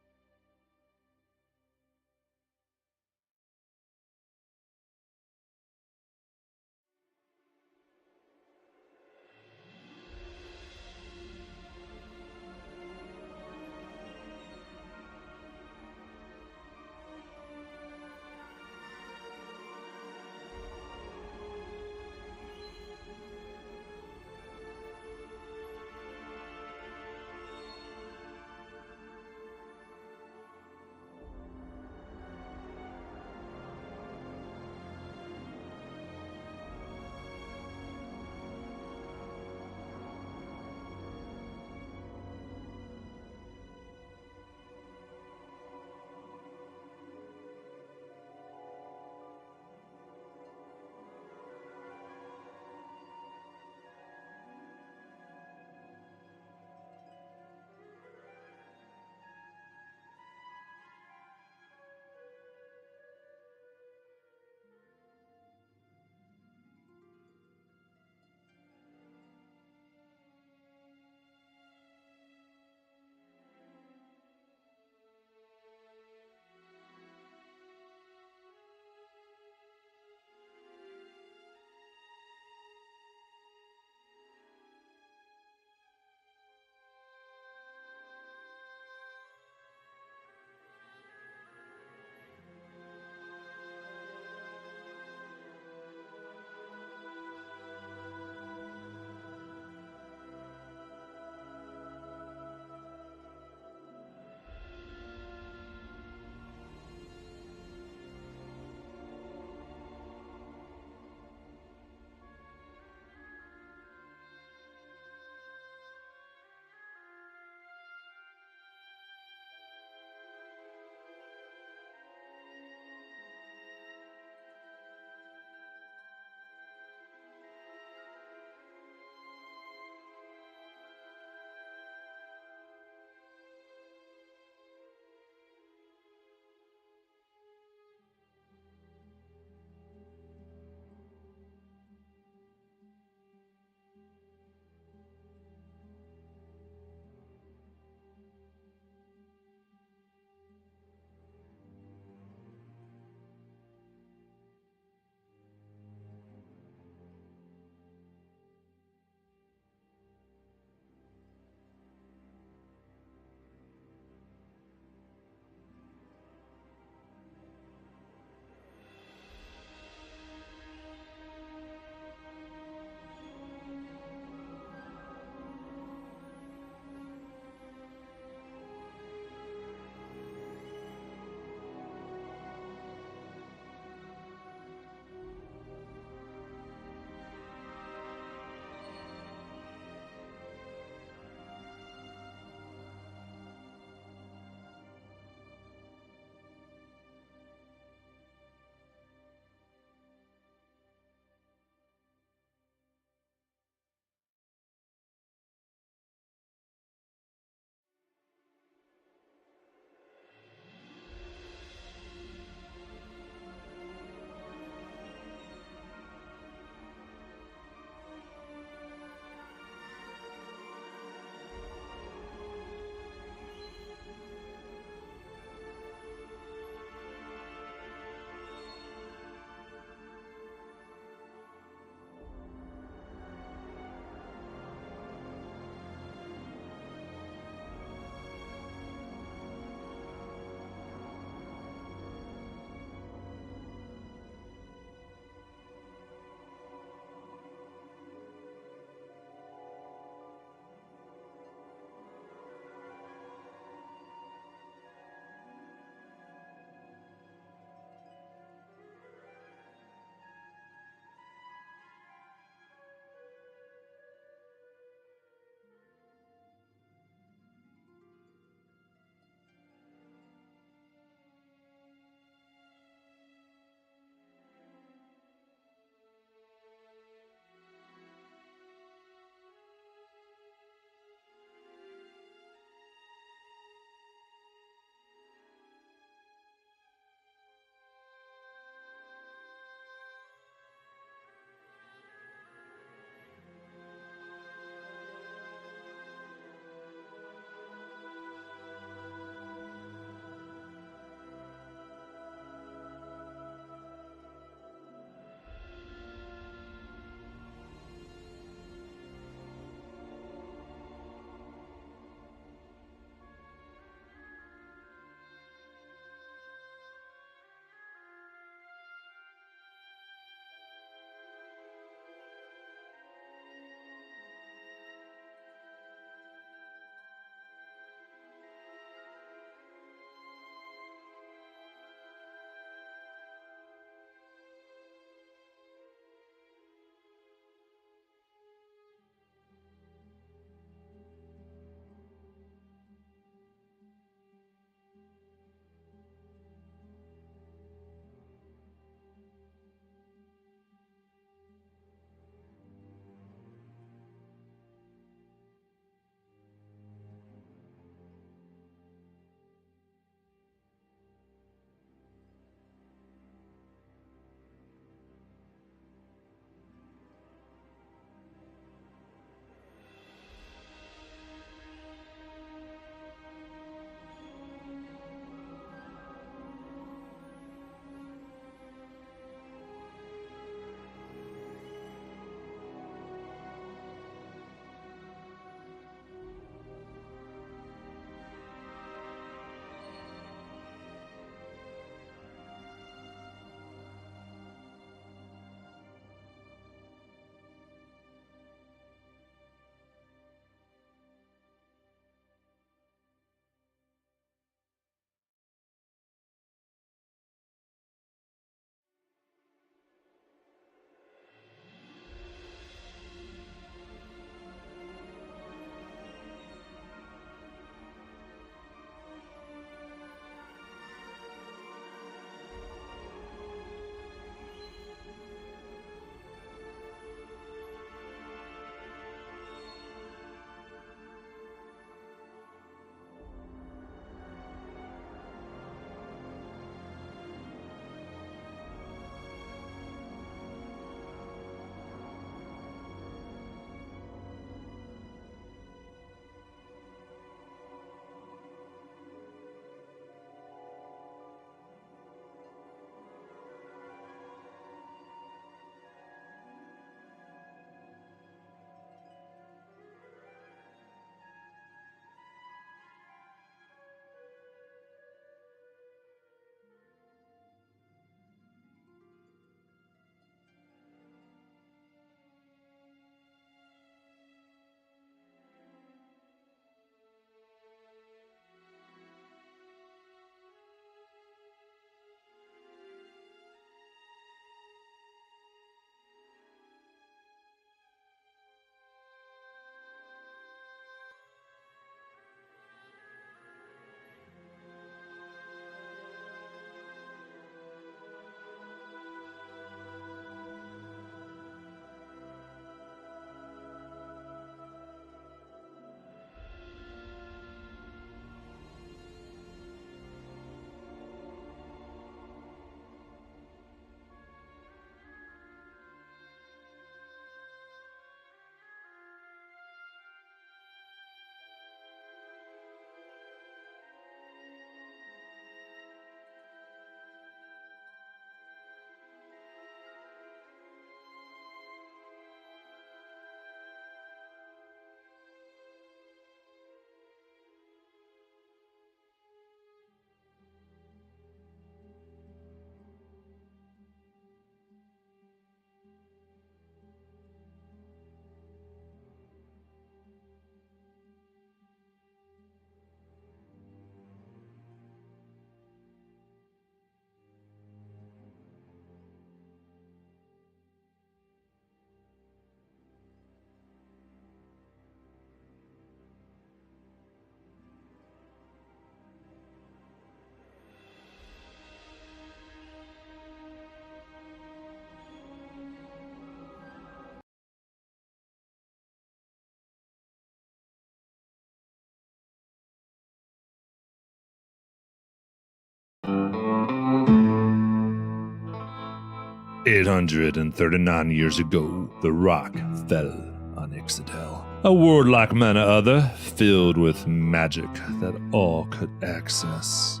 839 years ago, the rock fell on Ixodel. A world like many other, filled with magic that all could access.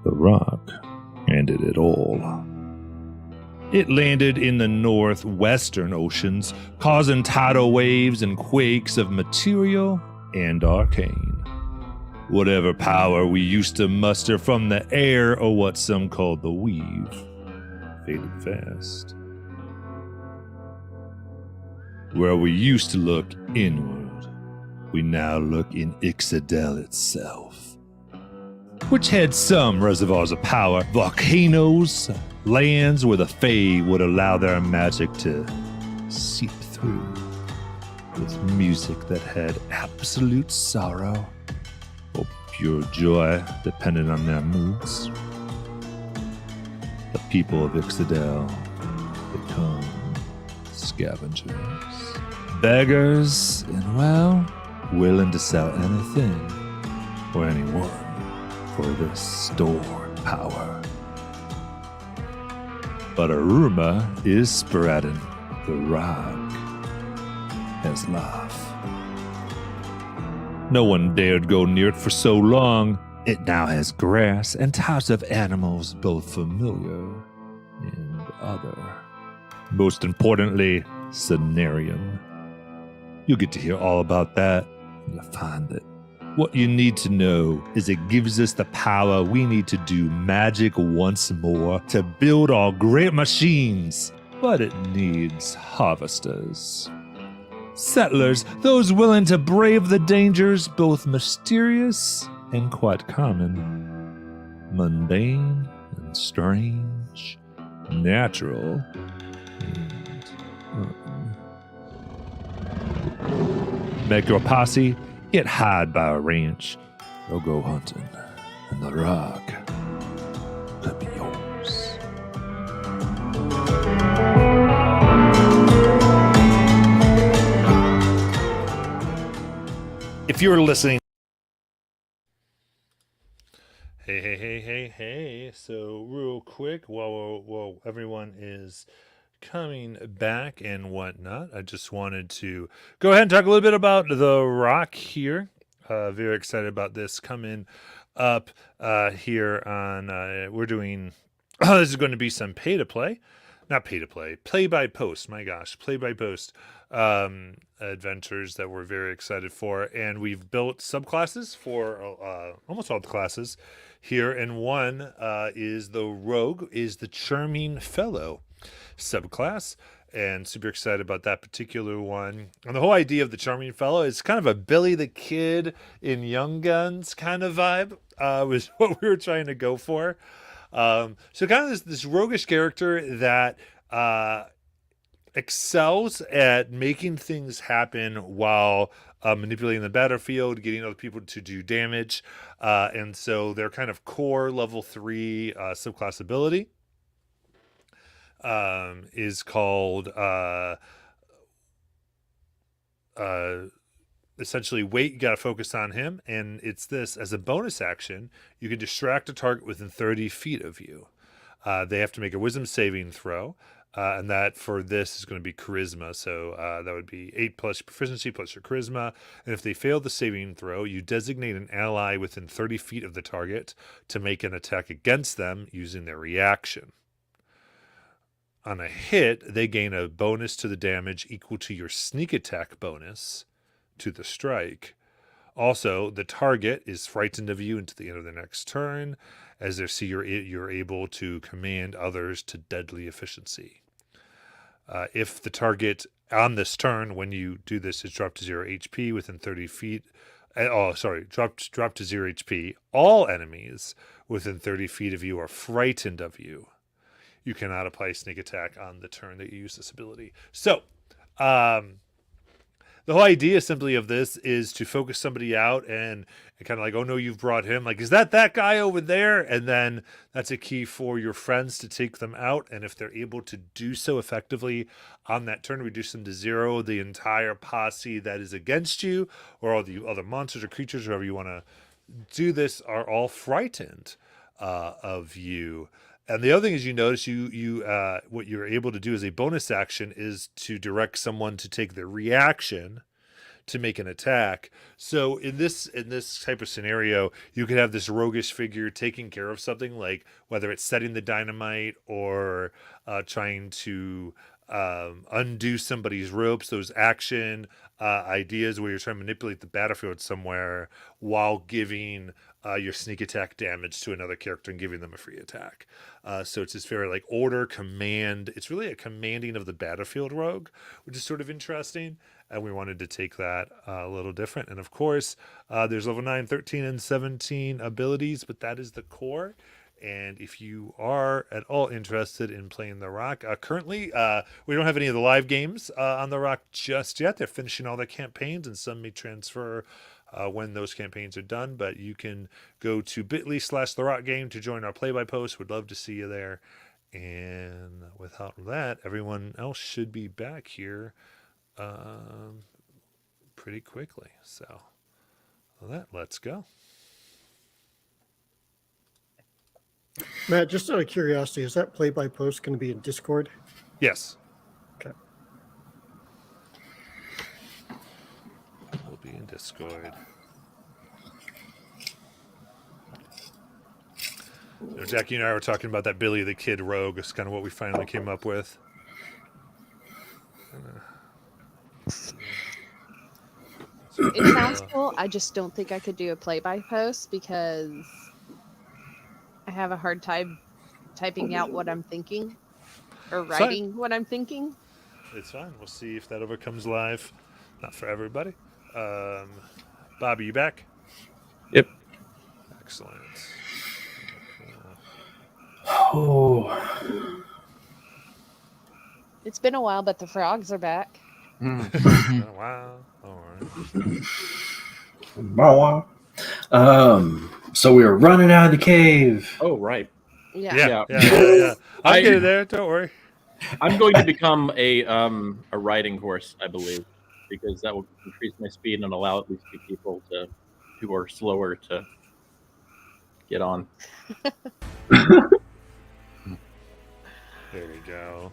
The rock ended it all. It landed in the northwestern oceans, causing tidal waves and quakes of material and arcane. Whatever power we used to muster from the air, or what some called the weave, faded fast. Where we used to look inward, we now look in Ixodel itself, which had some reservoirs of power, volcanoes, lands where the Fae would allow their magic to seep through, with music that had absolute sorrow or pure joy, depending on their moods. The people of Ixodel become scavengers, beggars, and, well, willing to sell anything or anyone for this stored power. But a rumor is spreading. The rock has life. No one dared go near it for so long. It now has grass and types of animals, both familiar and other. Most importantly, Cenarian. You'll get to hear all about that when you find it. What you need to know is it gives us the power we need to do magic once more, to build our great machines, but it needs harvesters. Settlers, those willing to brave the dangers, both mysterious and quite common, mundane and strange, natural and make your posse get hired by a ranch, or go hunting, and the rock could be yours. If you're listening, hey. So real quick, while everyone is coming back and whatnot, I just wanted to go ahead and talk a little bit about the rock here. Very excited about this coming up here on we're doing this is going to be some play by post, my gosh, play by post adventures that we're very excited for, and we've built subclasses for almost all the classes here, and one is the rogue, is the charming fellow subclass, and super excited about that particular one. And the whole idea of the charming fellow is kind of a Billy the Kid in Young Guns kind of vibe, was what we were trying to go for. So kind of this roguish character that excels at making things happen while manipulating the battlefield, getting other people to do damage, and so their kind of core level 3 subclass ability is called essentially wait. You got to focus on him, and it's this: as a bonus action, you can distract a target within 30 feet of you. They have to make a wisdom saving throw, and that for this is going to be charisma, so that would be 8 plus proficiency plus your charisma. And if they fail the saving throw, you designate an ally within 30 feet of the target to make an attack against them using their reaction. On a hit, they gain a bonus to the damage equal to your sneak attack bonus to the strike. Also, the target is frightened of you until the end of the next turn, as they see you're able to command others to deadly efficiency. If the target on this turn, when you do this, is dropped to 0 HP within 30 feet. Drop to 0 HP. All enemies within 30 feet of you are frightened of you. You cannot apply sneak attack on the turn that you use this ability. So, the whole idea simply of this is to focus somebody out and kind of like, oh no, you've brought him. Like, is that guy over there? And then that's a key for your friends to take them out. And if they're able to do so effectively on that turn, reduce them to 0, the entire posse that is against you, or all the other monsters or creatures, however you want to do this, are all frightened of you. And the other thing is, you notice what you're able to do as a bonus action is to direct someone to take the reaction to make an attack. So in this type of scenario, you could have this roguish figure taking care of something, like whether it's setting the dynamite or trying to undo somebody's ropes. Those action ideas where you're trying to manipulate the battlefield somewhere while giving your sneak attack damage to another character and giving them a free attack. So it's this very like order command. It's really a commanding of the battlefield rogue, which is sort of interesting. And we wanted to take that a little different. And of course, there's level 9, 13, and 17 abilities, but that is the core. And if you are at all interested in playing The Rock, currently we don't have any of the live games on The Rock just yet. They're finishing all their campaigns, and some may transfer when those campaigns are done. But you can go to bit.ly/The Rock Game to join our play-by-post. Would love to see you there. And without that, everyone else should be back here pretty quickly. So let's go. Matt, just out of curiosity, is that play-by-post going to be in Discord? Yes. Okay. We'll be in Discord. So Jackie and I were talking about that Billy the Kid rogue. It's kind of what we finally came up with. It sounds cool. I just don't think I could do a play-by-post because I have a hard time typing out what I'm thinking or writing what I'm thinking. It's fine. We'll see if that ever comes live. Not for everybody. Bobby, you back? Yep. Excellent. Oh. It's been a while, but the frogs are back. Wow. All Wow. So we were running out of the cave. Oh, right. Yeah. Yeah. I'll get it there. Don't worry. I'm going to become a riding horse, I believe, because that will increase my speed and allow at least 2 people who are slower to get on. There we go.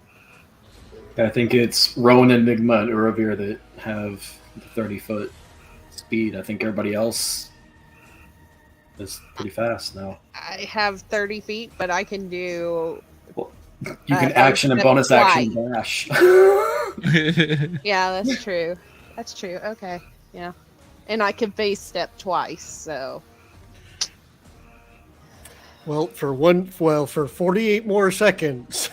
I think it's Rowan, Enigma, and Uravir that have the 30-foot speed. I think everybody else is pretty fast now. I have 30 feet, but I can do. You can action and bonus action dash. Yeah, that's true. That's true. Okay. Yeah. And I can base step twice, so. Well, for 48 more seconds.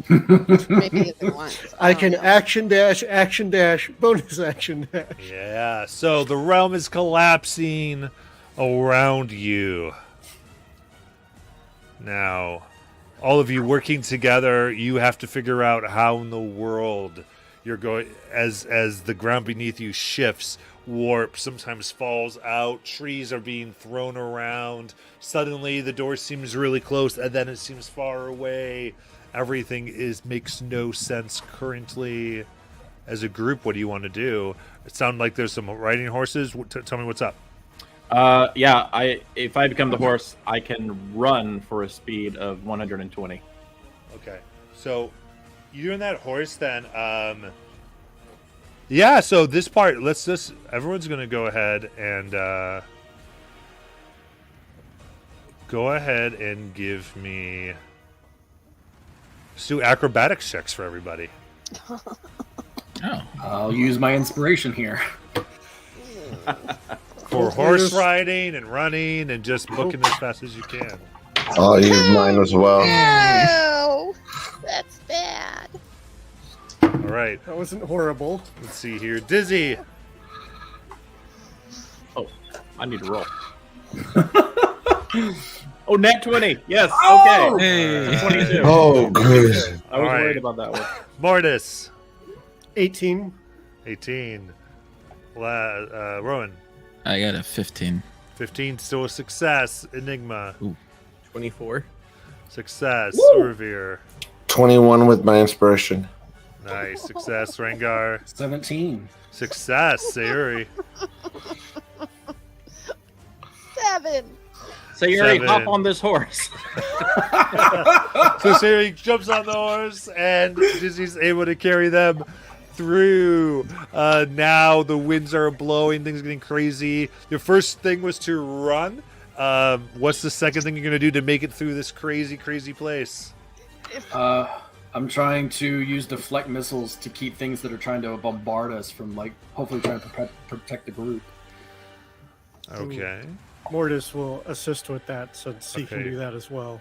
Maybe it's once. I can action dash, bonus action dash. Yeah. So the realm is collapsing around you. Now, all of you working together, you have to figure out how in the world you're going as the ground beneath you shifts, warps, sometimes falls out, trees are being thrown around. Suddenly the door seems really close and then it seems far away. Everything makes no sense currently. As a group, what do you want to do? It sounds like there's some riding horses. Tell me what's up. If I become the horse, I can run for a speed of 120. Okay. So you're in that horse then. Yeah, so this part, everyone's going to go ahead and give me. Let's do acrobatics checks for everybody. Oh. I'll use my inspiration here. For horse riding and running and just booking as fast as you can. I'll use mine as well. No! That's bad. All right. That wasn't horrible. Let's see here. Dizzy. Oh, I need to roll. Oh, nat 20. Yes. Okay. Hey. 22. Oh, good. I was All right. worried about that one. Mortis. 18. 18. Rowan. I got a 15. 15, still a success. Enigma. 24. Success. Woo! Revere. 21 with my inspiration. Nice. Success. Rengar. 17. Success. Sayuri. 7. Sayuri, 7. hop on this horse. So Sayuri jumps on the horse, and Dizzy's able to carry them through. Now the winds are blowing, things are getting crazy. Your first thing was to run. What's the second thing you're going to do to make it through this crazy, crazy place? I'm trying to use deflect missiles to keep things that are trying to bombard us from, like, hopefully trying to protect the group. Okay. Mortis will assist with that since he can Okay. do that as well.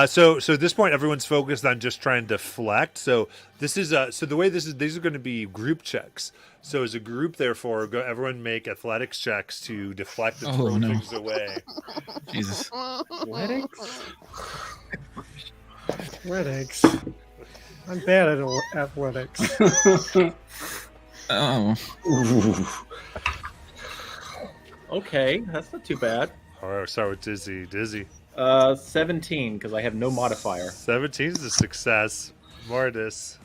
So at this point, everyone's focused on just trying to deflect. So this is so the way this is, these are going to be group checks. So as a group, therefore, everyone make athletics checks to deflect and throw things away. Jesus. Athletics. I'm bad at athletics. Oh. Okay, that's not too bad. All right, start with Dizzy. Dizzy. 17, because I have no modifier. 17 is a success. Mortis.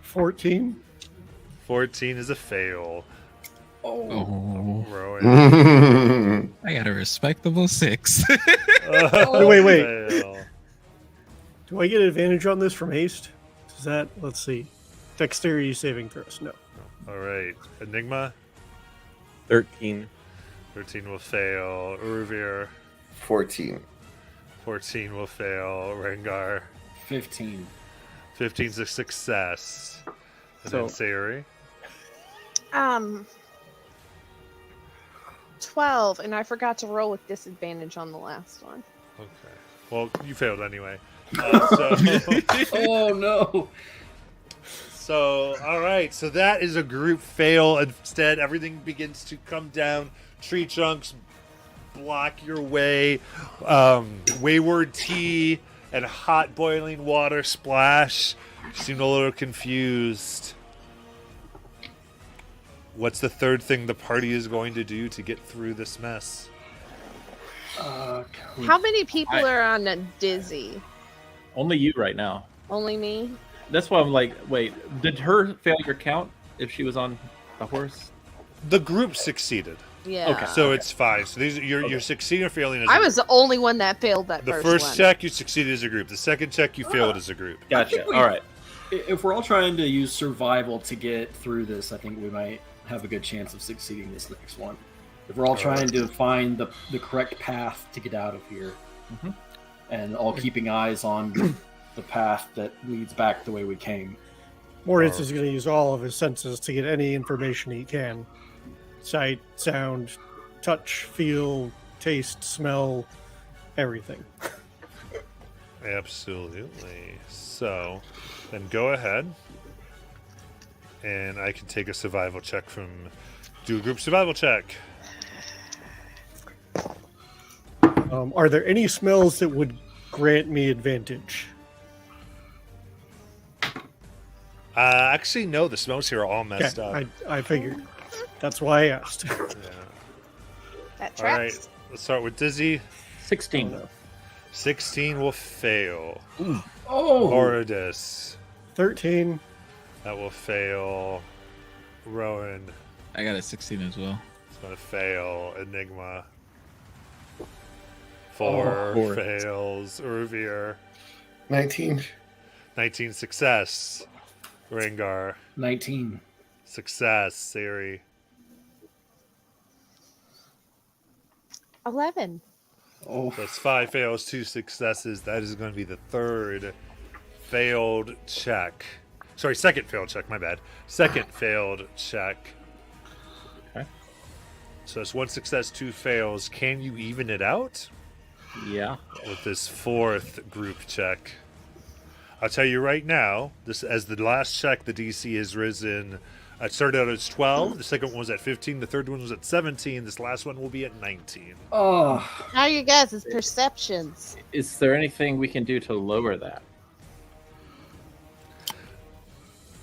14. 14 is a fail. Oh. Rowan. I got a respectable 6. Wait. Fail. Do I get advantage on this from haste? Is that, let's see. Dexterity saving throws. No. All right. Enigma. 13. 13 will fail. Uruvir. 14. 14 will fail. Rengar. 15. 15's a success. And then So- Sayuri. 12, and I forgot to roll with disadvantage on the last one. Okay. Well, you failed anyway. Oh, no. So, all right. So that is a group fail. Instead, everything begins to come down. Tree trunks block your way. Wayward tea and hot boiling water splash. You seem a little confused. What's the third thing the party is going to do to get through this mess? How many people are on a Dizzy? Only you right now. Only me? That's why I'm like, wait, did her failure count if she was on the horse? The group succeeded, Yeah. Okay. so it's fine. So these you're succeeding or failing as a I group. was the only one that failed that The first first one. check you succeeded as a group. The second check you failed as a group. Gotcha. All right. If we're all trying to use survival to get through this, I think we might have a good chance of succeeding this next one. If we're all trying to find the correct path to get out of here, and all keeping eyes on the path that leads back the way we came. Mortis is going to use all of his senses to get any information he can. Sight, sound, touch, feel, taste, smell, everything. Absolutely. So, then go ahead, and I can take a survival check from. Do a group survival check. Are there any smells that would grant me advantage? Actually, no. The smells here are all messed Okay, up. I figured. That's why I asked. Yeah. That All right. tracks. Let's start with Dizzy. 16. 16 will fail. Oh! Oridus. 13. That will fail. Rowan. I got a 16 as well. It's gonna fail. Enigma. 4 4. fails. Uruvir. 19. 19 success. Rengar. 19. Success. Siri. 11. Oh, That's 5 fails, 2 successes. That is going to be the third failed check. Sorry, second failed check. My bad. Second failed check. Okay. So it's 1 success, 2 fails. Can you even it out Yeah. with this fourth group check? I'll tell you right now. This as the last check, the DC has risen. It started out as 12. The second one was at 15. The third one was at 17. This last one will be at 19. oh. How are you guys' perceptions? Is there anything we can do to lower that?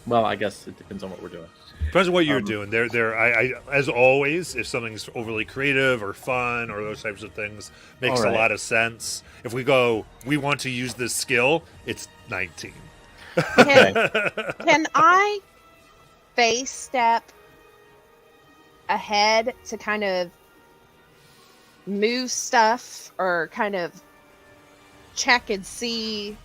Well, I guess it depends on what we're doing. Depends on what you're doing. I as always, if something's overly creative or fun or those types of things, makes All right. a lot of sense. If we go, we want to use this skill, it's 19. Can I face step ahead to kind of move stuff or kind of check and see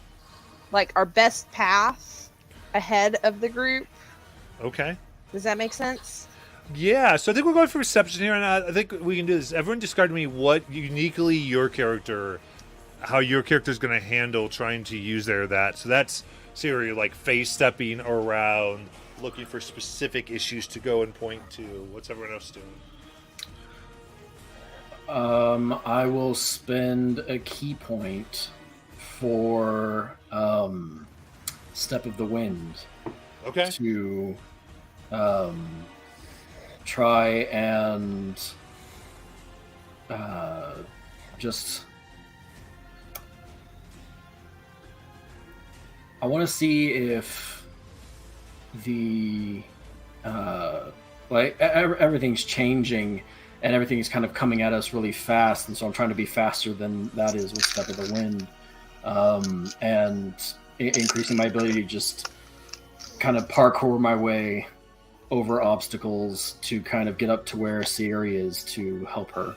like our best path ahead of the group. Okay. Does that make sense? Yeah, so I think we're going for perception here, and I think we can do this. Everyone describe to me what uniquely how your character is going to handle trying to use that. So that's Siri, like face stepping around, looking for specific issues to go and point to. What's everyone else doing? I will spend a key point for Step of the Wind. Okay. To try and just. I want to see if the everything's changing and everything is kind of coming at us really fast, and so I'm trying to be faster than that is with Step of the Wind, and increasing my ability to just kind of parkour my way over obstacles to kind of get up to where Siri is to help her.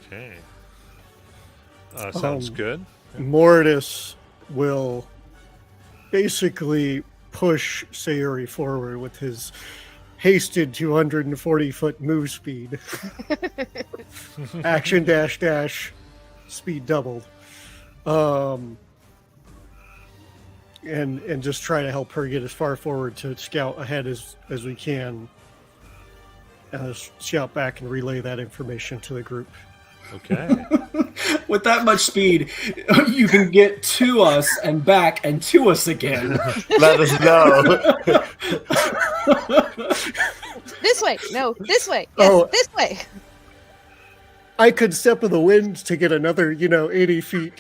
Okay. Sounds good. Mortis will basically push Sayuri forward with his hasted 240-foot move speed. Action dash speed doubled. And just try to help her get as far forward to scout ahead as we can. Shout back and relay that information to the group. Okay. With that much speed, you can get to us and back and to us again. Let us know. This way. No, this way. Yes, this way. I could Step of the Wind to get another, 80 feet.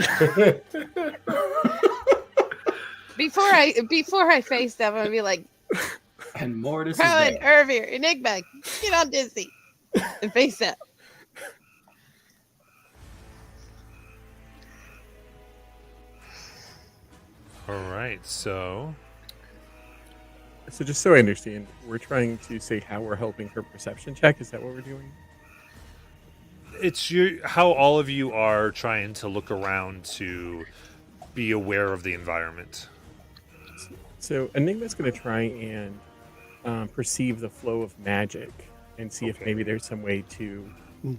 Before I face them, I'll be like, and Mortis Cohen, is there. Irvir, Enigma, get on Disney and face them. All right, so just so I understand, we're trying to say how we're helping her perception check. Is that what we're doing? it's how all of you are trying to look around to be aware of the environment. So Enigma's going to try and perceive the flow of magic and see if maybe there's some way to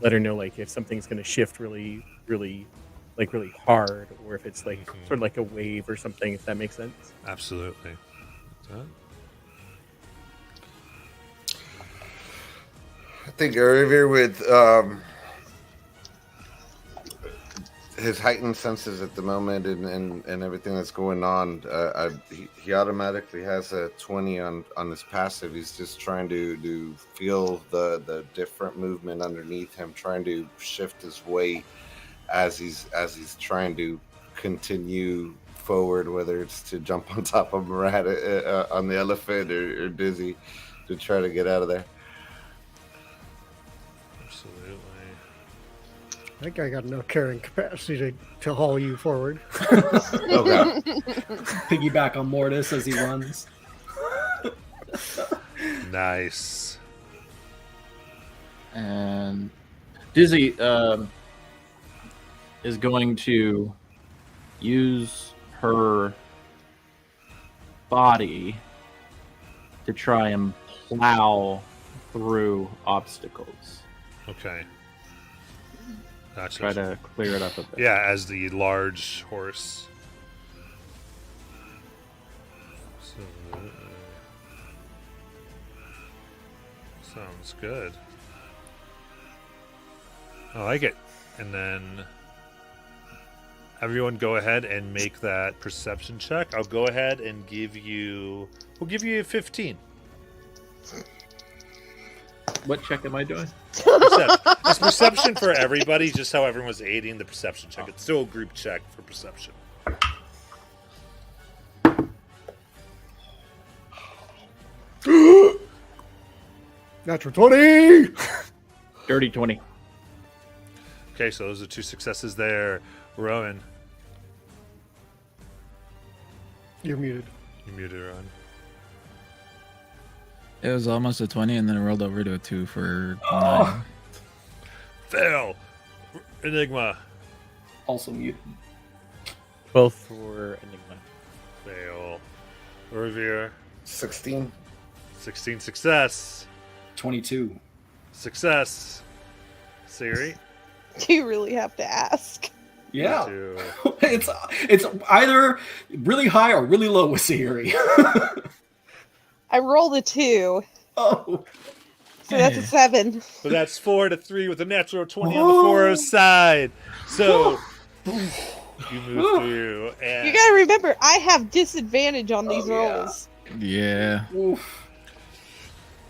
let her know, like, if something's going to shift really hard, or if it's like sort of like a wave or something, if that makes sense. Absolutely. I think Irvir, with his heightened senses at the moment and everything that's going on, he automatically has a 20 on his passive. He's just trying to feel the different movement underneath him, trying to shift his weight as he's trying to continue forward, whether it's to jump on top of Murat on the elephant or Dizzy to try to get out of there. Absolutely. I think I got enough carrying capacity to haul you forward. Okay. Piggyback on Mortis as he runs. Nice. And Dizzy is going to use her body to try and plow through obstacles. Okay. Gotcha. Try to clear it up a bit. Yeah, as the large horse. Sounds good. I like it. And then everyone go ahead and make that perception check. I'll go ahead and we'll give you a 15. What check am I doing? It's perception for everybody, just how everyone was aiding the perception check. It's still a group check for perception. Natural 20! Dirty 20. Okay, so those are 2 successes there. Rowan. You're muted. You muted, Rowan. It was almost a 20, and then it rolled over to a 2 for 9. Oh. Fail. Enigma. Also mute. 12 for Enigma. Fail. Revere. 16. 16 success. 22. Success. Siri. Do you really have to ask? Yeah. 2. It's either really high or really low with Siri. I rolled a 2, Oh. so that's a 7. So that's 4 to 3 with a natural 20 on the 4 side. So you move through, and You gotta remember, I have disadvantage on these rolls. Yeah. Oof.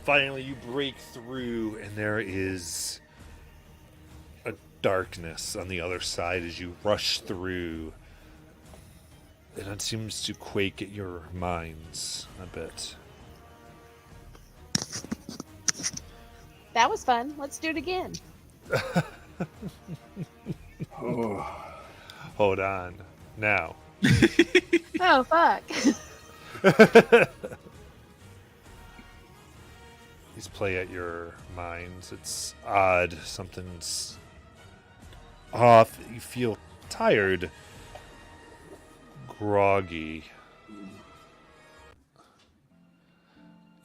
finally you break through, and there is a darkness on the other side as you rush through. And it seems to quake at your minds a bit. That was fun. Let's do it again. Oh. Hold on. Now. Oh fuck. These play at your minds. It's odd. Something's off. You feel tired, groggy,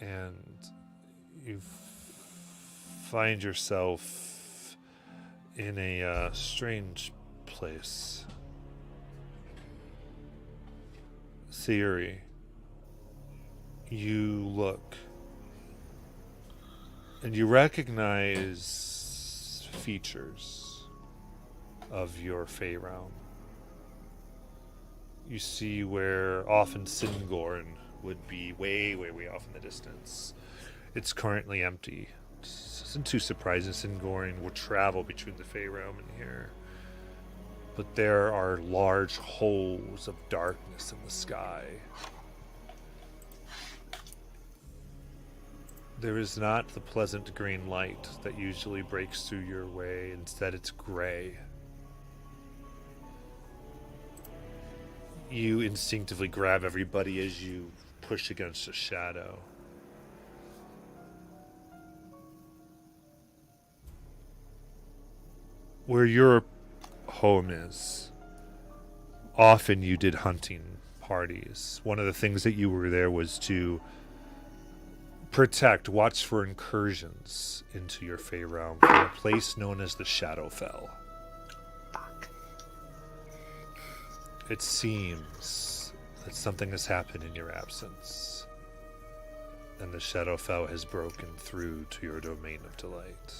and you find yourself in a strange place. Theory. You look and you recognize features of your Fae realm. You see where often Singorn would be way, way, way off in the distance. It's currently empty. This isn't too surprising. Singorn will travel between the Fae realm and here. But there are large holes of darkness in the sky. There is not the pleasant green light that usually breaks through your way. Instead, it's gray. You instinctively grab everybody as you push against a shadow. Where your home is, often you did hunting parties. One of the things that you were there was to protect, watch for incursions into your Fae realm from a place known as the Shadowfell. It seems that something has happened in your absence, and the Shadowfell has broken through to your domain of delight.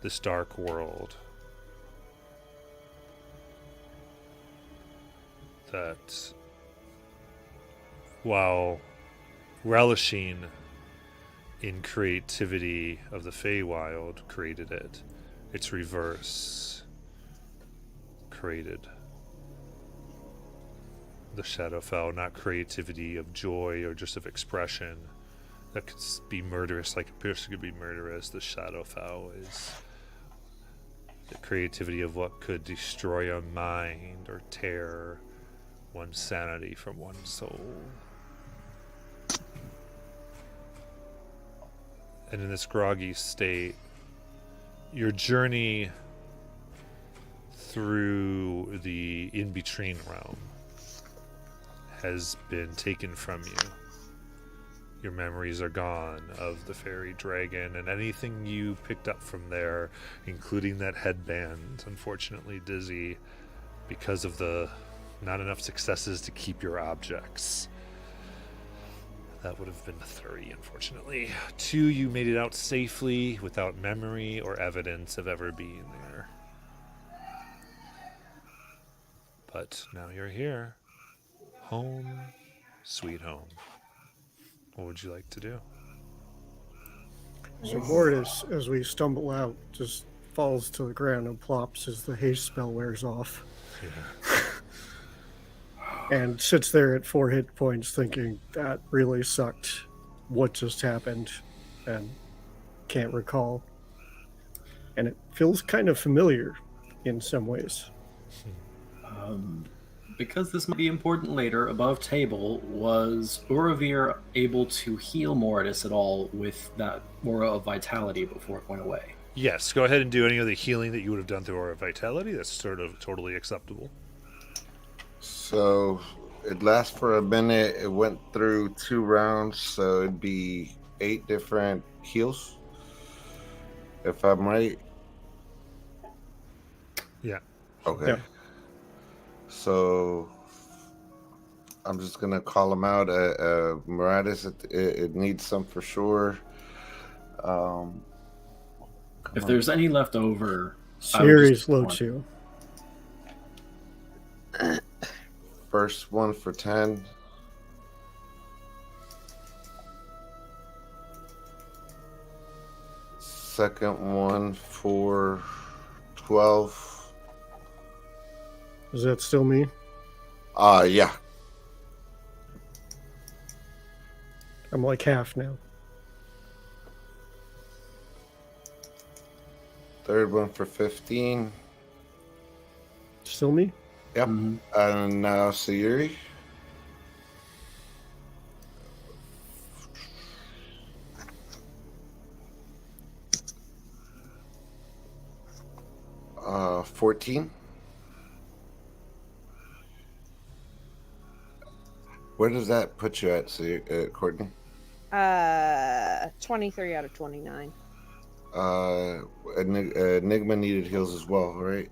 This dark world that, while relishing in creativity of the Feywild, created it. Its reverse created the Shadowfell, not creativity of joy or just of expression that could be murderous, like a person could be murderous. The Shadowfell is the creativity of what could destroy a mind or tear one's sanity from one's soul. And in this groggy state, your journey through the in-between realm has been taken from you. Your memories are gone of the fairy dragon and anything you picked up from there, including that headband. Unfortunately, Dizzy, because of the not enough successes to keep your objects. That would have been 3, unfortunately. 2, you made it out safely without memory or evidence of ever being there. But now you're here. Home, sweet home. What would you like to do? So Mortis, as we stumble out, just falls to the ground and plops as the haste spell wears off. Yeah. And sits there at 4 hit points thinking, that really sucked. What just happened? And can't recall. And it feels kind of familiar in some ways. because this might be important later, above table, was Uravir able to heal Mortis at all with that aura of vitality before it went away? Yes, go ahead and do any of the healing that you would have done through Aura Vitality. That's sort of totally acceptable. So it lasts for a minute. It went through 2 rounds, so it'd be 8 different heals, if I'm right. Yeah. Okay. Yeah. So I'm just gonna call them out. Miratis, it needs some for sure. If on. there's any left over, Series low 2. First one for 10. Second one for 12. Is that still me? Yeah. I'm like half now. Third one for 15. Still me? Yep. Mhm. And now Sayuri. Uh, 14. Where does that put you at, Courtney? 23 out of 29. Enigma needed heals as well, right?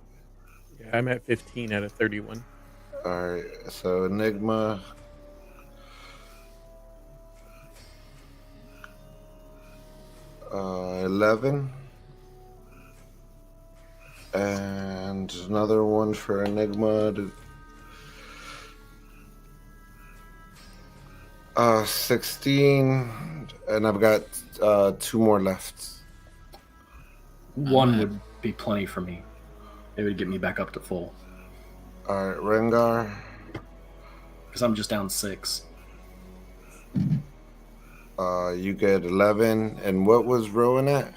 Yeah, I'm at 15 out of 31. All right. So Enigma. Uh, 11. And another one for Enigma. 16. And I've got 2 more left. One would be plenty for me. It would get me back up to full. All right, Rengar. Because I'm just down 6. You get 11. And what was Rowan at?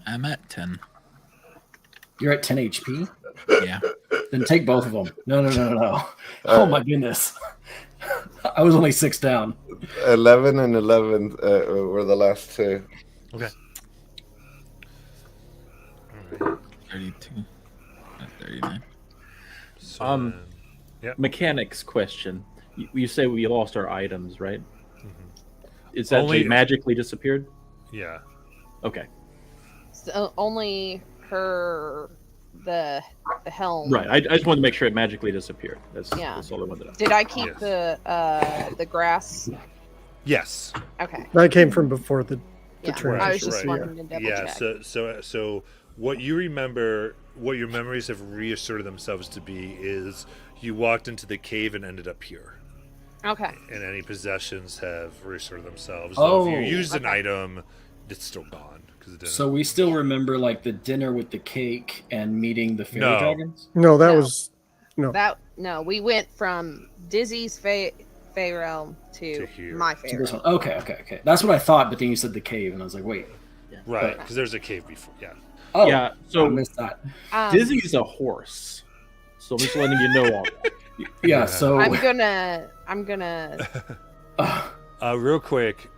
I'm at 10. You're at 10 HP? Yeah. Then take both of them. No. Oh my goodness. I was only 6 down. 11 and 11 were the last 2. Okay. 32. 39. So Um, then- yeah. Mechanics question. You say we lost our items, right? Mhm. Is that Only- they magically disappeared? Yeah. Okay. So only the helm. Right. I just wanted to make sure it magically disappeared. That's all I wanted to know. Did I keep Yes. the grass? Yes. Okay. That came from before the Yeah. transition. I was just Right. wanting to double Yeah. check. So what you remember, what your memories have reasserted themselves to be, is you walked into the cave and ended up here. Okay. And any possessions have reasserted themselves. So if you Oh, used an okay. item, it's still gone because it didn't. So we still remember like the dinner with the cake and meeting the fairy No. dragons? No, that No. was No, we went from Dizzy's Fae realm To to here. my To Fae this realm. one. Okay. That's what I thought, but then you said the cave, and I was like, wait. Right, because there's a cave before. Yeah. Oh, Yeah. So I missed that. Dizzy's a horse. So I'm just letting you know all that. Yeah, so I'm gonna Real quick,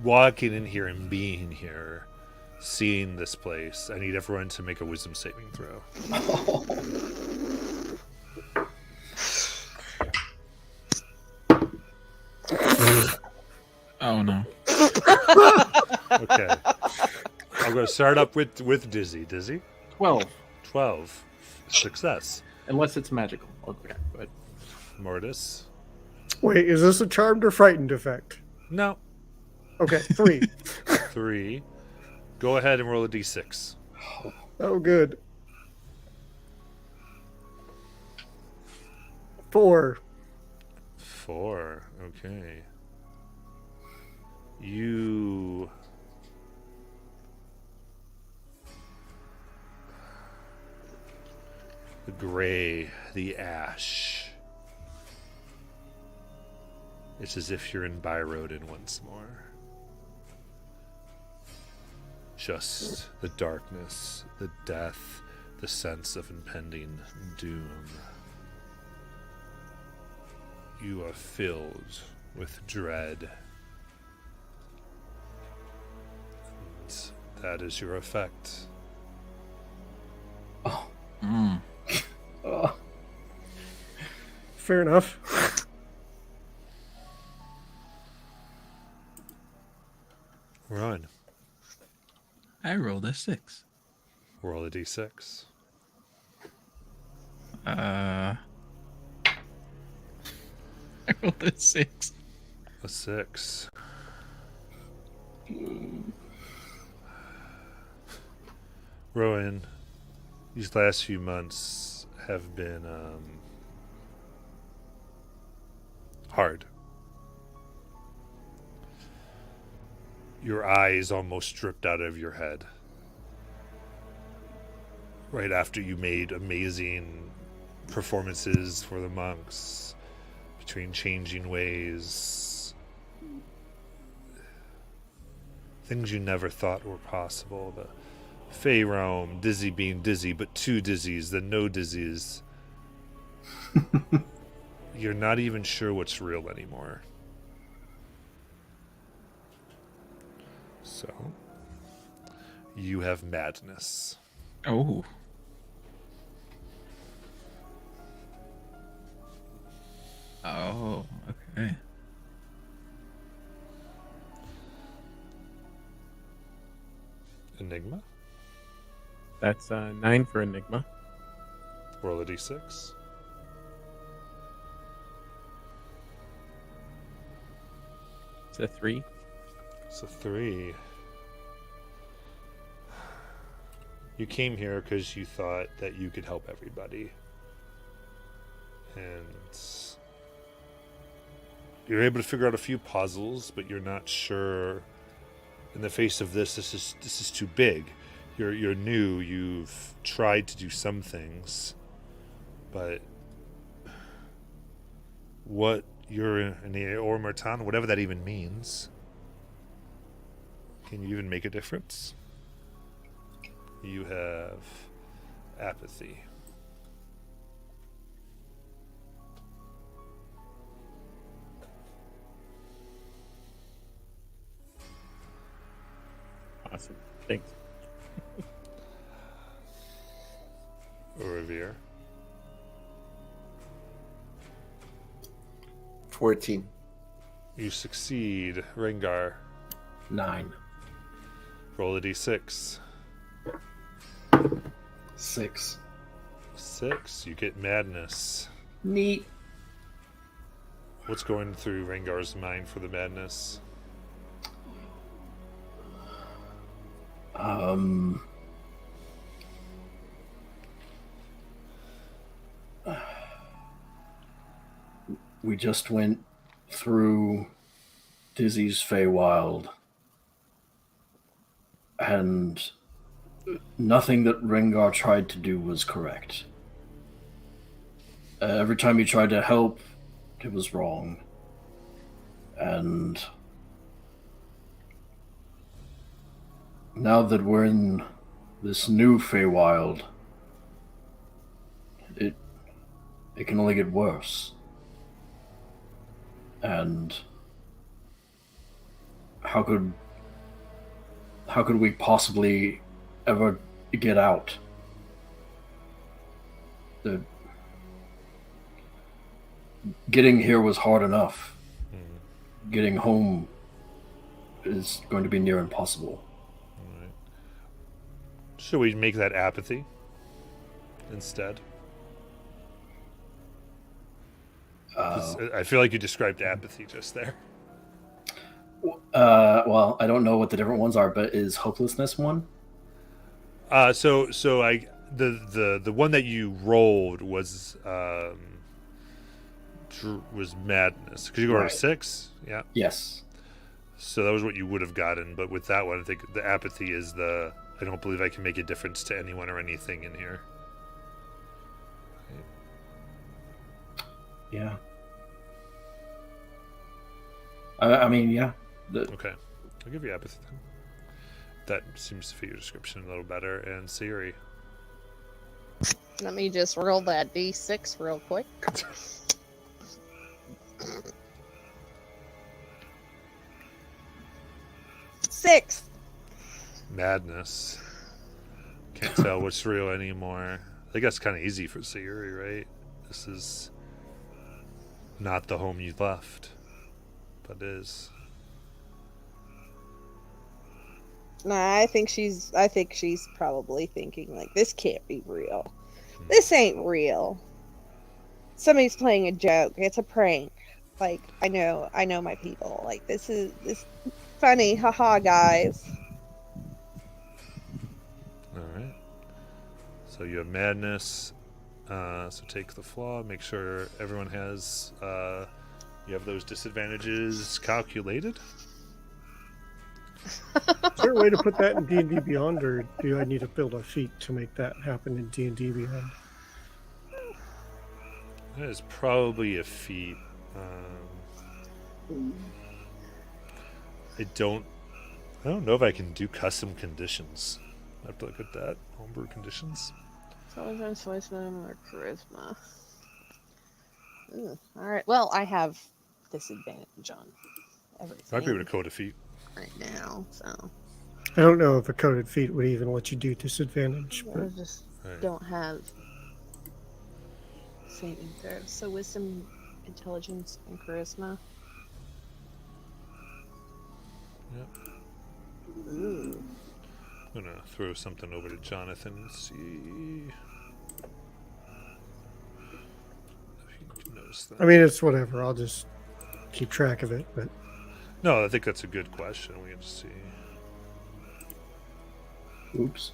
walking in here and being here, seeing this place, I need everyone to make a wisdom saving throw. Oh no. Okay. I'm going to start up with Dizzy. Dizzy? 12, 12. Success. unless it's magical. Okay, go ahead. Mortis? Wait, is this a charmed or frightened effect? No. Okay, 3. 3. Go ahead and roll a d6. Oh, good. 4. 4. Okay. You... The gray, the ash. It's as if you're in Byroden once more. Just the darkness, the death, the sense of impending doom. you are filled with dread. And that is your effect. Oh. Mm. Oh. Fair enough. Run. I rolled a 6. Roll a d6. I rolled a 6. A 6. Rowan, these last few months have been hard. Your eyes almost stripped out of your head. Right after you made amazing performances for the monks, between changing ways, things you never thought were possible. The Fae realm, dizzy being dizzy, but 2 dizzies, then no dizzies. You're not even sure what's real anymore. So, you have madness. Oh. Oh, okay. Enigma? That's 9 for Enigma. Roll a d6. It's a 3. It's a 3. You came here because you thought that you could help everybody. And you're able to figure out a few puzzles, but you're not sure. In the face of this is too big. You're new. You've tried to do some things, but what you're in the Ormertan, whatever that even means, can you even make a difference? You have apathy. Awesome. Thanks. Revere. 14. You succeed. Rengar. 9. Roll a d6. 6. 6. You get madness. Neat. What's going through Rengar's mind for the madness? We just went through Dizzy's Feywild, and nothing that Rengar tried to do was correct. Every time he tried to help, it was wrong. And now that we're in this new Feywild, it can only get worse. And how could we possibly ever get out? Getting here was hard enough. Getting home is going to be near impossible. All right. Should we make that apathy instead? 'Cause I feel like you described apathy just there. Well, I don't know what the different ones are, but is hopelessness one? So the one that you rolled was madness because you go to 6. Yeah. Yes. So that was what you would have gotten, but with that one, I think the apathy is I don't believe I can make a difference to anyone or anything in here. Yeah. I mean, yeah. Okay, I'll give you apathy then. That seems to fit your description a little better. And Siri. Let me just roll that d6 real quick. Six. Madness. Can't tell what's real anymore. I think that's kind of easy for Sayuri, right? This is not the home you left, but is. Nah, I think she's probably thinking like, this can't be real. This ain't real. Somebody's playing a joke. It's a prank. Like, I know my people. Like, this funny, haha, guys. All right. So you have madness. So take the flaw. Make sure everyone has. You have those disadvantages calculated. Is there a way to put that in D&D Beyond, or do I need to build a feat to make that happen in D&D Beyond? That is probably a feat. I don't know if I can do custom conditions. I have to look at that. Homebrew conditions. It's always on Switzerland or charisma. All right. Well, I have disadvantage on everything. Might be able to code a feat. Right now, so I don't know if a coded feat would even let you do disadvantage, I but just Right. don't have saving throws. So wisdom, intelligence, and charisma. Yep. Ooh. I'm gonna throw something over to Jonathan and see if you can notice that. I mean, it's whatever. I'll just keep track of it, but No, I think that's a good question. We can just see. Oops.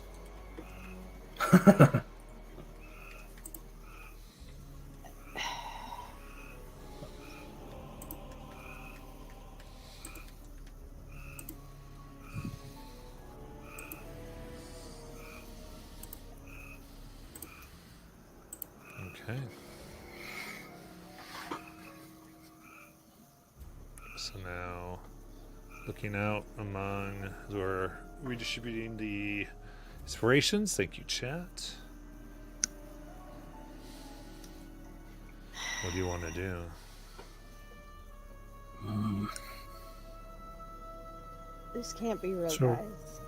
Okay. So now, looking out among, we're redistributing the inspirations. Thank you, chat. What do you want to do? This can't be real, So- guys.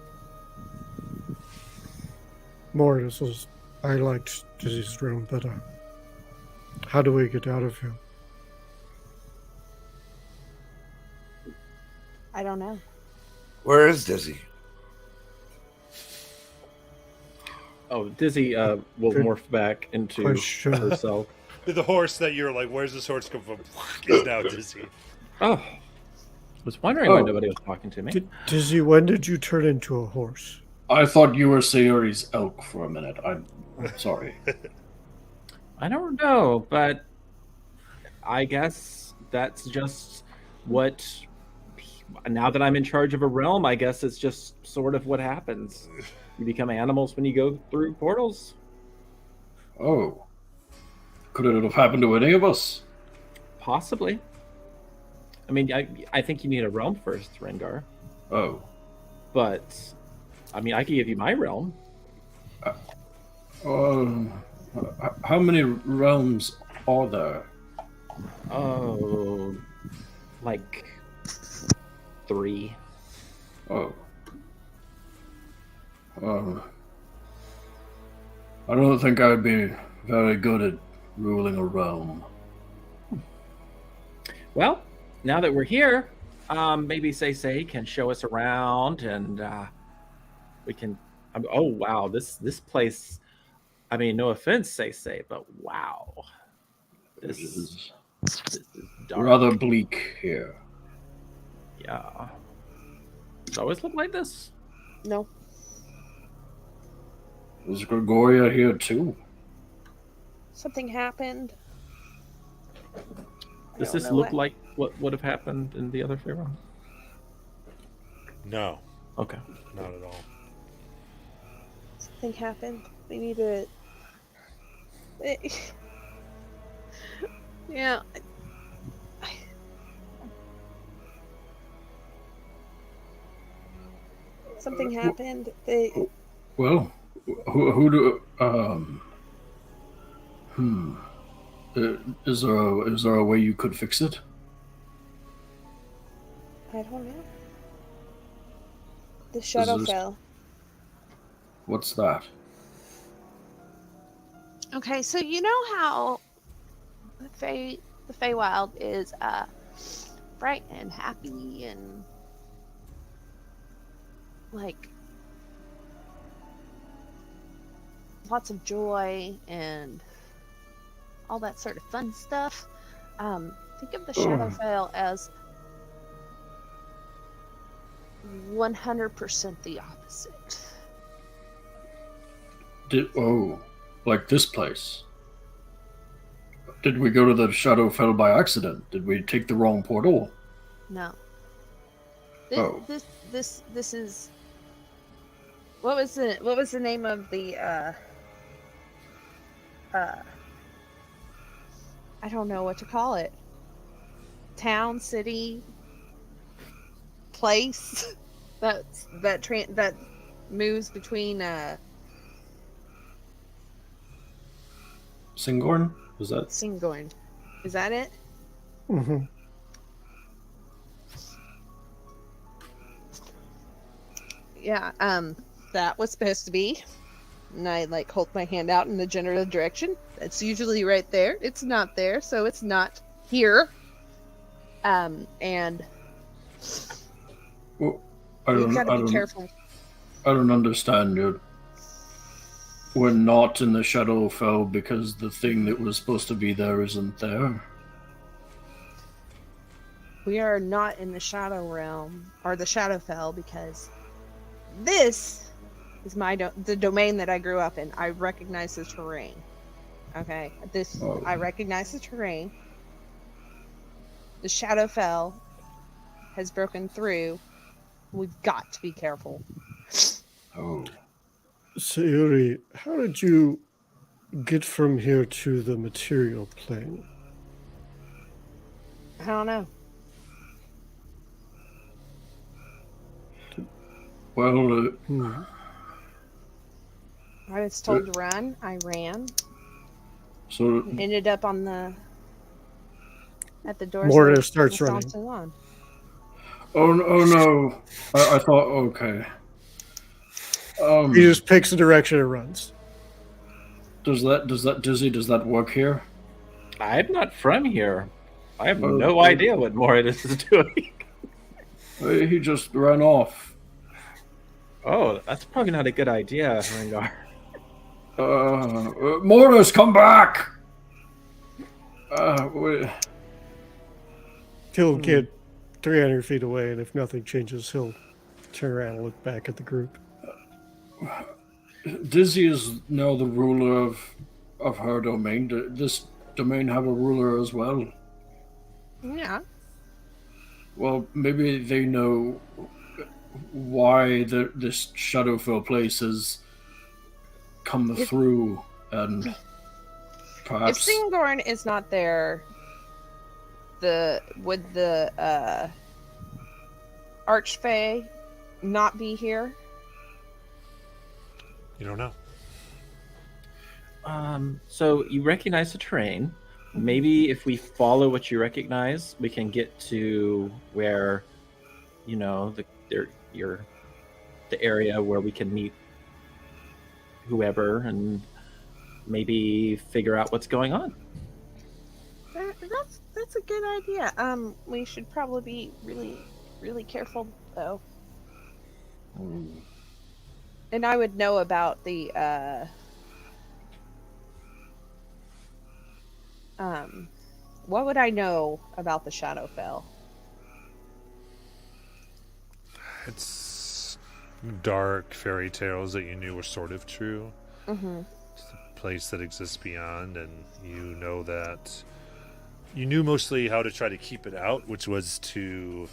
Mortis, I liked Dizzy's room better. How do we get out of here? I don't know. Where is Dizzy? Oh, Dizzy will Good morph back into question. herself. The horse that you're like, where's this horse come from? Is now dizzy. Oh, was wondering why Oh. nobody was talking to me. Dizzy, when did you turn into a horse? I thought you were Sayuri's elk for a minute. I'm sorry. I don't know, but I guess that's just what. Now that I'm in charge of a realm, I guess it's just sort of what happens. You become animals when you go through portals. Oh. Could it have happened to any of us? Possibly. I mean, I think you need a realm first, Rengar. Oh. But, I mean, I can give you my realm. How many realms are there? Oh, like 3. Oh. I don't think I'd be very good at ruling a realm. Well, now that we're here, maybe Say can show us around, and we can. Oh wow, this place. I mean, no offense, Say, but wow, this is dark. Rather bleak here. Yeah. It's always looked like this. No. Is Gregoria here too? Something happened. Does don't this know look what. like what would have happened in the other Fae realm? No, Okay. not at all. Something happened. We need to. Yeah. Something happened. Well, who do Is there a way you could fix it? I don't know. The Is Shadowfell. What's that? Okay, so you know how the Feywild is bright and happy and like lots of joy and all that sort of fun stuff. Think of the Shadowfell as 100% the opposite. Like this place? Did we go to the Shadowfell by accident? Did we take the wrong portal? No. Oh. This is what was the name of the I don't know what to call it. Town, city, place that moves between Singorn? Was that? Singorn. Is that it? Mm-hmm. Yeah, that was supposed to be. And I like hold my hand out in the general direction. It's usually right there. It's not there, so it's not here. And Well, we've got to be careful. I don't understand, dude. We're not in the Shadowfell because the thing that was supposed to be there isn't there. We are not in the Shadow Realm or the Shadowfell because this is the domain that I grew up in. I recognize the terrain. Okay, I recognize the terrain. The Shadowfell has broken through. We've got to be careful. Oh. Sayuri, how did you get from here to the material plane? I don't know. Well, I was told to run. I ran. So Ended up at the doors. Morta starts running. Oh no! I thought okay. He just picks a direction and runs. Does that work here? I'm not from here. I have no idea what Moradis is doing. He just ran off. Oh, that's probably not a good idea, Rengar. Mortis, come back! He'll get 300 feet away, and if nothing changes, he'll turn around and look back at the group. Dizzy is now the ruler of her domain. Does this domain have a ruler as well? Yeah. Well, maybe they know why this Shadowfell place has come through, and perhaps if Singorn is not there, would the Archfey not be here? You don't know. So you recognize the terrain. Maybe if we follow what you recognize, we can get to where, you know, the area where we can meet whoever and maybe figure out what's going on. That's a good idea. We should probably be really, really careful though. And I would know about the what would I know about the Shadowfell? It's dark fairy tales that you knew were sort of true. Mm-hmm. It's a place that exists beyond, and you know that you knew mostly how to try to keep it out, which was to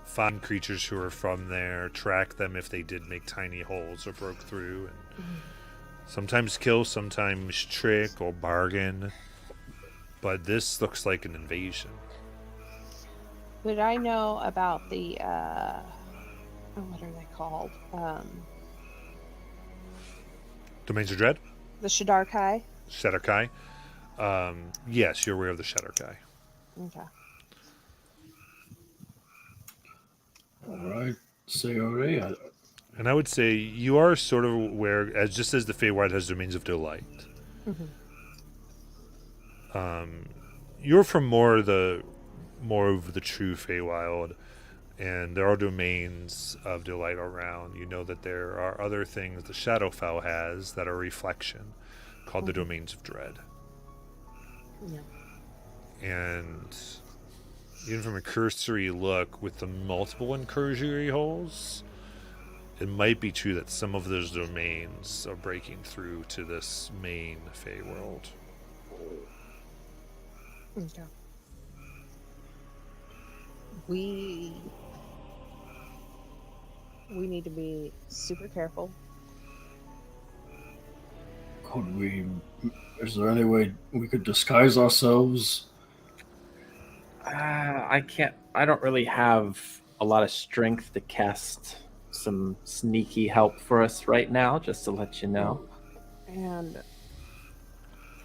find creatures who were from there, track them if they did make tiny holes or broke through, and sometimes kill, sometimes trick or bargain. But this looks like an invasion. Would I know about the what are they called? Domains of Dread? The Shadarkai? Shadowkai. Yes, you're aware of the Shadowkai. Okay. All right, Sayori. And I would say you are sort of aware, as just as the Feywild has domains of delight. Mm-hmm. You're from more of the true Feywild, and there are domains of delight around. You know that there are other things the Shadowfell has that are reflection, called the domains of dread. Yeah. And even from a cursory look with the multiple incursory holes, it might be true that some of those domains are breaking through to this main Fey world. Okay. We need to be super careful. Could we? Is there any way we could disguise ourselves? I can't. I don't really have a lot of strength to cast some sneaky help for us right now, just to let you know. And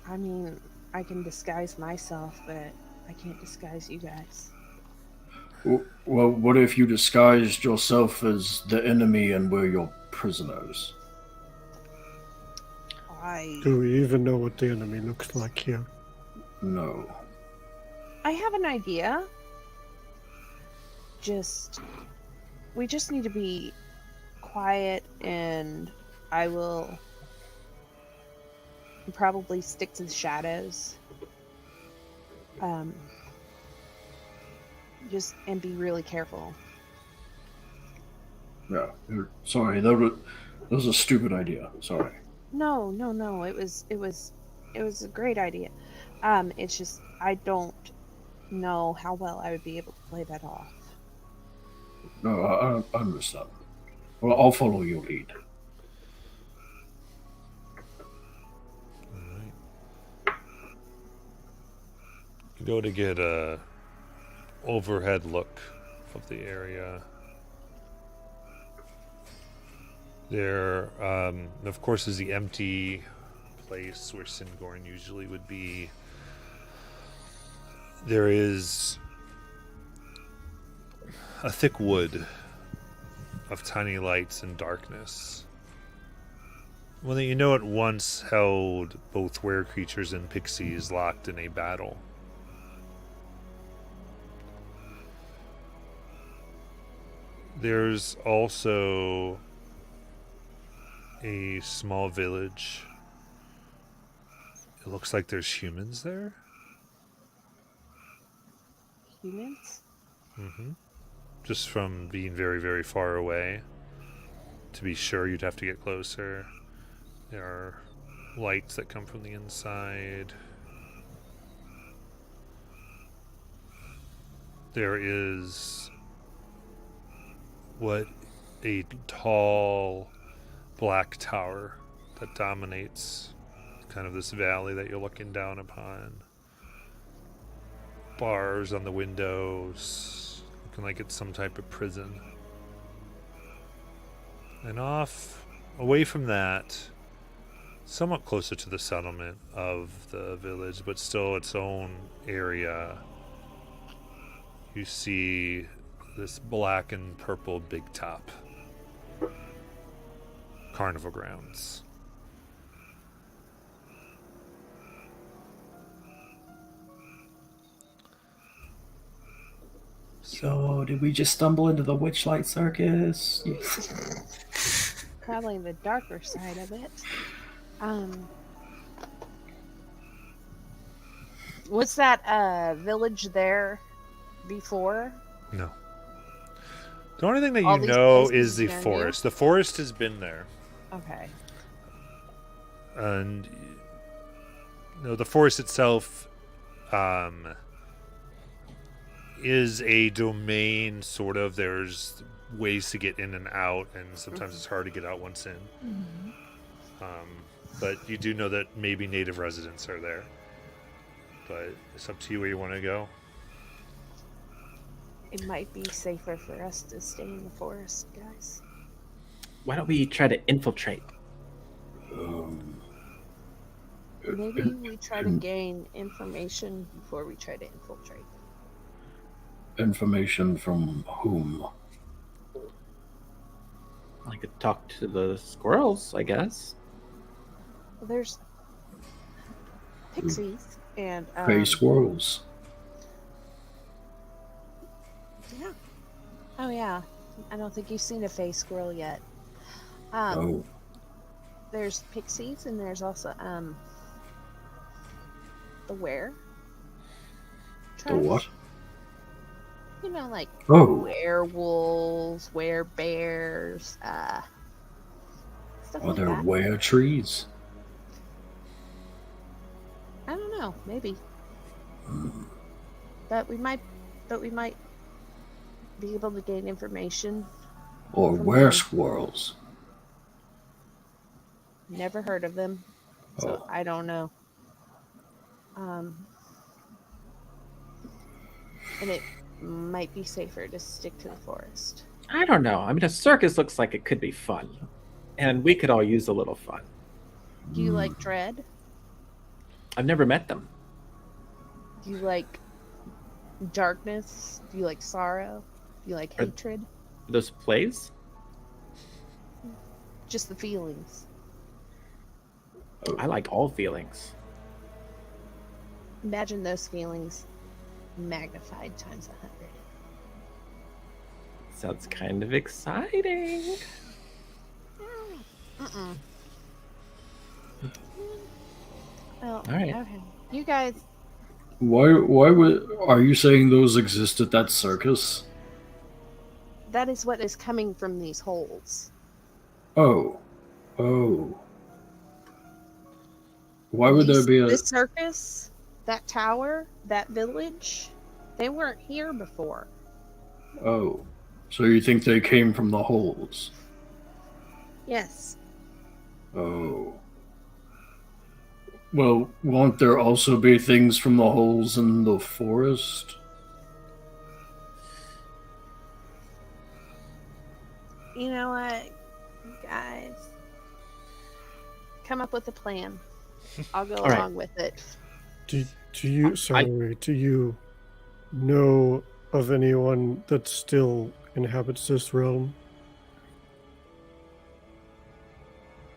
I mean, I can disguise myself, but I can't disguise you guys. Well, what if you disguised yourself as the enemy and we're your prisoners? Do we even know what the enemy looks like here? No. I have an idea. We just need to be quiet, and I will probably stick to the shadows. And be really careful. Yeah. Sorry, that was a stupid idea. Sorry. No. It was a great idea. It's just I don't know how well I would be able to play that off. No, I understand. Well, I'll follow your lead. You go to get a overhead look of the area. There, of course, is the empty place where Singorn usually would be. There is a thick wood of tiny lights and darkness. One that you know at once held both were creatures and pixies locked in a battle. There's also a small village. It looks like there's humans there. Humans? Mm-hmm. Just from being very, very far away. To be sure, you'd have to get closer. There are lights that come from the inside. There is what a tall black tower that dominates kind of this valley that you're looking down upon. Bars on the windows, looking like it's some type of prison. And off, away from that, somewhat closer to the settlement of the village, but still its own area, you see this black and purple big top. Carnival grounds. So, did we just stumble into the Witchlight Circus? Probably the darker side of it. Was that village there before? No. The only thing that All you these know places is the near you? forest. The forest has been there. Okay. And the forest itself is a domain, sort of. There's ways to get in and out, and sometimes it's hard to get out once in. But you do know that maybe native residents are there. But it's up to you where you want to go. It might be safer for us to stay in the forest, guys. Why don't we try to infiltrate? Maybe we try to gain information before we try to infiltrate. Information from whom? I could talk to the squirrels, I guess. Well, there's pixies and Fae squirrels. yeah. Oh yeah. I don't think you've seen a Fae squirrel yet. Oh, There's pixies and there's also the were. the what? You know, like Oh, werewolves, werebears, stuff are like there that. were trees? I don't know, maybe. But we might be able to gain information. Or From were them. squirrels? Never heard of them, so Oh. I don't know. And it might be safer to stick to the forest. I don't know. I mean, a circus looks like it could be fun, and we could all use a little fun. Do you like dread? I've never met them. Do you like darkness? Do you like sorrow? Do you like Are- hatred? Those plays? Just the feelings. I like all feelings. Imagine those feelings magnified times 100. Sounds kind of exciting. Uh-uh. Well, All right. okay. You guys, Why are you saying those exist at that circus? that is what is coming from these holes. Oh. Why would there be a... This circus, that tower, that village, they weren't here before. Oh. So you think they came from the holes? Yes. Oh. Well, won't there also be things from the holes in the forest? You know what, guys? Come up with a plan. I'll go All right. along with it. Do you know of anyone that still inhabits this realm?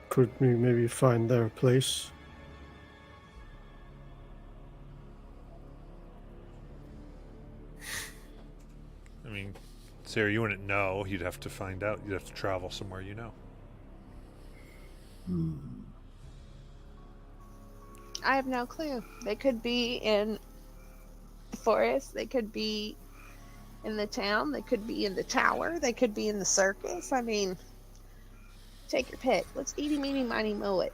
Could we maybe find their place? I mean, Sarah, you wouldn't know. You'd have to find out. You'd have to travel somewhere you know. I have no clue. They could be in the forest. They could be in the town. They could be in the tower. They could be in the circus. I mean, take your pick. Let's eeny, meeny, miny, moe it.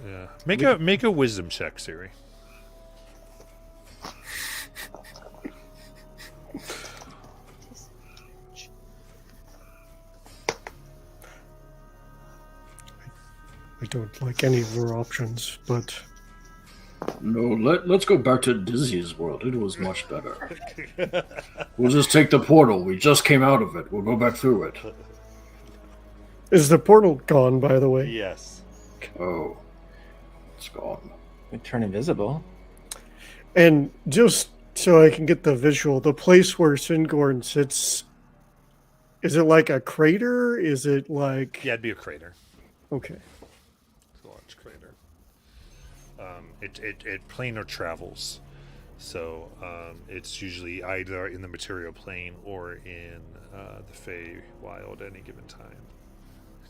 Yeah. Make a wisdom check, Siri. I don't like any of our options, but No, let's go back to Dizzy's world. It was much better. We'll just take the portal. We just came out of it. We'll go back through it. is the portal gone, by the way? Yes. Oh. It's gone. We turn invisible. And just so I can get the visual, the place where Singorn sits, is it like a crater? Is it like... Yeah, it'd be a crater. Okay. It's a large crater. It planar travels, so it's usually either in the material plane or in the Fae Wild at any given time.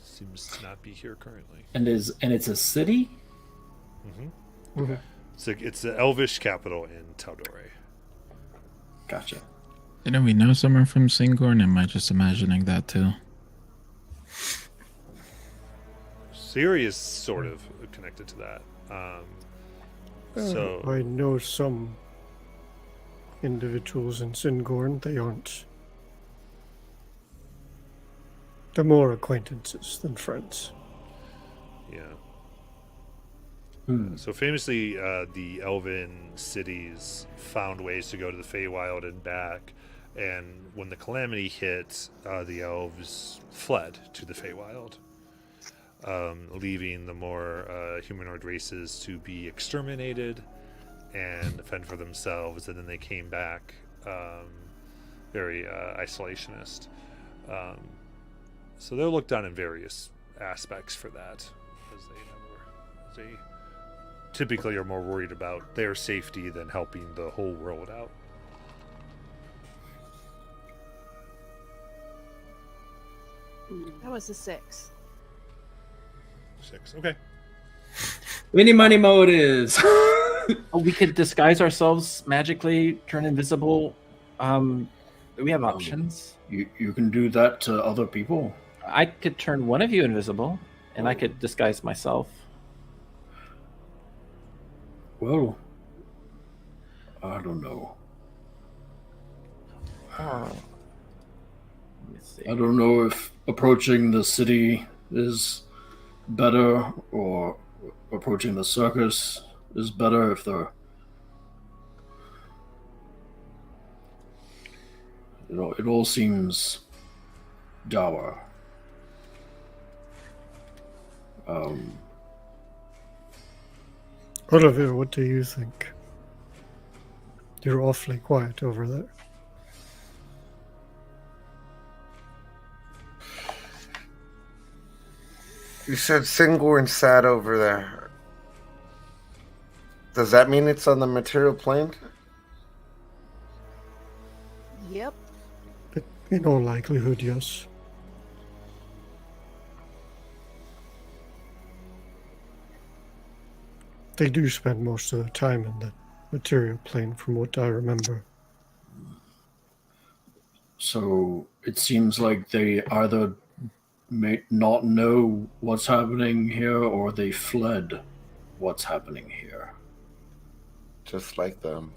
Seems to not be here currently. And it's a city? Mm-hmm. Okay. So it's the Elvish capital in Taldore. Gotcha. Didn't we know someone from Singorn? Am I just imagining that too? Siri is sort of connected to that. So I know some individuals in Singorn. They aren't. They're more acquaintances than friends. yeah. Hmm. So famously, the Elven cities found ways to go to the Feywild and back, and when the calamity hit, the elves fled to the Feywild. leaving the more humanoid races to be exterminated and fend for themselves, and then they came back very isolationist. Um, so they're looked on in various aspects for that, as they typically are more worried about their safety than helping the whole world out. That was a 6. 6. Okay. Mini money mode is. Oh, we could disguise ourselves magically, turn invisible. We have options. You can do that to other people. I could turn one of you invisible, and I could disguise myself. Well, I don't know. Let me see. I don't know if approaching the city is better or approaching the circus is better. If they're, it all seems dour. Oliver, what do you think? You're awfully quiet over there. You said Singorn sat over there. Does that mean it's on the material plane? Yep. In all likelihood, yes. They do spend most of their time in the material plane, from what I remember. So it seems like they either may not know what's happening here or they fled what's happening here. Just like them.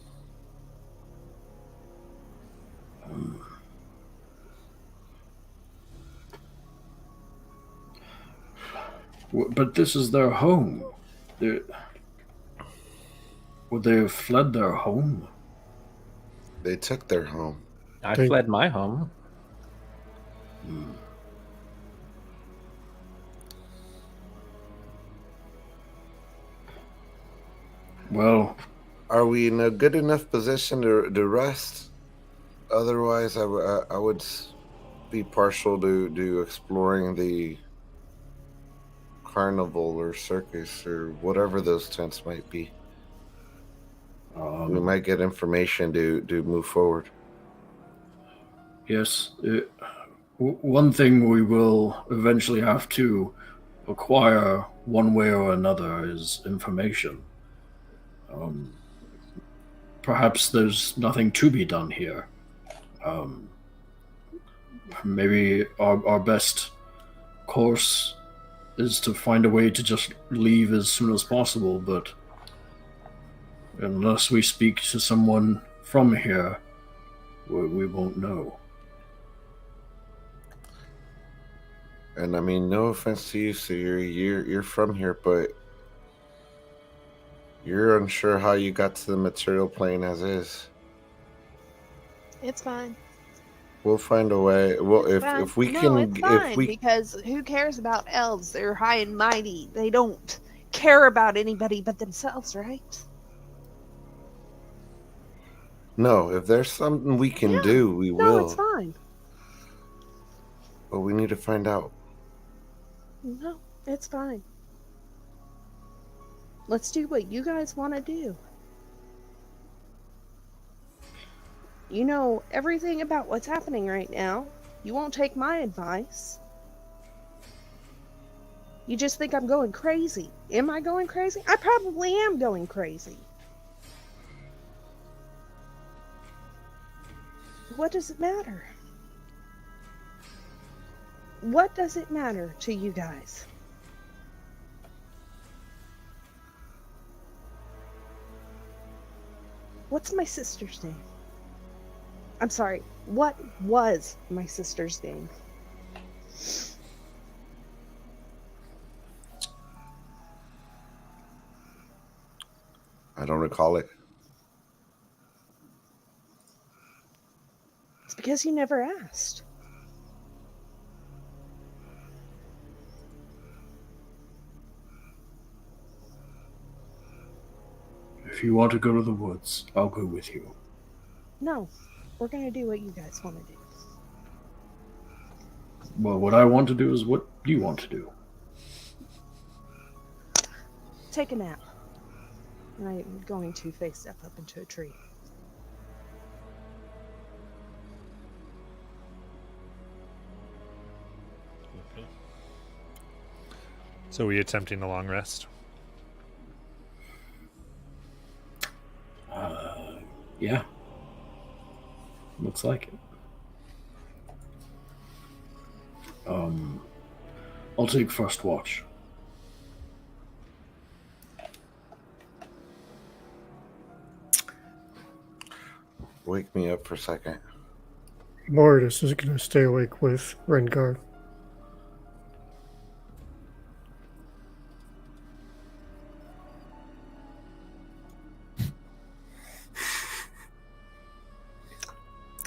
But this is their home. Would they have fled their home? They took their home. I fled my home. Well, are we in a good enough position to rest? Otherwise, I would be partial to exploring the carnival or circus or whatever those tents might be. We might get information to move forward. Yes. One thing we will eventually have to acquire one way or another is information. Perhaps there's nothing to be done here. Maybe our best course is to find a way to just leave as soon as possible, but unless we speak to someone from here, we won't know. And I mean, no offense to you, so you're from here, but you're unsure how you got to the material plane as is. It's fine. We'll find a way. Well, if we no, can, it's fine, if we because who cares about elves? They're high and mighty. They don't care about anybody but themselves, right? no, if there's something we can do, we No, will. it's fine. But we need to find out. No, it's fine. Let's do what you guys want to do. You know everything about what's happening right now. You won't take my advice. You just think I'm going crazy. Am I going crazy? I probably am going crazy. What does it matter? What does it matter to you guys? What's my sister's name? I'm sorry, what was my sister's name? I don't recall it. It's because you never asked. If you want to go to the woods, I'll go with you. No, we're gonna do what you guys want to do. Well, what I want to do is what you want to do. Take a nap. I'm going to face step up into a tree. Okay. So, are we attempting a long rest? Yeah. Looks like it. I'll take first watch. Wake me up for a second. Mortis is going to stay awake with Rengar.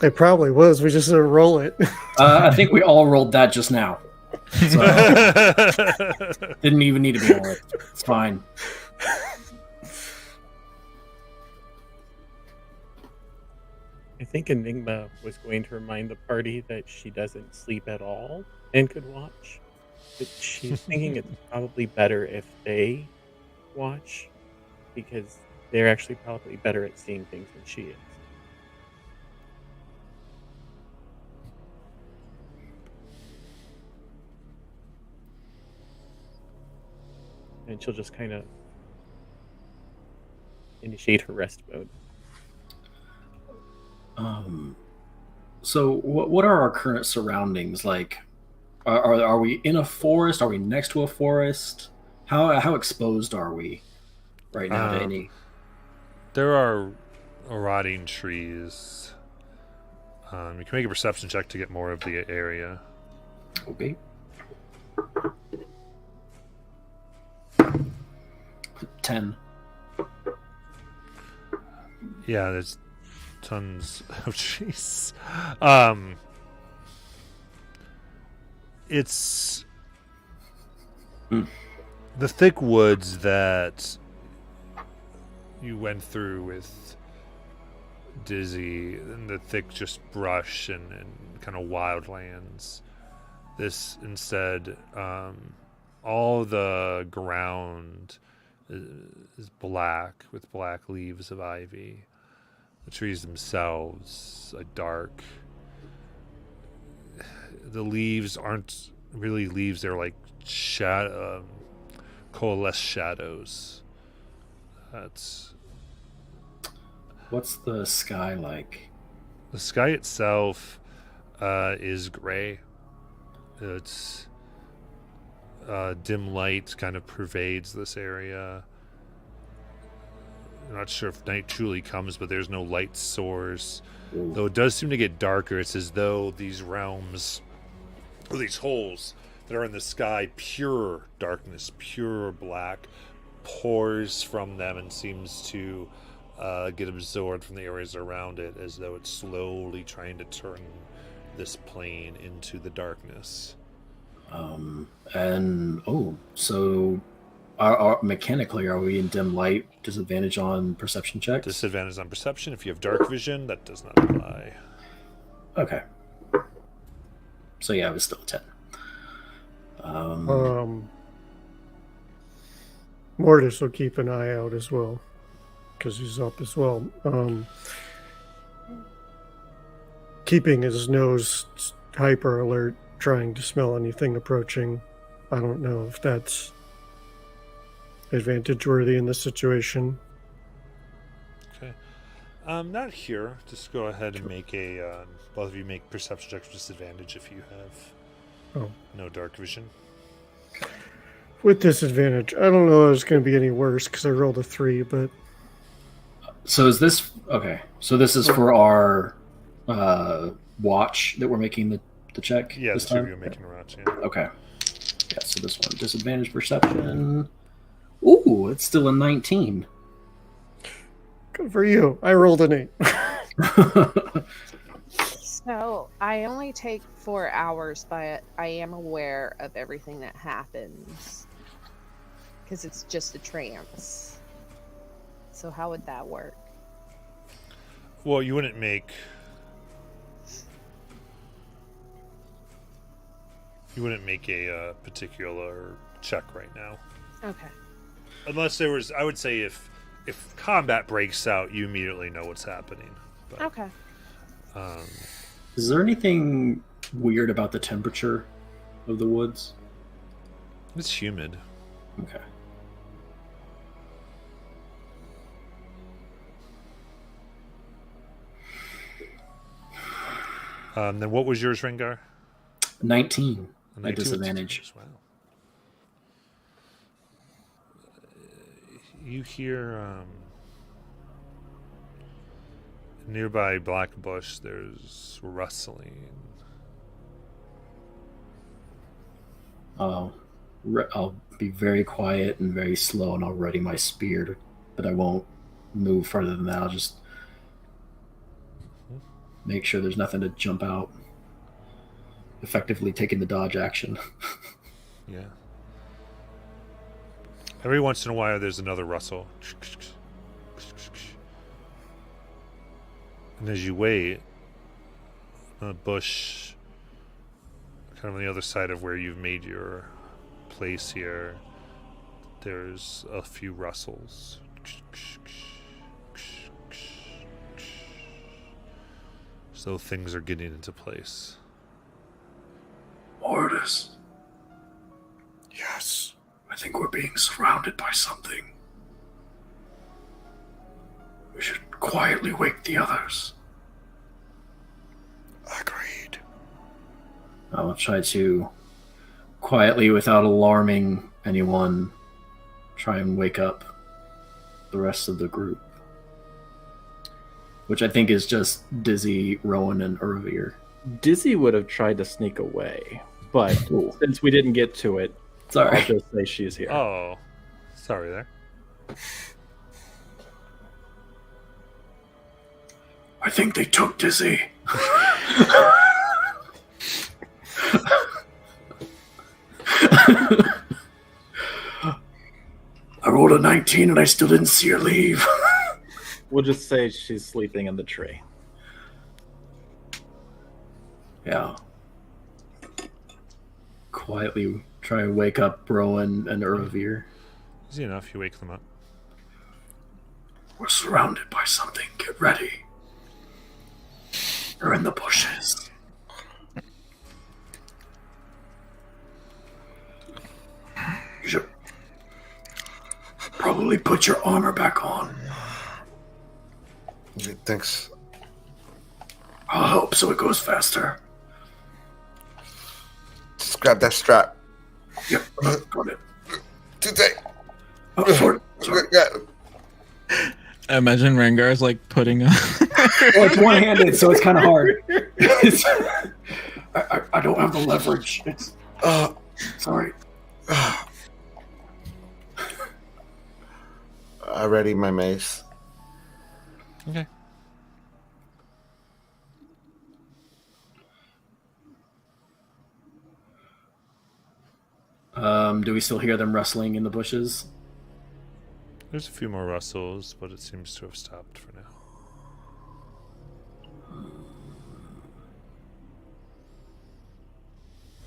It probably was. We just didn't roll it. I think we all rolled that just now. So, didn't even need to be on it. It's fine. I think Enigma was going to remind the party that she doesn't sleep at all and could watch. But she's thinking it's probably better if they watch because they're actually probably better at seeing things than she is. And she'll just kind of initiate her rest mode. So what are our current surroundings like? Are we in a forest? Are we next to a forest? How exposed are we right now to any? There are rotting trees. You can make a perception check to get more of the area. Okay. 10. Yeah, there's tons of trees. It's the thick woods that you went through with Dizzy, and the thick just brush and kind of wildlands. This instead, all the ground is black with black leaves of ivy. The trees themselves are dark. The leaves aren't really leaves, they're like coalesced shadows. What's the sky like? The sky itself is gray. It's dim light kind of pervades this area. I'm not sure if night truly comes, but there's no light source. Ooh. Though it does seem to get darker. It's as though these realms, or these holes that are in the sky, pure darkness, pure black, pours from them and seems to get absorbed from the areas around it, as though it's slowly trying to turn this plane into the darkness. So are mechanically, are we in dim light? Disadvantage on perception checks? Disadvantage on perception. If you have dark vision, that does not apply. Okay. So yeah, it was still 10. Mortis will keep an eye out as well, because he's up as well. Keeping his nose hyper alert, trying to smell anything approaching. I don't know if that's advantage worthy in this situation. Okay. Not here. Just go ahead and make a both of you make perception checks with disadvantage if you have no dark vision. With disadvantage, I don't know if it's going to be any worse because I rolled a 3, but... So is this... Okay. So this is for our watch that we're making the check? Yeah, this the two of time? you are making a watch, yeah. Okay. Yeah, so this one, disadvantage perception. Ooh, it's still a 19. Good for you. I rolled an 8. So I only take 4 hours, but I am aware of everything that happens because it's just a trance. So how would that work? Well, you wouldn't make a particular check right now, Okay. unless there was. I would say if combat breaks out, you immediately know what's happening. But, Okay. Is there anything weird about the temperature of the woods? It's humid. Okay. Then what was yours, Rengar? 19 A by 19 with disadvantage. Wow. You hear nearby black bush. There's rustling. I'll be very quiet and very slow, and I'll ready my spear, but I won't move further than that. I'll just make sure there's nothing to jump out. Effectively taking the dodge action. Yeah. Every once in a while, there's another rustle. And as you wait, a bush, kind of on the other side of where you've made your place here, there's a few rustles. So things are getting into place. Mortis. Yes. I think we're being surrounded by something. We should quietly wake the others. Agreed. I'll try to quietly, without alarming anyone, try and wake up the rest of the group. Which I think is just Dizzy, Rowan, and Urvir. Dizzy would have tried to sneak away, but since we didn't get to it, Sorry. I'll just say she's here. Oh, sorry there. I think they took Dizzy. I rolled a 19 and I still didn't see her leave. We'll just say she's sleeping in the tree. Yeah. Quietly try and wake up Rowan and Urvir. Easy enough, you wake them up. We're surrounded by something. Get ready. They're in the bushes. You should probably put your armor back on. Thanks. I'll help so it goes faster. Just grab that strap. Yep, got it. Too tight. Oh, sorry. I imagine Rengar's like putting on. Well, it's one-handed, so it's kind of hard. I don't have the leverage. It's sorry. I ready my mace. Okay. Do we still hear them rustling in the bushes? There's a few more rustles, but it seems to have stopped for now.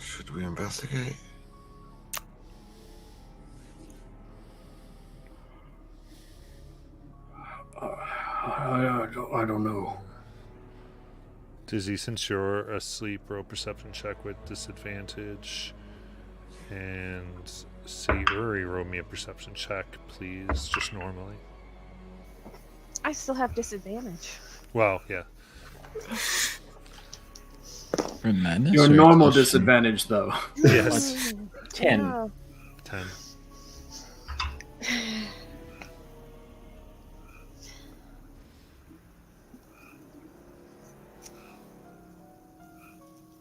Should we investigate? I don't know. Dizzy, since you're asleep, roll perception check with disadvantage. And see Uri, roll me a perception check, please, just normally. I still have disadvantage. Well, yeah. For madness Your or normal question? disadvantage, though. Yes. 10. Yeah. 10.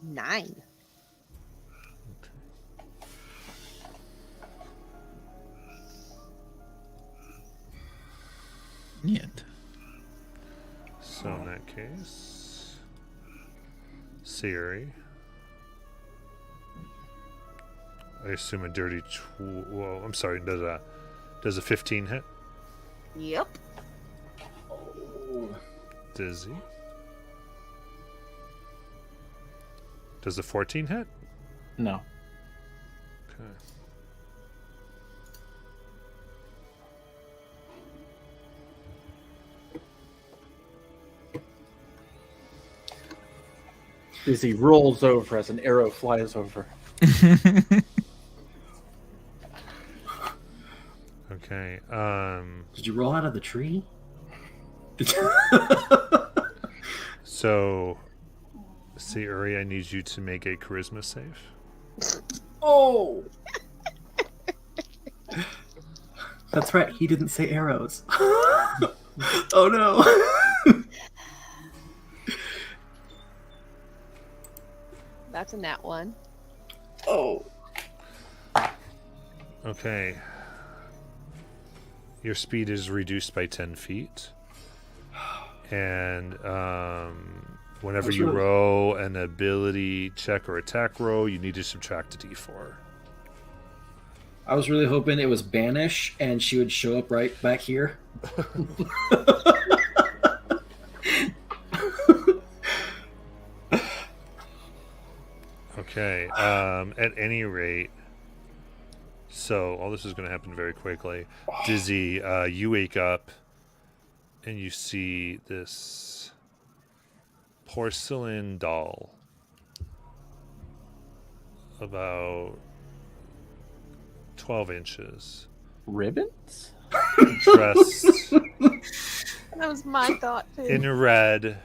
Nine. Yet. So in that case, Siri. I assume a dirty. Well, I'm sorry. Does a 15 hit? Yep. Oh. Dizzy. Does the 14 hit? No. Okay. Dizzy rolls over as an arrow flies over. Okay. Did you roll out of the tree? So, Sayuri, I need you to make a charisma save. Oh! That's right, he didn't say arrows. Oh no! That's a nat 1. Oh! Okay. Your speed is reduced by 10 feet. And whenever That's you really- roll an ability check or attack roll, you need to subtract a d4. I was really hoping it was Banish and she would show up right back here. Okay. At any rate, so all this is going to happen very quickly. Dizzy, you wake up and you see this porcelain doll about 12 inches, Ribbons? dressed That was my thought too. in red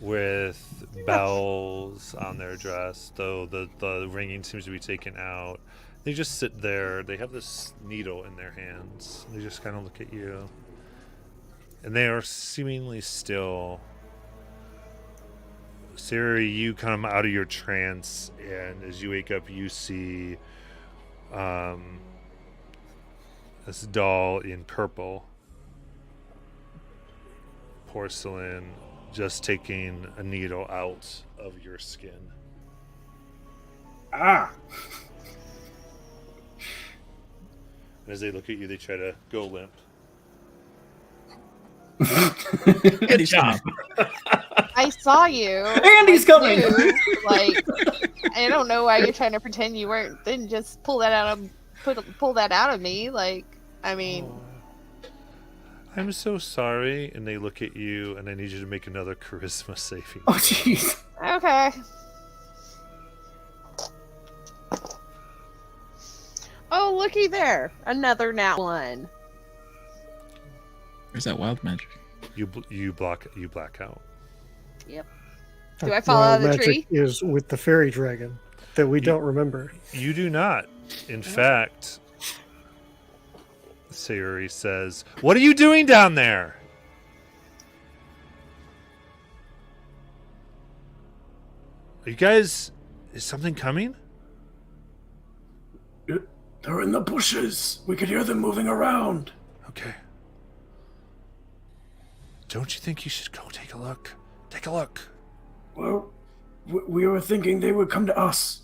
with bells on their dress, though the ringing seems to be taken out. They just sit there. They have this needle in their hands. They just kind of look at you. And they are seemingly still. Sarah, you come out of your trance, and as you wake up, you see this doll in purple porcelain just taking a needle out of your skin. Ah! And as they look at you, they try to go limp. Good job. I saw you. Andy's coming! Dude, like, I don't know why you're trying to pretend you weren't. Didn't just pull that out of me. Like, I mean, I'm so sorry. And they look at you, and I need you to make another charisma saving. Oh, jeez. okay. Oh, looky there, another nat 1. Where's that wild magic? You black out. Yep. That Do I fall out of the wild tree? magic is with the fairy dragon that we don't remember. You do not. In fact, Sayuri says, "What are you doing down there?" Are you guys? Is something coming? They're in the bushes. We could hear them moving around. Okay. Don't you think you should go take a look? Take a look. Well, we were thinking they would come to us.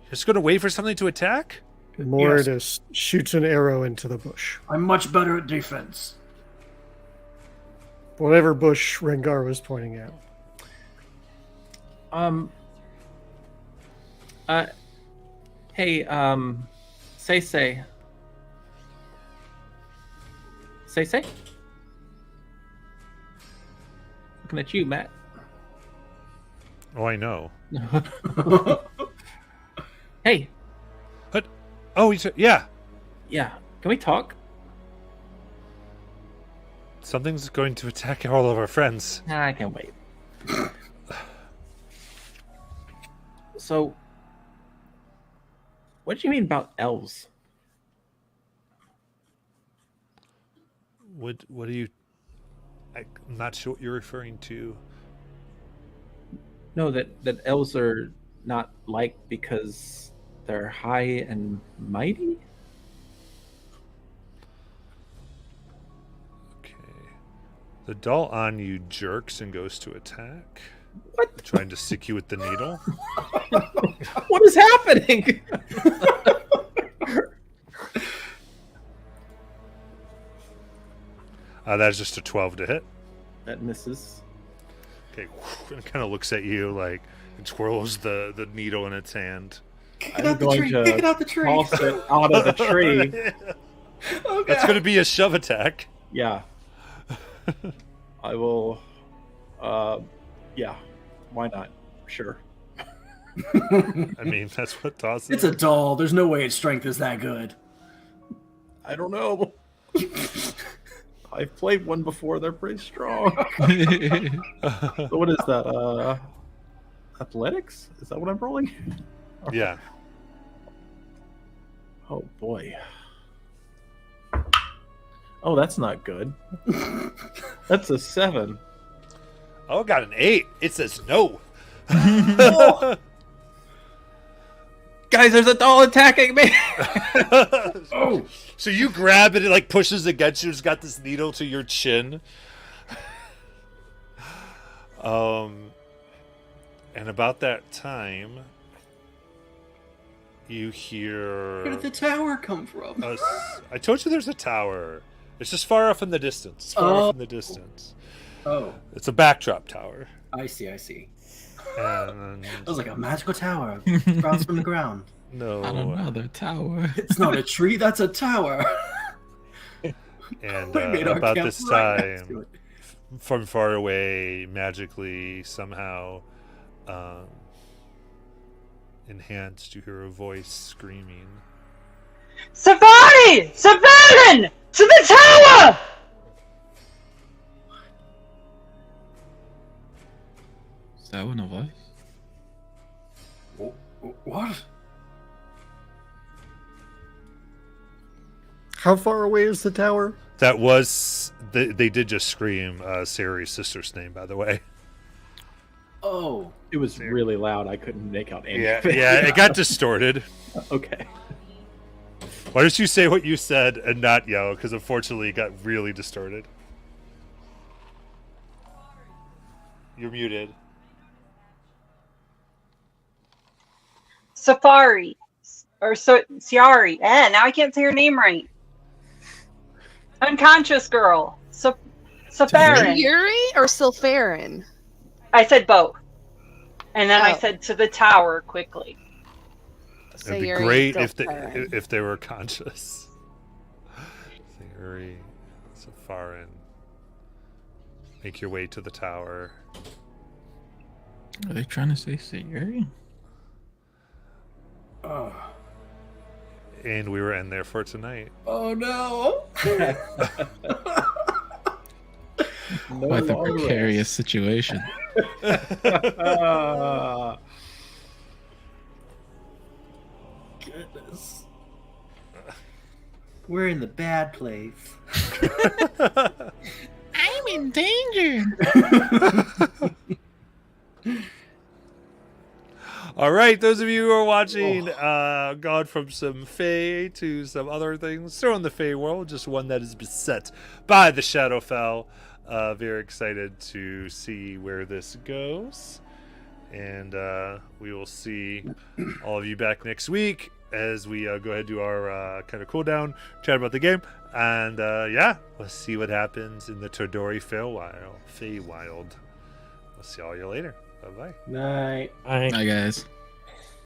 Just gonna wait for something to attack? Mordus shoots an arrow into the bush. I'm much better at defense. Whatever bush Rengar was pointing at. Hey, Say. Looking at you, Matt. Oh, I know. Hey, What? Oh, yeah. yeah. Can we talk? Something's going to attack all of our friends. Nah, I can wait. So, what do you mean about elves? What are you... I'm not sure what you're referring to. No, that elves are not liked because they're high and mighty? Okay. The doll on you jerks and goes to attack. What? Trying to stick you with the needle. What is happening? That's just a 12 to hit. That misses. Okay, and it kind of looks at you like and twirls the needle in its hand. I'm going to Kick it out the tree. toss it out of the tree. Oh, That's God. going to be a shove attack. Yeah. I will. Yeah. Why not? Sure. I mean, that's what tosses. It's a doll. There's no way its strength is that good. I don't know. I've played one before. They're pretty strong. So what is that? Athletics? Is that what I'm rolling? Yeah. Oh boy. Oh, that's not good. That's a 7. Oh, got an 8. It says no. Guys, there's a doll attacking me. Oh, So you grab it, it like pushes against you. It's got this needle to your chin. And about that time, you hear. where did the tower come from? I told you there's a tower. It's just far off in the distance. It's far off in the distance. Oh, It's a backdrop tower. I see. And It was like a magical tower across from the ground. no. I don't know, the tower. It's not a tree, that's a tower. And We made our about camp this right next to time, it. from far away, magically, somehow, enhanced, you hear a voice screaming. Safari! Savarin! To the tower! Is that one of us? What? How far away is the tower? That was they did just scream Sari's sister's name, by the way. Oh, It was really loud. I couldn't make out anything. Yeah, it got distorted. Okay. Why don't you say what you said and not yell? Because unfortunately, it got really distorted. You're muted. Safari. Or Ciari. Now I can't say her name right. Unconscious girl. Safarin. Yuri or Sylpharin? I said both. And then I Oh. said to the tower quickly. It'd be Sayuri, great Sylpharin. if they were conscious. Sayuri, Safarin. Make your way to the tower. Are they trying to say Sayuri? And we were in there for tonight. oh no. Quite the precarious situation. Goodness. We're in the bad place. I'm in danger. All right, those of you who are watching, gone from some Fae to some other things, still in the Fae world, just one that is beset by the Shadowfell. Very excited to see where this goes. And we will see all of you back next week as we go ahead and do our kind of cool down, chat about the game. And yeah, let's see what happens in the Tordori Feywild. We'll see all you later. Bye-bye. Night. I Hi, guys.